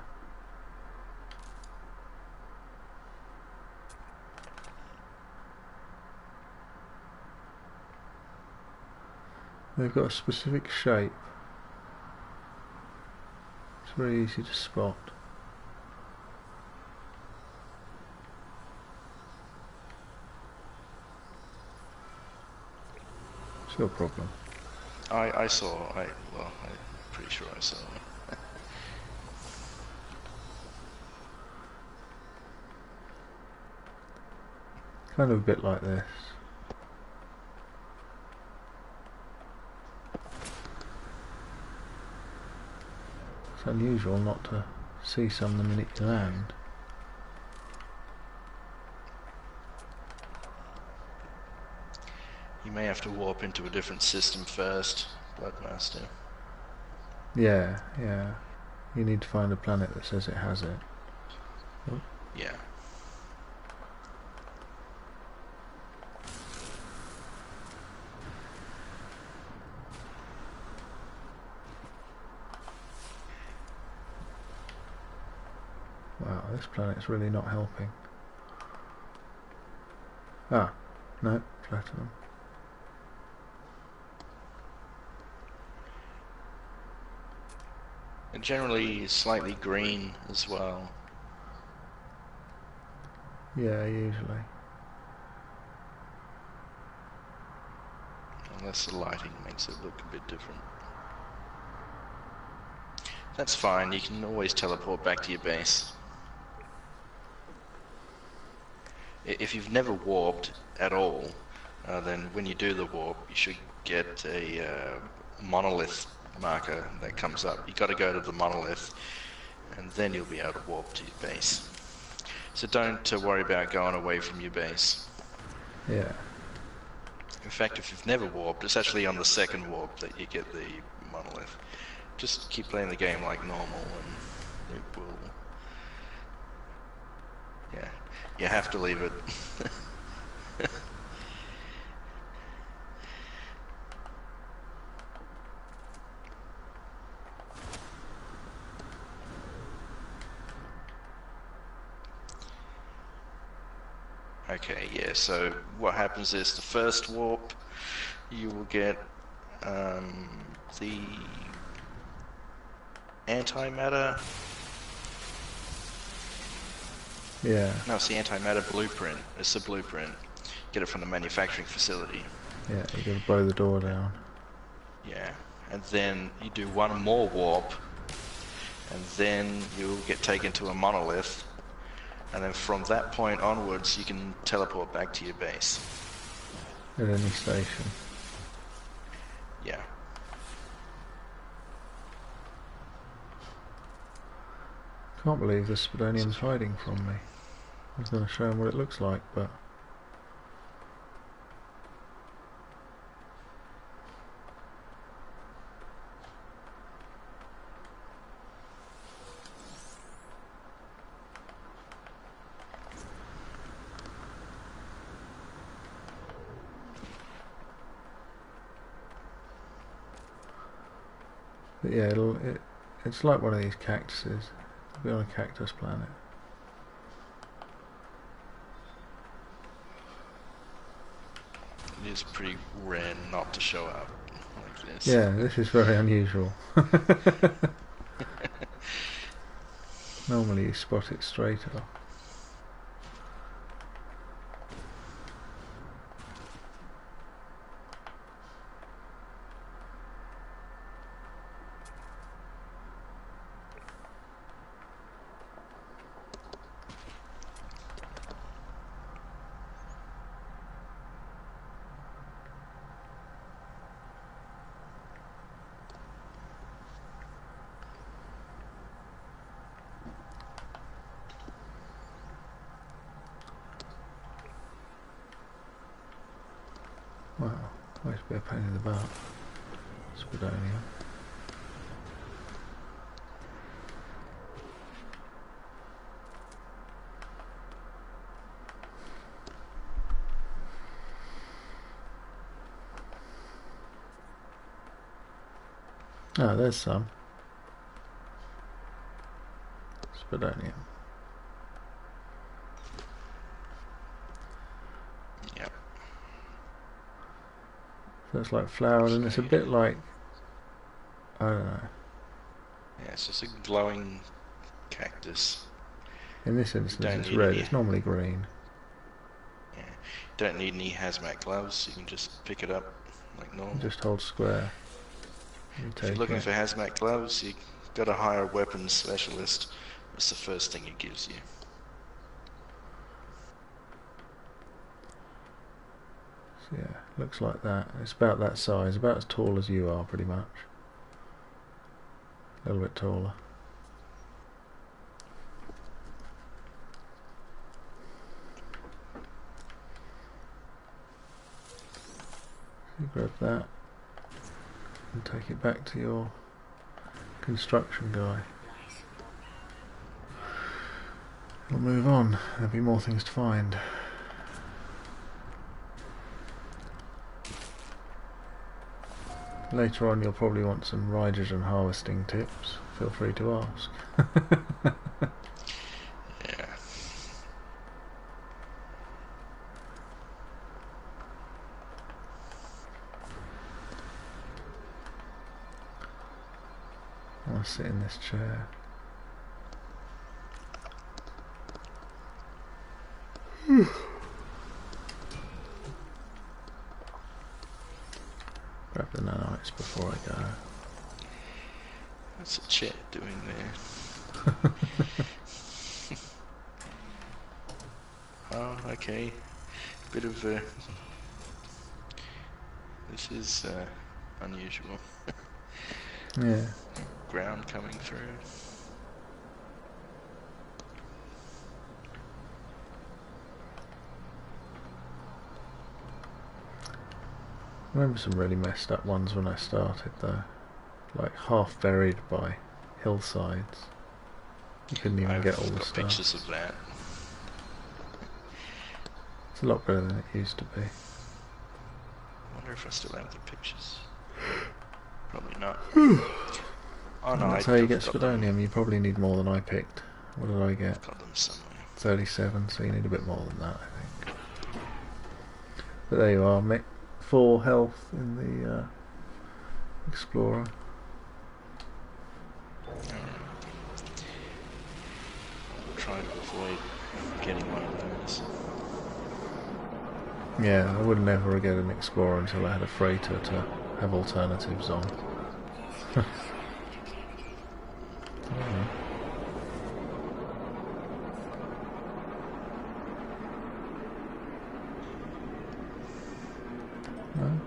They've got a specific shape. very easy to spot. It's your problem. I'm pretty sure I saw it. Kind of a bit like this. It's unusual not to see some the minute you land. You may have to warp into a different system first, Bloodmaster. Yeah, yeah. You need to find a planet that says it has it. Oh. Yeah. Wow, this planet's really not helping. Ah, no, platinum. And generally slightly green as well. Yeah, usually. Unless the lighting makes it look a bit different. That's fine, you can always teleport back to your base. If you've never warped at all, then when you do the warp, you should get a monolith marker that comes up. You've got to go to the monolith, and then you'll be able to warp to your base. So don't worry about going away from your base. Yeah. In fact, if you've never warped, it's actually on the second warp that you get the monolith. Just keep playing the game like normal, and it will... Yeah, you have to leave it. Okay, yeah, so what happens is the first warp, you will get the antimatter. Yeah. No, it's the antimatter blueprint. It's the blueprint. Get it from the manufacturing facility. Yeah, you gotta blow the door down. Yeah, and then you do one more warp, and then you'll get taken to a monolith, and then from that point onwards, you can teleport back to your base. At any station. Yeah. Can't believe the Spidonium's hiding from me. I was going to show him what it looks like, but... But yeah, it's like one of these cactuses. It'll be on a cactus planet. It is pretty rare not to show up like this. Yeah, this is very unusual. Normally you spot it straight off. Wow, always be a pain in the butt. Spidonium. Ah, there's some. Spidonium. Yep. So it's like flowered, and it's a bit like, I don't know. Yeah, it's just a glowing cactus. In this instance Don't it's need red, any. it's normally green. Yeah, don't need any hazmat gloves. You can just pick it up like normal. Just hold square. You If you're take looking it. for hazmat gloves, you got to hire a weapons specialist. That's the first thing it gives you. So yeah, looks like that. It's about that size, about as tall as you are pretty much. A little bit taller. You grab that and take it back to your construction guy. We'll move on. There'll be more things to find. Later on you'll probably want some hydrogen harvesting tips. Feel free to ask. Yeah. I'll sit in this chair. Grab the nanites before I go. What's the chat doing there? Oh, okay. Bit of this is unusual. Yeah. Ground coming through. I remember some really messed up ones when I started though. Like half buried by hillsides. You couldn't even get all the got stuff. pictures of that. It's a lot better than it used to be. I wonder if I still have the pictures. Probably not. Oh no, That's how you get I've got them. Spadonium. You probably need more than I picked. What did I get? Got them somewhere. 37, so you need a bit more than that, I think. But there you are, 4 health in the Explorer. Try to avoid getting one of those. Yeah, I would never get an Explorer until I had a freighter to have alternatives on. No?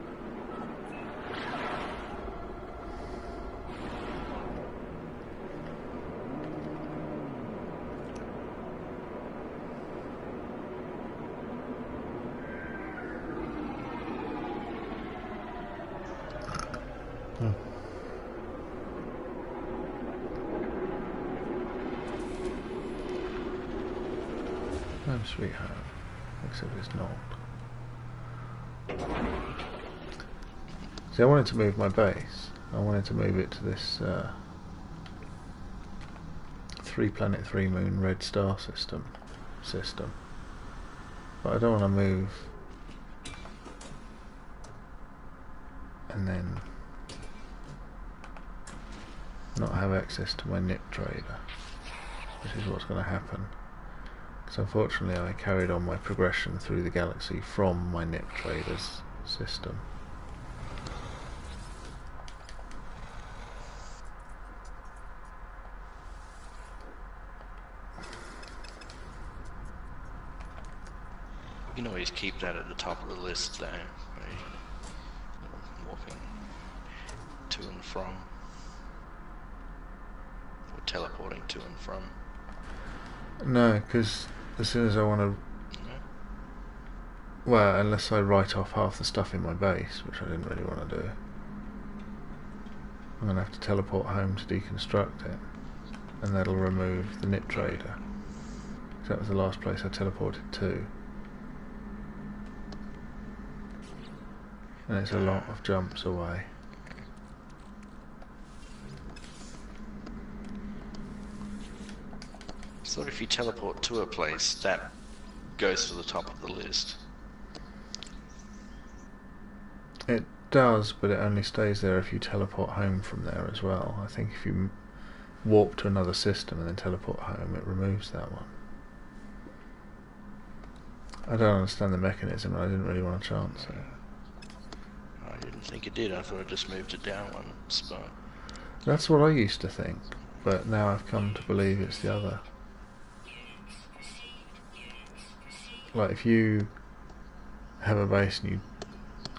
Home sweet home. Except it's not. See, I wanted to move my base. I wanted to move it to this 3 planet 3 moon red star system. But I don't want to move and then not have access to my nip trader, which is what's going to happen. So unfortunately I carried on my progression through the galaxy from my nip trader's system. You can always keep that at the top of the list though, walking to and from, or teleporting to and from. No, because as soon as I want to... Well, unless I write off half the stuff in my base, which I didn't really want to do. I'm going to have to teleport home to deconstruct it, and that'll remove the nip trader. So that was the last place I teleported to. And it's a lot of jumps away. So if you teleport to a place, that goes to the top of the list. It does, but it only stays there if you teleport home from there as well. I think if you warp to another system and then teleport home, it removes that one. I don't understand the mechanism, and I didn't really want to chance it. I didn't think it did. I thought it just moved it down one spot. That's what I used to think, but now I've come to believe it's the other. Like if you have a base and you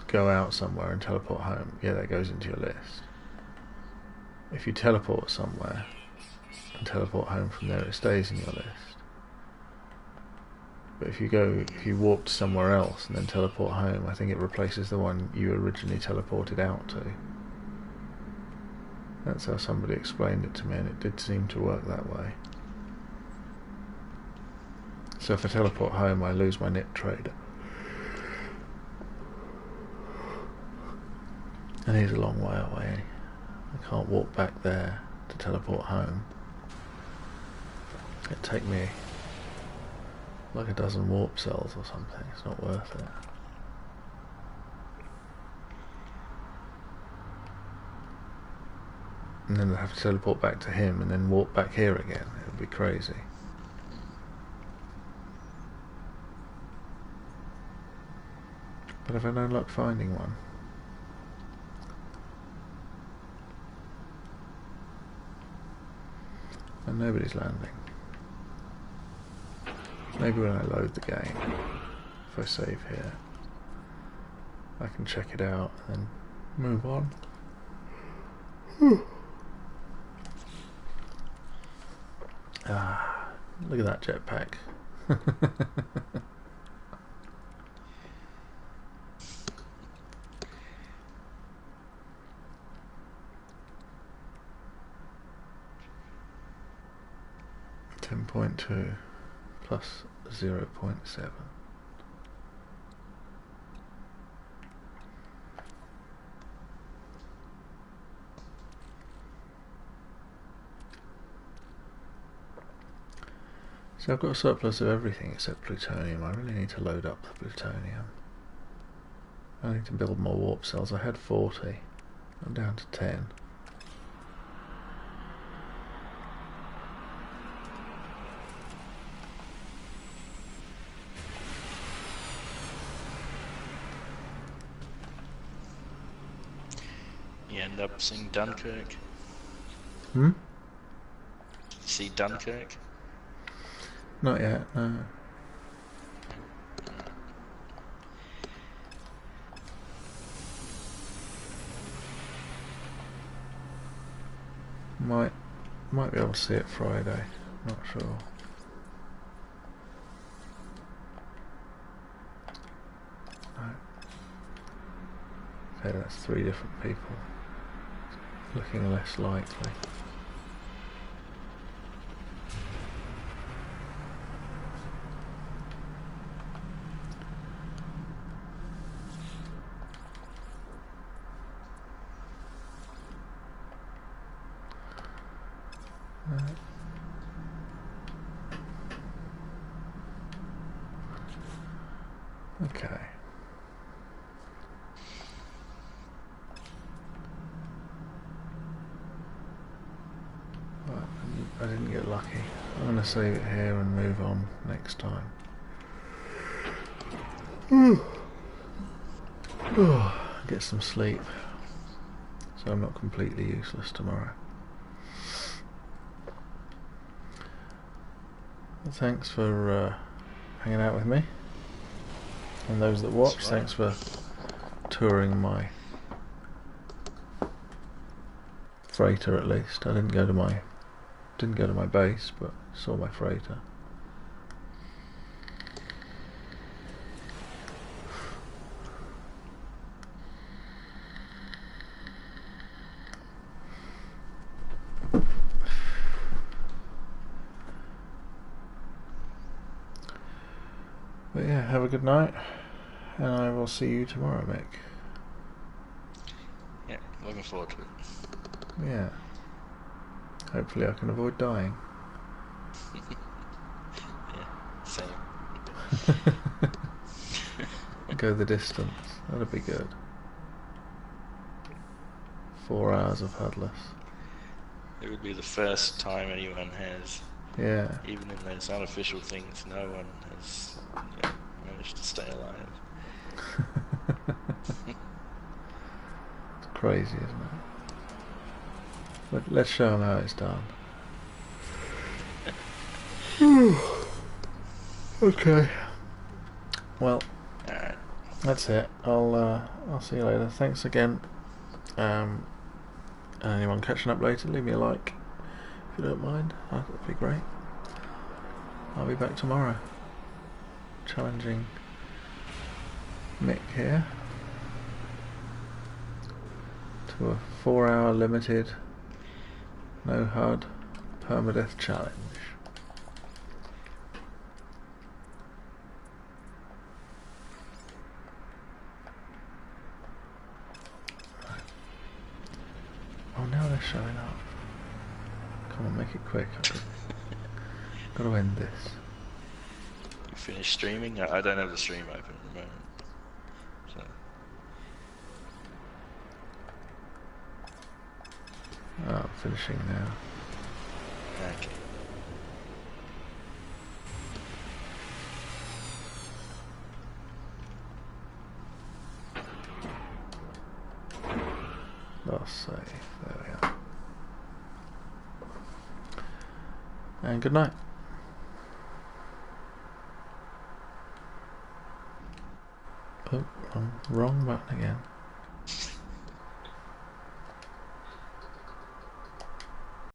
go out somewhere and teleport home, yeah, that goes into your list. If you teleport somewhere and teleport home from there, it stays in your list. But if you warp to somewhere else and then teleport home, I think it replaces the one you originally teleported out to. That's how somebody explained it to me, and it did seem to work that way. So if I teleport home, I lose my nip trader. And he's a long way away. I can't walk back there to teleport home. It'd take me like a dozen warp cells or something. It's not worth it. And then I'd have to teleport back to him and then walk back here again. It would be crazy. But have I no luck finding one? And nobody's landing. Maybe when I load the game, if I save here, I can check it out and then move on. Ah, look at that jetpack. .2 plus 0.7. So I've got a surplus of everything except plutonium. I really need to load up the plutonium. I need to build more warp cells. I had 40. I'm down to 10. You end up seeing Dunkirk. See Dunkirk? Not yet, no. Might be able to see it Friday. Not sure. No. Okay, that's 3 different people. Looking less likely. Okay. Right, I didn't get lucky. I'm going to save it here and move on next time. Get some sleep, so I'm not completely useless tomorrow. Well, thanks for hanging out with me. And those that watch, right. Thanks for touring my freighter at least. I didn't go to my base, but saw my freighter. But yeah, have a good night, and I will see you tomorrow, Mick. Yeah, looking forward to it. Yeah. Hopefully I can avoid dying. Yeah, same. Go the distance. That'd be good. 4 hours of HUDless. It would be the first time anyone has. Yeah. Even in those unofficial things, no one has managed to stay alive. It's crazy, isn't it? But let's show them how it's done. Okay. Well, Alright. that's it. I'll see you later. Thanks again. Anyone catching up later, leave me a like if you don't mind. That'd be great. I'll be back tomorrow, challenging Mick here to a 4-hour limited no-HUD permadeath challenge. Oh, now they're showing up. Come on, make it quick. I've got to end this. You finished streaming? I don't have the stream open at the moment. So. Oh, finishing now. Okay. Last save. There we are. And good night. Oh, wrong button again.